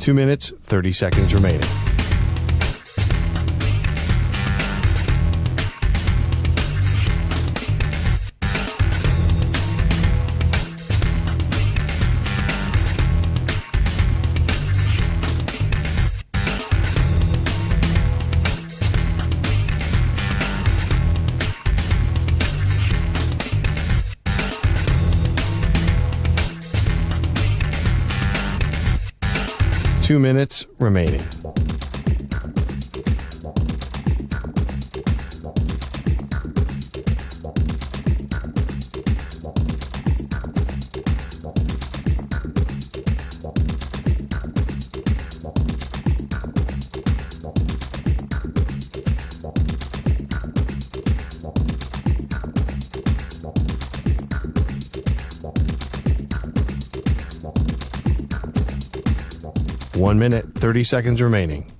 Two minutes, 30 seconds remaining. Two minutes remaining. One minute, 30 seconds remaining.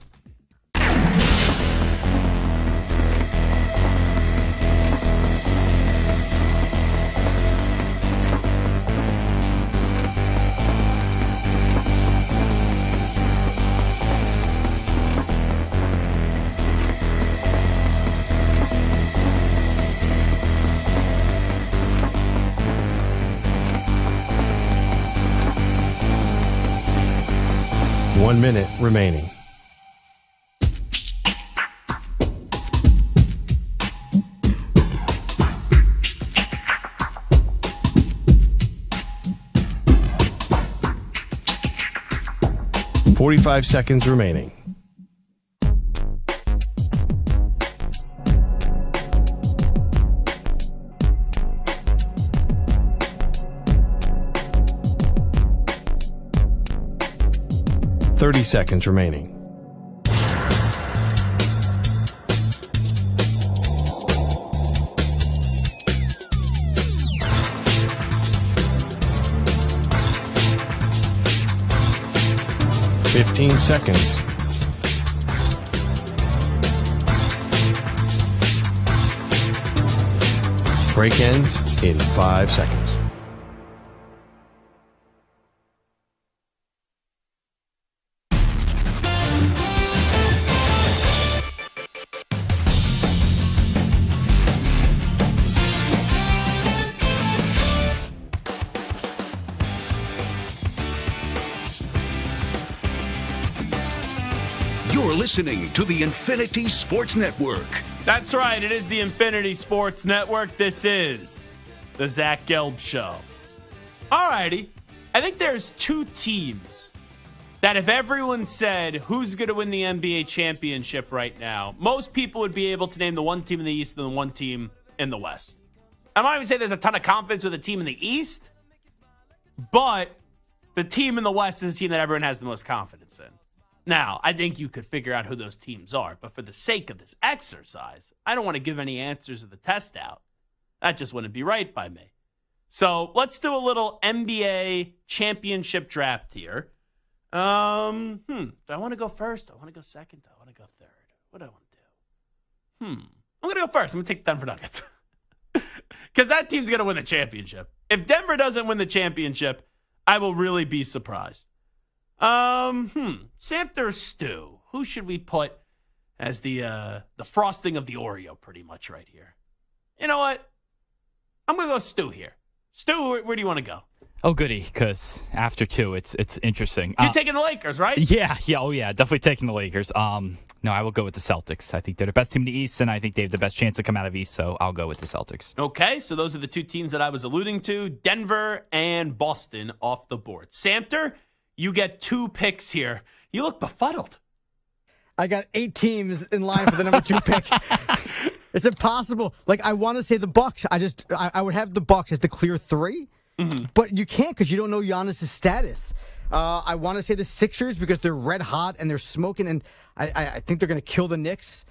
One minute remaining. Forty-five seconds remaining. Thirty seconds remaining. Fifteen seconds. Break ends in 5 seconds. You're listening to the Infinity Sports Network. That's right. It is the Infinity Sports Network. This is the Zach Gelb Show. All righty. I think there's two teams that if everyone said who's going to win the NBA championship right now, most people would be able to name the one team in the East and the one team in the West. I'm not even saying there's a ton of confidence with the team in the East, but the team in the West is a team that everyone has the most confidence in. Now, I think you could figure out who those teams are, but for the sake of this exercise, I don't want to give any answers of the test out. That just wouldn't be right by me. So let's do a little NBA championship draft here. Do I want to go first? Do I want to go second? Do I want to go third? What do I want to do? I'm going to go first. I'm going to take the Denver Nuggets. Because that team's going to win the championship. If Denver doesn't win the championship, I will really be surprised. Samter Stu. Who should we put as the frosting of the Oreo pretty much right here? You know what? I'm going to go Stu here. Stu, where do you want to go? Oh, goody, because after 2, it's interesting. You're taking the Lakers, right? Yeah, definitely taking the Lakers. No, I will go with the Celtics. I think they're the best team in the East, and I think they have the best chance to come out of East, so I'll go with the Celtics. Okay, so those are the two teams that I was alluding to, Denver and Boston off the board. Samter, you get 2 picks here. You look befuddled. I got 8 teams in line for the number 2 pick. It's impossible. Like, I want to say the Bucks. I would have the Bucks as the clear 3, but you can't because you don't know Giannis' status. I want to say the Sixers because they're red hot and they're smoking, and I think they're going to kill the Knicks.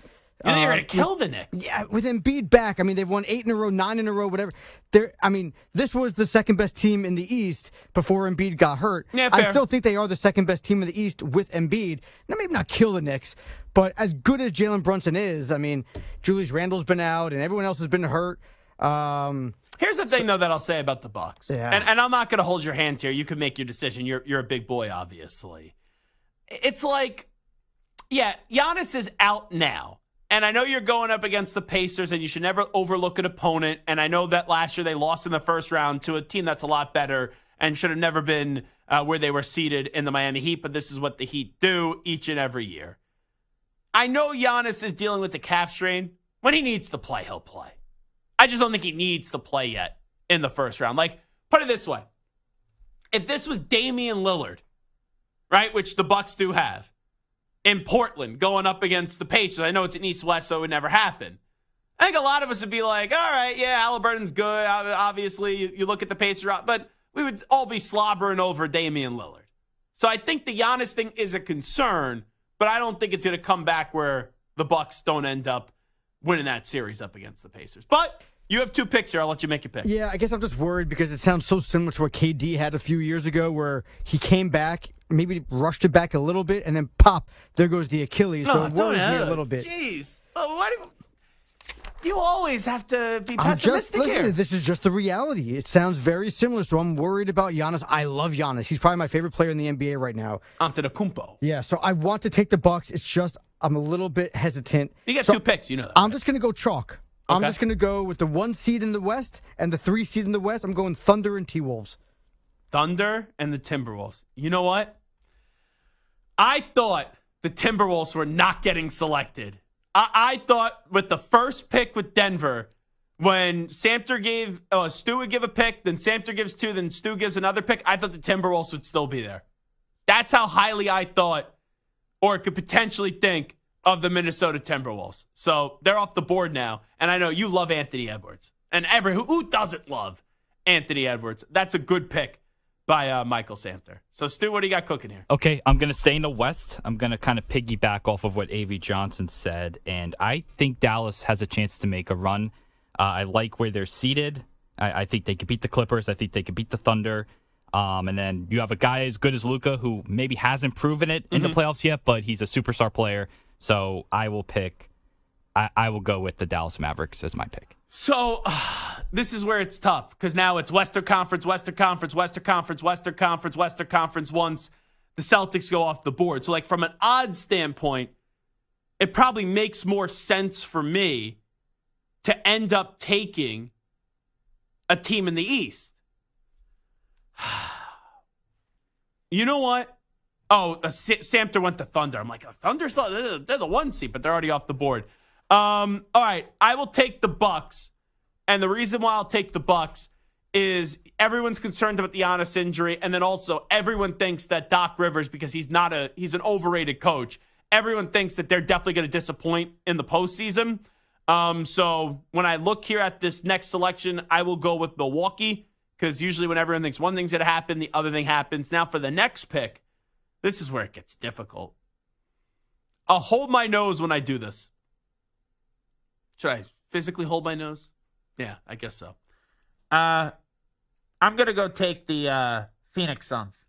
You think they're going to kill the Knicks? Yeah, with Embiid back. I mean, they've won 8 in a row, 9 in a row, whatever. This was the second best team in the East before Embiid got hurt. Yeah, I fair. still think they are the second best team in the East with Embiid. Now, maybe not kill the Knicks, but as good as Jalen Brunson is, I mean, Julius Randle's been out and everyone else has been hurt. Here's the thing, though, that I'll say about the Bucks. Yeah. And I'm not going to hold your hand here. You can make your decision. You're a big boy, obviously. It's like, yeah, Giannis is out now. And I know you're going up against the Pacers, and you should never overlook an opponent. And I know that last year they lost in the first round to a team that's a lot better and should have never been where they were seated in the Miami Heat. But this is what the Heat do each and every year. I know Giannis is dealing with the calf strain. When he needs to play, he'll play. I just don't think he needs to play yet in the first round. Like, put it this way. If this was Damian Lillard, right, which the Bucks do have, in Portland going up against the Pacers, I know it's an East-West, so it would never happen. I think a lot of us would be like, all right, yeah, Halliburton's good. Obviously, you look at the Pacers, but we would all be slobbering over Damian Lillard. So I think the Giannis thing is a concern, but I don't think it's going to come back where the Bucks don't end up winning that series up against the Pacers. But you have 2 picks here. I'll let you make your pick. Yeah, I guess I'm just worried because it sounds so similar to what KD had a few years ago where he came back, maybe rushed it back a little bit, and then pop, there goes the Achilles. So it worries me a little bit. Jeez. Why do you always have to be pessimistic here? This is just the reality. It sounds very similar, so I'm worried about Giannis. I love Giannis. He's probably my favorite player in the NBA right now. Antetokounmpo. Yeah, so I want to take the Bucks. It's just I'm a little bit hesitant. You got 2 picks, you know that. I'm just going to go chalk. Okay. I'm just going to go with the 1 seed in the West and the 3 seed in the West. I'm going Thunder and T-Wolves. Thunder and the Timberwolves. You know what? I thought the Timberwolves were not getting selected. I thought with the first pick with Denver, when Samter gave, Stu would give a pick, then Samter gives 2, then Stu gives another pick, I thought the Timberwolves would still be there. That's how highly I thought, or could potentially think, of the Minnesota Timberwolves. So they're off the board now, and I know you love Anthony Edwards. And who doesn't love Anthony Edwards? That's a good pick by Michael Samter. So, Stu, what do you got cooking here? Okay, I'm going to stay in the West. I'm going to kind of piggyback off of what A.V. Johnson said, and I think Dallas has a chance to make a run. I like where they're seated. I think they could beat the Clippers. I think they could beat the Thunder. And then you have a guy as good as Luka who maybe hasn't proven it in the playoffs yet, but he's a superstar player. So I will pick. I will go with the Dallas Mavericks as my pick. So this is where it's tough because now it's Western Conference, Western Conference, Western Conference, Western Conference, Western Conference once the Celtics go off the board. So, like, from an odds standpoint, it probably makes more sense for me to end up taking a team in the East. You know what? Oh, Samter went to Thunder. I'm like, Thunder, they're the 1 seed, but they're already off the board. All right, I will take the Bucks. And the reason why I'll take the Bucks is everyone's concerned about the Giannis injury, and then also everyone thinks that Doc Rivers, because he's an overrated coach, everyone thinks that they're definitely going to disappoint in the postseason. So when I look here at this next selection, I will go with Milwaukee, because usually when everyone thinks one thing's going to happen, the other thing happens. Now for the next pick, this is where it gets difficult. I'll hold my nose when I do this. Should I physically hold my nose? Yeah, I guess so. I'm going to go take the Phoenix Suns.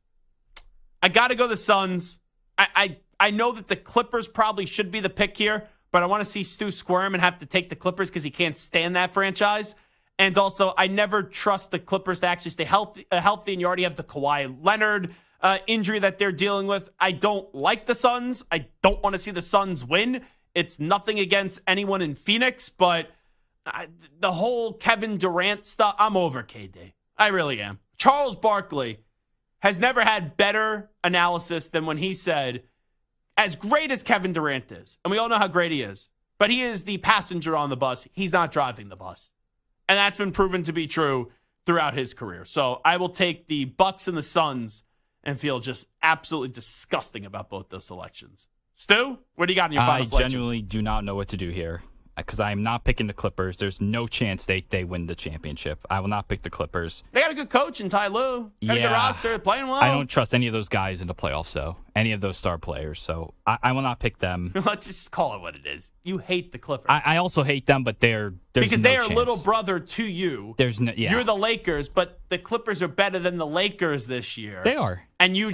I got to go the Suns. I know that the Clippers probably should be the pick here, but I want to see Stu squirm and have to take the Clippers because he can't stand that franchise. And also, I never trust the Clippers to actually stay healthy, and you already have the Kawhi Leonard injury that they're dealing with. I don't like the Suns. I don't want to see the Suns win. It's nothing against anyone in Phoenix, but the whole Kevin Durant stuff, I'm over KD. I really am. Charles Barkley has never had better analysis than when he said, as great as Kevin Durant is, and we all know how great he is, but he is the passenger on the bus. He's not driving the bus. And that's been proven to be true throughout his career. So I will take the Bucks and the Suns and feel just absolutely disgusting about both those selections. Stu, what do you got in your final selection? I genuinely do not know what to do here because I am not picking the Clippers. There's no chance they win the championship. I will not pick the Clippers. They got a good coach in Ty Lue. Got a good roster, playing well. I don't trust any of those guys in the playoffs, though. Any of those star players. So I will not pick them. Let's just call it what it is. You hate the Clippers. I also hate them, but there's because no they are chance. little brother to you. You're the Lakers, but the Clippers are better than the Lakers this year. They are. And you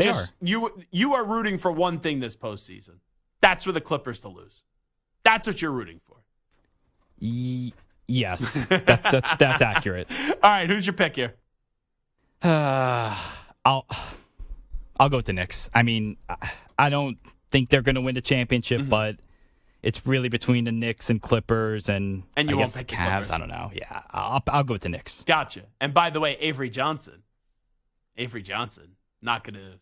are rooting for one thing this postseason. That's for the Clippers to lose. That's what you're rooting for. Yes, that's accurate. All right, who's your pick here? I'll go with the Knicks. I mean, I don't think they're going to win the championship, but it's really between the Knicks and Clippers, and you won't the pick the Cavs. Clippers. I don't know. Yeah, I'll go with the Knicks. Gotcha. And by the way, Avery Johnson, not going to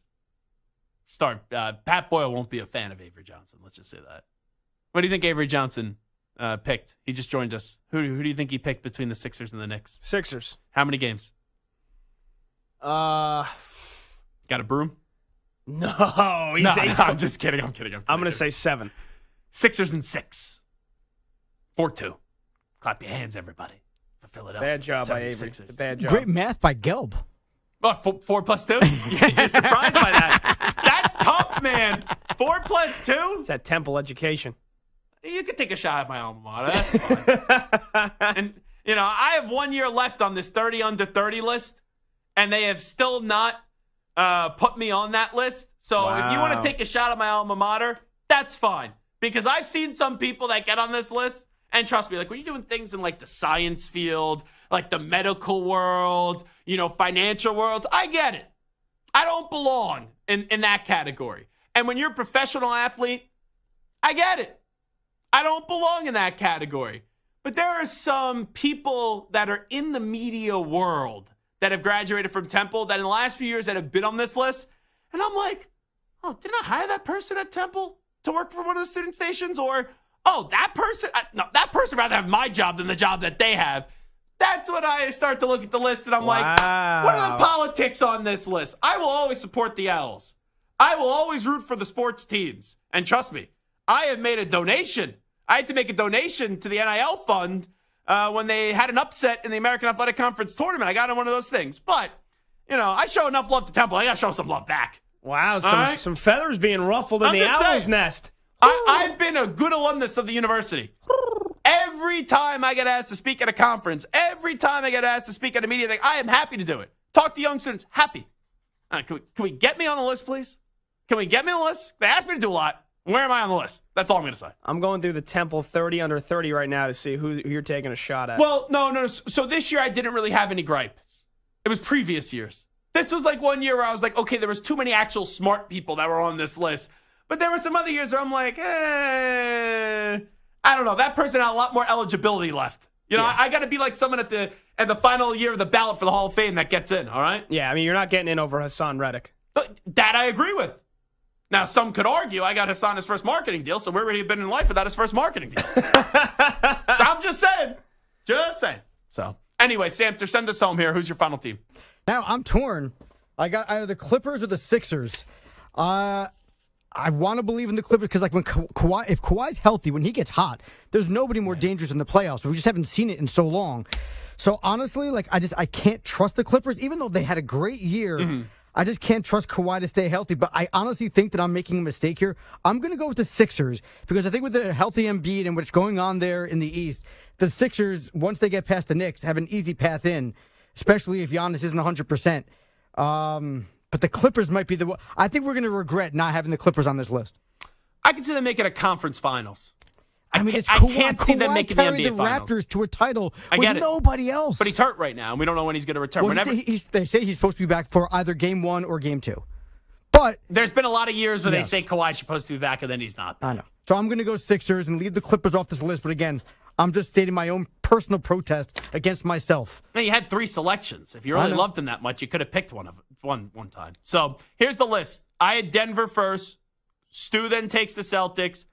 start. Pat Boyle won't be a fan of Avery Johnson. Let's just say that. What do you think Avery Johnson picked? He just joined us. Who do you think he picked between the Sixers and the Knicks? Sixers. How many games? Got a broom? No, I'm just kidding. I'm kidding. I'm going to say 7. Sixers and 6. 4-2. Clap your hands, everybody. For Philadelphia. Bad job by Avery. It's a bad job. Great math by Gelb. Oh, 4 plus 2? You're surprised by that. That's tough, man. 4 plus 2? It's that Temple education. You could take a shot at my alma mater. That's fine. And, I have 1 year left on this 30 under 30 list, and they have still not put me on that list. So if you want to take a shot at my alma mater, that's fine. Because I've seen some people that get on this list, and trust me, like when you're doing things in like the science field, like the medical world, financial world, I get it. I don't belong in that category. And when you're a professional athlete, I get it. I don't belong in that category. But there are some people that are in the media world that have graduated from Temple that in the last few years that have been on this list. And I'm like, oh, didn't I hire that person at Temple to work for one of the student stations? Or, oh, that person would rather have my job than the job that they have. That's when I start to look at the list and I'm like, what are the politics on this list? I will always support the Owls. I will always root for the sports teams. And trust me, I have made a donation. I had to make a donation to the NIL fund when they had an upset in the American Athletic Conference tournament. I got on one of those things. But, I show enough love to Temple. I got to show some love back. Wow, some feathers being ruffled in the Owl's nest. I've been a good alumnus of the university. Every time I get asked to speak at a conference, every time I get asked to speak at a media thing, I am happy to do it. Talk to young students, happy. Can we get me on the list, please? Can we get me on the list? They asked me to do a lot. Where am I on the list? That's all I'm going to say. I'm going through the Temple 30 under 30 right now to see who you're taking a shot at. Well, no. So this year I didn't really have any gripe. It was previous years. This was like one year where I was like, okay, there was too many actual smart people that were on this list. But there were some other years where I'm like, I don't know. That person had a lot more eligibility left. You know, I got to be like someone at the final year of the ballot for the Hall of Fame that gets in, all right? Yeah, I mean, you're not getting in over Hassan Reddick. But that I agree with. Now, some could argue I got Hassan his first marketing deal, so where would he have been in life without his first marketing deal? I'm just saying. Just saying. So, anyway, Samter, send us home here. Who's your final team? Now, I'm torn. I got either the Clippers or the Sixers. I want to believe in the Clippers because, like, when if Kawhi's healthy, when he gets hot, there's nobody more dangerous in the playoffs. But we just haven't seen it in so long. So, honestly, like, I can't trust the Clippers, even though they had a great year. Mm-hmm. I just can't trust Kawhi to stay healthy, but I honestly think that I'm making a mistake here. I'm going to go with the Sixers because I think with the healthy Embiid and what's going on there in the East, the Sixers, once they get past the Knicks, have an easy path in, especially if Giannis isn't 100%. But the Clippers might be the one. I think we're going to regret not having the Clippers on this list. I can see them making a conference finals. I mean, it's I can't see them making the NBA finals. Raptors to a title with nobody else. But he's hurt right now, and we don't know when he's going to return. Well, they say he's supposed to be back for either game 1 or game 2. But there's been a lot of years where they say Kawhi's supposed to be back, and then he's not. I know. So I'm going to go Sixers and leave the Clippers off this list. But again, I'm just stating my own personal protest against myself. Now, you had 3 selections. If you really loved them that much, you could have picked one time. So here's the list. I had Denver first. Stu then takes the Celtics.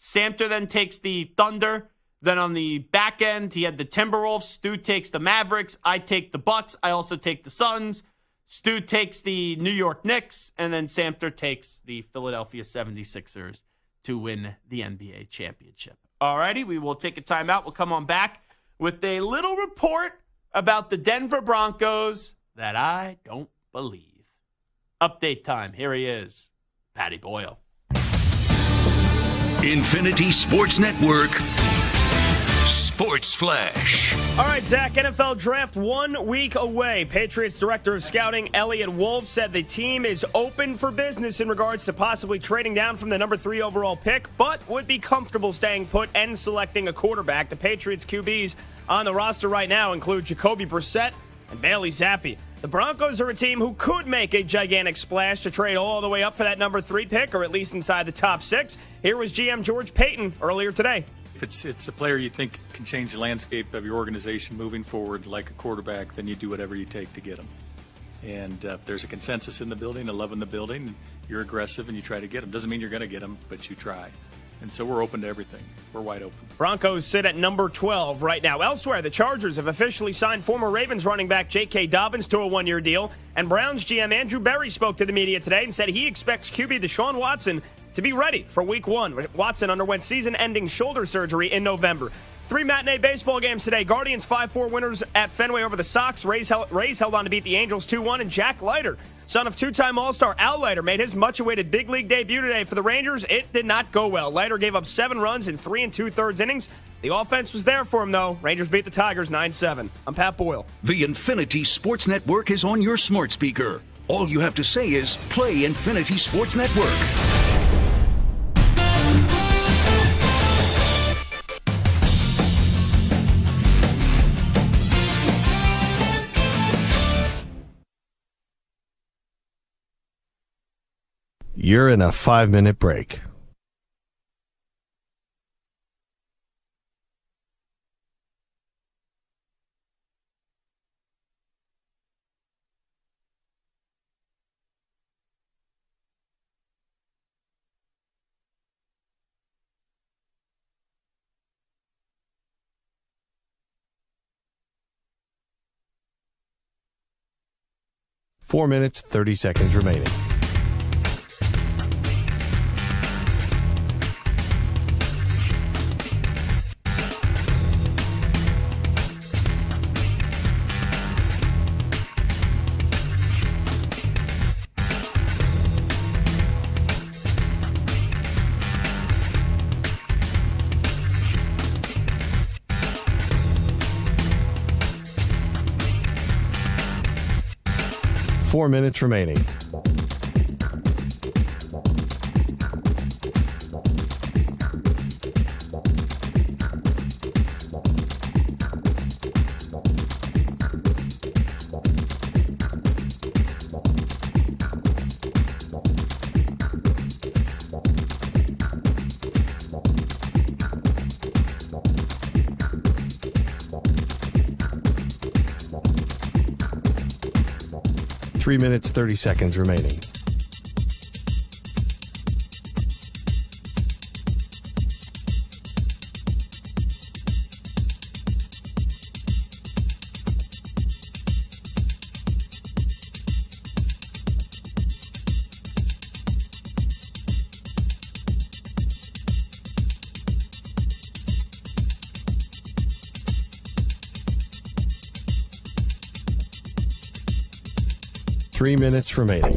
Samter then takes the Thunder. Then on the back end, he had the Timberwolves. Stu takes the Mavericks. I take the Bucks. I also take the Suns. Stu takes the New York Knicks. And then Samter takes the Philadelphia 76ers to win the NBA championship. All righty, we will take a timeout. We'll come on back with a little report about the Denver Broncos that I don't believe. Update time. Here he is, Patty Boyle. Infinity Sports Network, Sports Flash. All right, Zach, NFL draft 1 week away. Patriots Director of Scouting Elliott Wolf said the team is open for business in regards to possibly trading down from the number 3 overall pick, but would be comfortable staying put and selecting a quarterback. The Patriots QBs on the roster right now include Jacoby Brissett and Bailey Zappi. The Broncos are a team who could make a gigantic splash to trade all the way up for that number 3 pick, or at least inside the top 6. Here was GM George Payton earlier today. If it's a player you think can change the landscape of your organization moving forward, like a quarterback, then you do whatever you take to get him. And if there's a consensus in the building, a love in the building, you're aggressive and you try to get him. Doesn't mean you're going to get him, but you try. And so we're open to everything. We're wide open. Broncos sit at number 12 right now. Elsewhere, the Chargers have officially signed former Ravens running back J.K. Dobbins to a 1-year deal. And Browns GM Andrew Berry spoke to the media today and said he expects QB Deshaun Watson to be ready for Week 1. Watson underwent season-ending shoulder surgery in November. 3 matinee baseball games today. Guardians 5-4 winners at Fenway over the Sox. Rays held on to beat the Angels 2-1. And Jack Leiter, son of 2-time All-Star Al Leiter, made his much-awaited big league debut today for the Rangers. It did not go well. Leiter gave up 7 runs in 3 2/3 innings. The offense was there for him, though. Rangers beat the Tigers 9-7. I'm Pat Boyle. The Infinity Sports Network is on your smart speaker. All you have to say is, play Infinity Sports Network. You're in a 5-minute break. Four minutes, 30 seconds remaining. Four minutes remaining. 3 minutes, 30 seconds remaining. Three minutes remaining.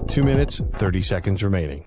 Two minutes, 30 seconds remaining.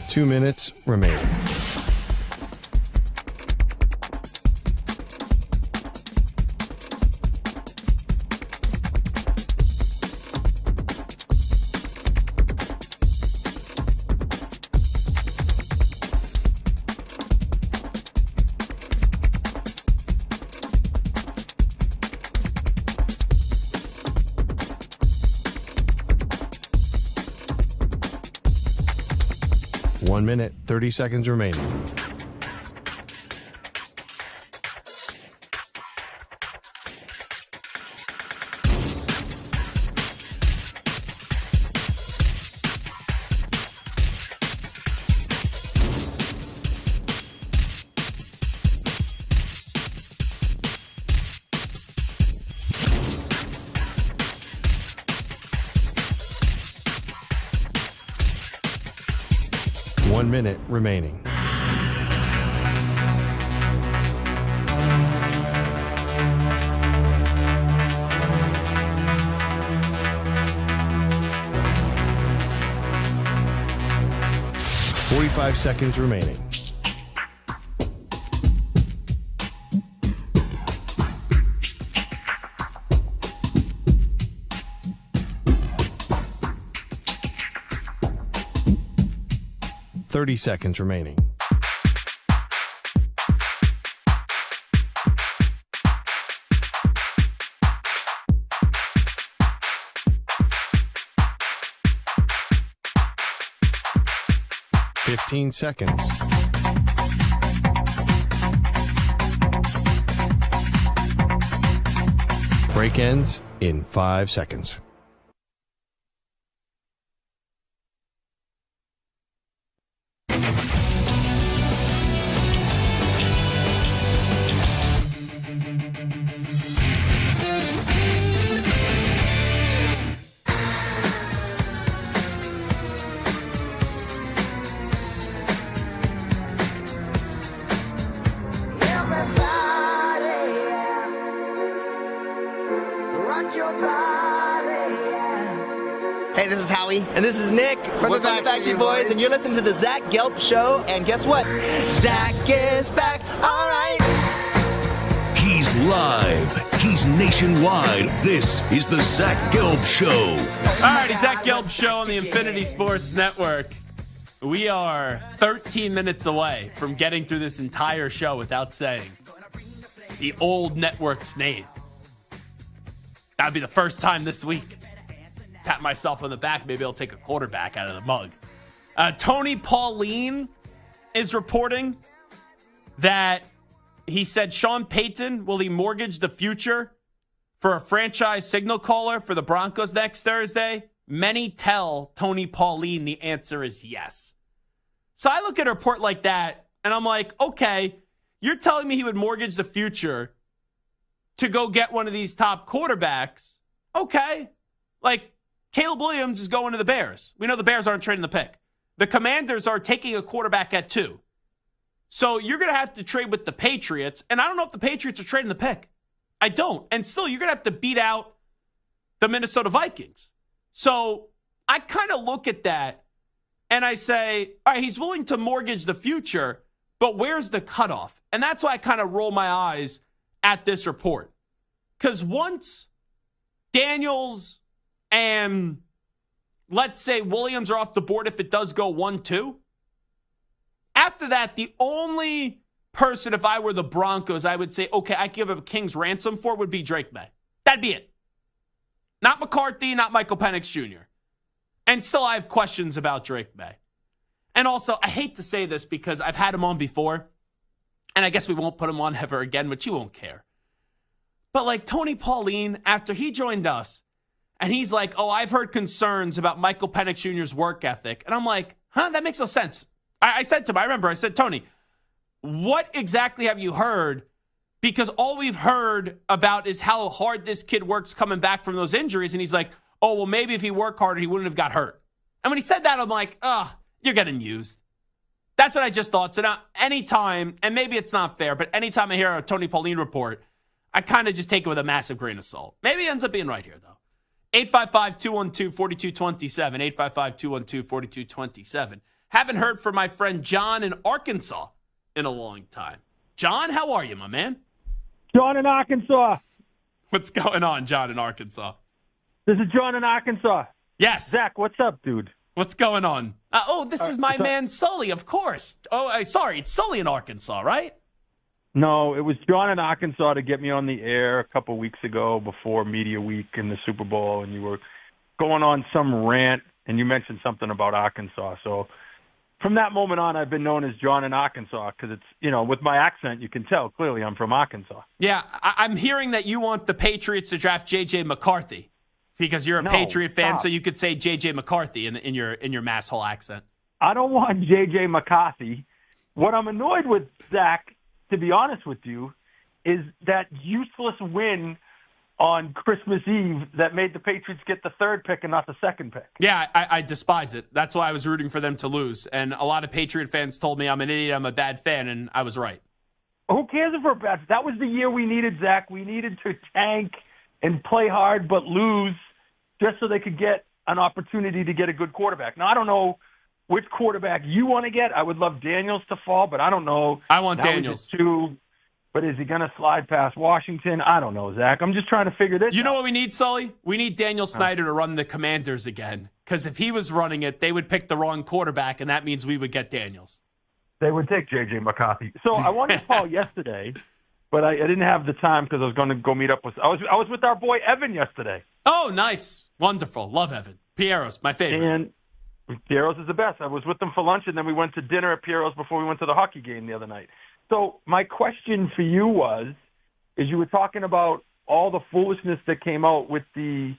Two minutes remaining. One minute, 30 seconds remaining. One minute remaining. Forty-five seconds remaining. Thirty seconds remaining. Fifteen seconds. Break ends in 5 seconds. Hey, this is Howie. And this is Nick. From the Backstreet Boys. And you're listening to the Zach Gelb Show. And guess what? Zach is back. All right. He's live. He's nationwide. This is the Zach Gelb Show. All righty, Zach Gelb Show on the Infinity Sports Network. We are 13 minutes away from getting through this entire show without saying the old network's name. That'd be the first time this week. Pat myself on the back. Maybe I'll take a quarterback out of the mug. Tony Pauline is reporting that he said Sean Payton, will he mortgage the future for a franchise signal caller for the Broncos next Thursday? Many tell Tony Pauline the answer is yes. So I look at a report like that, and I'm like, okay, you're telling me he would mortgage the future to go get one of these top quarterbacks. Okay. Like, Caleb Williams is going to the Bears. We know the Bears aren't trading the pick. the Commanders are taking a quarterback at 2. So you're going to have to trade with the Patriots. And I don't know if the Patriots are trading the pick. I don't. And still, you're going to have to beat out the Minnesota Vikings. So I kind of look at that and I say, all right, he's willing to mortgage the future, but where's the cutoff? And that's why I kind of roll my eyes at this report. Because once Daniels and let's say Williams are off the board if it does go 1-2, after that, the only person, if I were the Broncos, I would say, okay, I give a king's ransom for would be Drake May. That'd be it. Not McCarthy, not Michael Penix Jr. And still, I have questions about Drake May. And also, I hate to say this because I've had him on before, and I guess we won't put him on ever again, but you won't care. But like Tony Pauline, after he joined us, and he's like, oh, I've heard concerns about Michael Penix Jr.'s work ethic. And I'm like, that makes no sense. I said to him, I said, Tony, what exactly have you heard? Because all we've heard about is how hard this kid works coming back from those injuries. And he's like, oh, well, maybe if he worked harder, he wouldn't have got hurt. And when he said that, I'm like, you're getting used. That's what I just thought. So now anytime, and maybe it's not fair, but anytime I hear a Tony Pauline report, I kind of just take it with a massive grain of salt. Maybe he ends up being right here, though. 855-212-4227. 855-212-4227. Haven't heard from my friend John in Arkansas in a long time. John, how are you, my man? John in Arkansas. What's going on, John in Arkansas? This is John in Arkansas. Yes. Zach, what's up, dude? What's going on? This is my man Sully, of course. Sorry, it's Sully in Arkansas, right? No, it was John in Arkansas to get me on the air a couple weeks ago before Media Week and the Super Bowl, and you were going on some rant, and you mentioned something about Arkansas. So from that moment on, I've been known as John in Arkansas because it's, with my accent, you can tell clearly I'm from Arkansas. Yeah, I'm hearing that you want the Patriots to draft JJ McCarthy because you're a Patriot fan, so you could say JJ McCarthy in your mass hole accent. I don't want JJ McCarthy. What I'm annoyed with, Zach, to be honest with you, is that useless win on Christmas Eve that made the Patriots get the 3rd pick and not the 2nd pick. Yeah, I despise it. That's why I was rooting for them to lose. And a lot of Patriot fans told me I'm an idiot, I'm a bad fan, and I was right. Who cares if we're bad? That was the year we needed, Zach. We needed to tank and play hard but lose just so they could get an opportunity to get a good quarterback. Now, I don't know which quarterback you want to get. I would love Daniels to fall, but I don't know. I want Daniels. But is he going to slide past Washington? I don't know, Zach. I'm just trying to figure this out. You know what we need, Sully? We need Daniel Snyder to run the Commanders again. Because if he was running it, they would pick the wrong quarterback, and that means we would get Daniels. They would take JJ McCarthy. So I wanted to call yesterday, but I didn't have the time because I was going to go meet up with. I was with our boy Evan yesterday. Oh, nice, wonderful, love Evan. Piero's my favorite. And Piero's is the best. I was with them for lunch, and then we went to dinner at Piero's before we went to the hockey game the other night. So my question for you is you were talking about all the foolishness that came out with the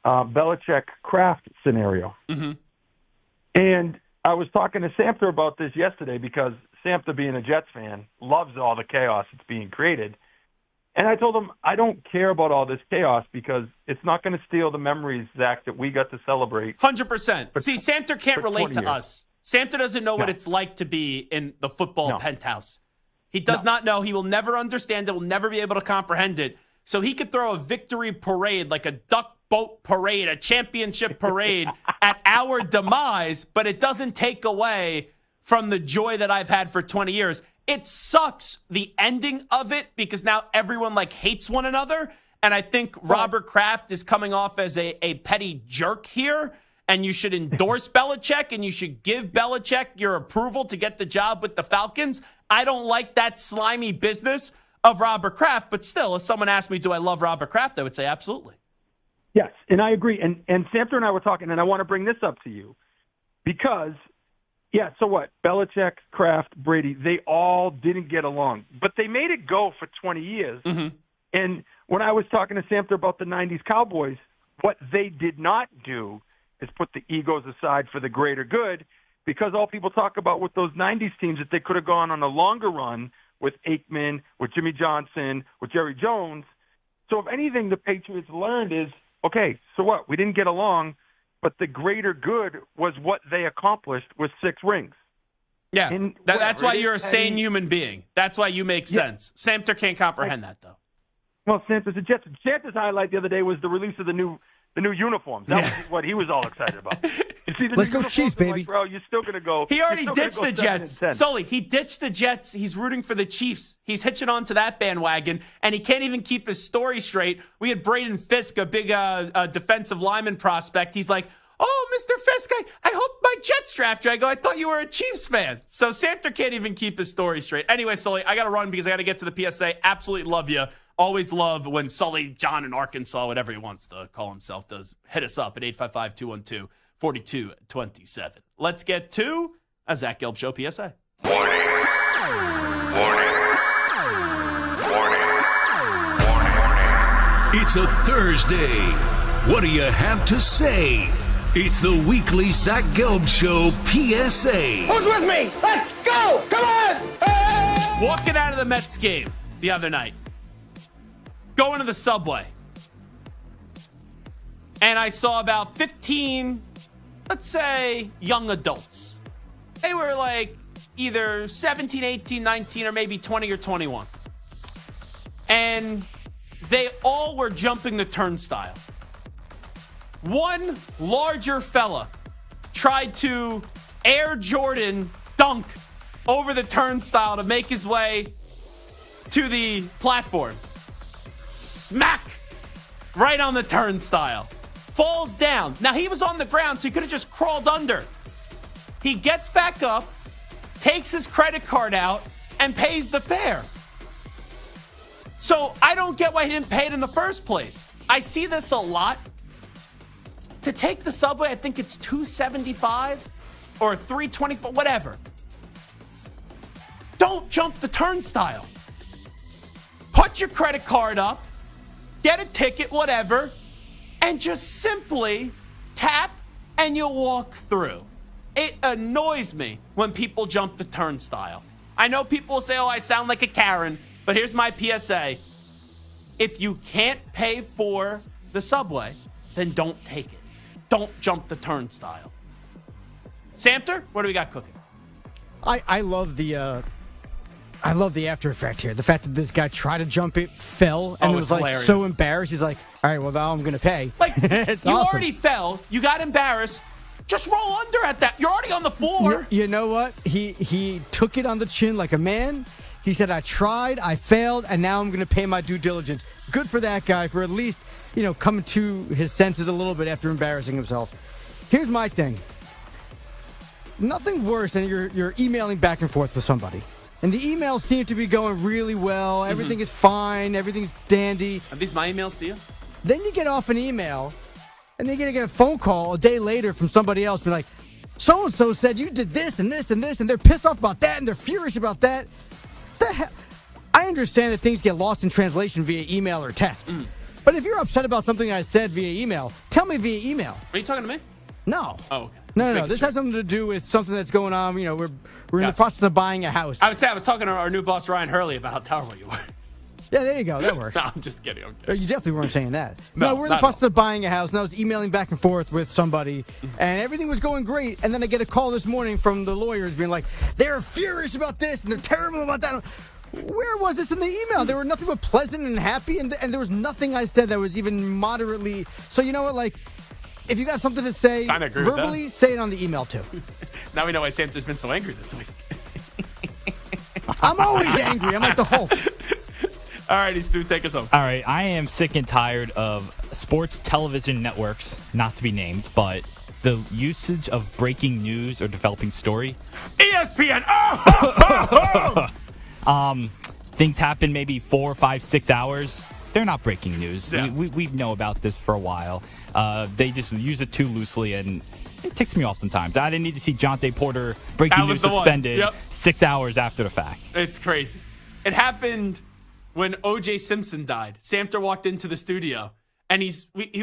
Belichick-Kraft scenario. Mm-hmm. And I was talking to Samter about this yesterday because Samter, being a Jets fan, loves all the chaos that's being created. And I told him, I don't care about all this chaos because it's not going to steal the memories, Zach, that we got to celebrate. 100%. See, Samter can't relate to years. Us. Samter doesn't know what it's like to be in the football penthouse. He does not know. He will never understand it, will never be able to comprehend it. So he could throw a victory parade, like a duck boat parade, a championship parade at our demise, but it doesn't take away from the joy that I've had for 20 years. It sucks, the ending of it, because now everyone hates one another. And I think Robert Kraft is coming off as a petty jerk here. And you should endorse Belichick, and you should give Belichick your approval to get the job with the Falcons. I don't like that slimy business of Robert Kraft, but still, if someone asked me, do I love Robert Kraft, I would say absolutely. Yes, and I agree. And Samter and I were talking, and I want to bring this up to you because, so what? Belichick, Kraft, Brady, they all didn't get along, but they made it go for 20 years. Mm-hmm. And when I was talking to Samter about the 90s Cowboys, what they did not do is put the egos aside for the greater good, because all people talk about with those 90s teams that they could have gone on a longer run with Aikman, with Jimmy Johnson, with Jerry Jones. So if anything the Patriots learned is, okay, so what? We didn't get along, but the greater good was what they accomplished with 6 rings. Yeah, that's why you're a sane human being. That's why you make sense. Samter can't comprehend that, though. Well, Santa's highlight the other day was the release of the new uniforms. That was what he was all excited about. You see the Let's new go Chiefs, baby. Like, bro, you're still going to go. He already ditched the Jets. Sully, he ditched the Jets. He's rooting for the Chiefs. He's hitching on to that bandwagon, and he can't even keep his story straight. We had Braden Fisk, a big defensive lineman prospect. He's like, oh, Mr. Fisk, I hope my Jets draft you. I go, I thought you were a Chiefs fan. So Samter can't even keep his story straight. Anyway, Sully, I got to run because I got to get to the PSA. Absolutely love you. Always love when Sully, John in Arkansas, whatever he wants to call himself, does hit us up at 855-212-4227. Let's get to a Zach Gelb Show PSA. Warning. It's a Thursday. What do you have to say? It's the weekly Zach Gelb Show PSA. Who's with me? Let's go! Come on! Hey! Walking out of the Mets game the other night, going to the subway, and I saw about 15, let's say, young adults. They were like either 17, 18, 19, or maybe 20 or 21. And they all were jumping the turnstile. One larger fella tried to Air Jordan dunk over the turnstile to make his way to the platform. Smack! Right on the turnstile. Falls down. Now, he was on the ground, so he could have just crawled under. He gets back up, takes his credit card out, and pays the fare. So I don't get why he didn't pay it in the first place. I see this a lot. To take the subway, I think it's $2.75 or $3.24, whatever. Don't jump the turnstile. Put your credit card up, get a ticket, whatever, and just simply tap and you'll walk through. It annoys me when people jump the turnstile. I know people will say, oh, I sound like a Karen, but here's my PSA. If you can't pay for the subway, then don't take it. Don't jump the turnstile. Samter, what do we got cooking? I love the after effect here. The fact that this guy tried to jump it, fell, and was like hilarious. So embarrassed. He's like, all right, well, now I'm going to pay. Like, it's you awesome. already fell. You got embarrassed. Just roll under at that. You're already on the floor. You know what? He took it on the chin like a man. He said, I tried, I failed, and now I'm going to pay my due diligence. Good for that guy for at least, coming to his senses a little bit after embarrassing himself. Here's my thing. Nothing worse than you're emailing back and forth with somebody. And the emails seem to be going really well. Everything is fine. Everything's dandy. Are these my emails to you? Then you get off an email, and then you're going to get a phone call a day later from somebody else being like, so-and-so said you did this and this and this, and they're pissed off about that, and they're furious about that. The hell? I understand that things get lost in translation via email or text. But if you're upset about something I said via email, tell me via email. Are you talking to me? No. Oh, okay. No. This has something to do with something that's going on. We're in the process of buying a house. I was talking to our new boss, Ryan Hurley, about how terrible you were. Yeah, there you go. That works. No, I'm just kidding. You definitely weren't saying that. No, we're in the process of buying a house, and I was emailing back and forth with somebody, and everything was going great. And then I get a call this morning from the lawyers being like, they're furious about this, and they're terrible about that. Where was this in the email? They were nothing but pleasant and happy, and there was nothing I said that was even moderately. So you know what? Like, if you got something to say verbally, say it on the email too. Now we know why Samter's been so angry this week. I'm always angry. I'm like the Hulk. All righty, Stu, take us home. All right, I am sick and tired of sports television networks, not to be named, but the usage of breaking news or developing story. ESPN! Things happen maybe 4, 5, 6 hours. They're not breaking news. Yeah. We know about this for a while. They just use it too loosely, and it ticks me off sometimes. I didn't need to see Jonte Porter breaking news suspended 6 hours after the fact. It's crazy. It happened when O.J. Simpson died. Samter walked into the studio, and he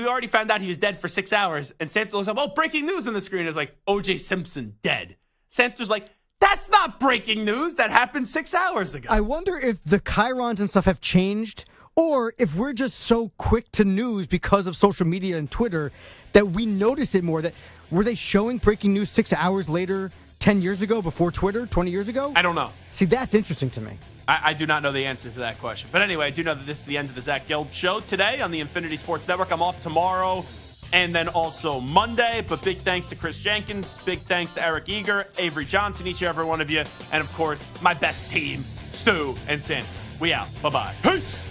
already found out he was dead for 6 hours. And Samter looks up, oh, breaking news on the screen. It's like, O.J. Simpson dead. Samter's like, that's not breaking news. That happened 6 hours ago. I wonder if the chyrons and stuff have changed, Or if we're just so quick to news because of social media and Twitter that we notice it more. That were they showing breaking news 6 hours later 10 years ago before Twitter, 20 years ago? I don't know. See, that's interesting to me. I do not know the answer to that question. But anyway, I do know that this is the end of the Zach Gelb Show today on the Infinity Sports Network. I'm off tomorrow and then also Monday. But big thanks to Kris Jenkins. Big thanks to Eric Eager, Avery Johnson, each and every one of you. And, of course, my best team, Stu and Sandy. We out. Bye-bye. Peace.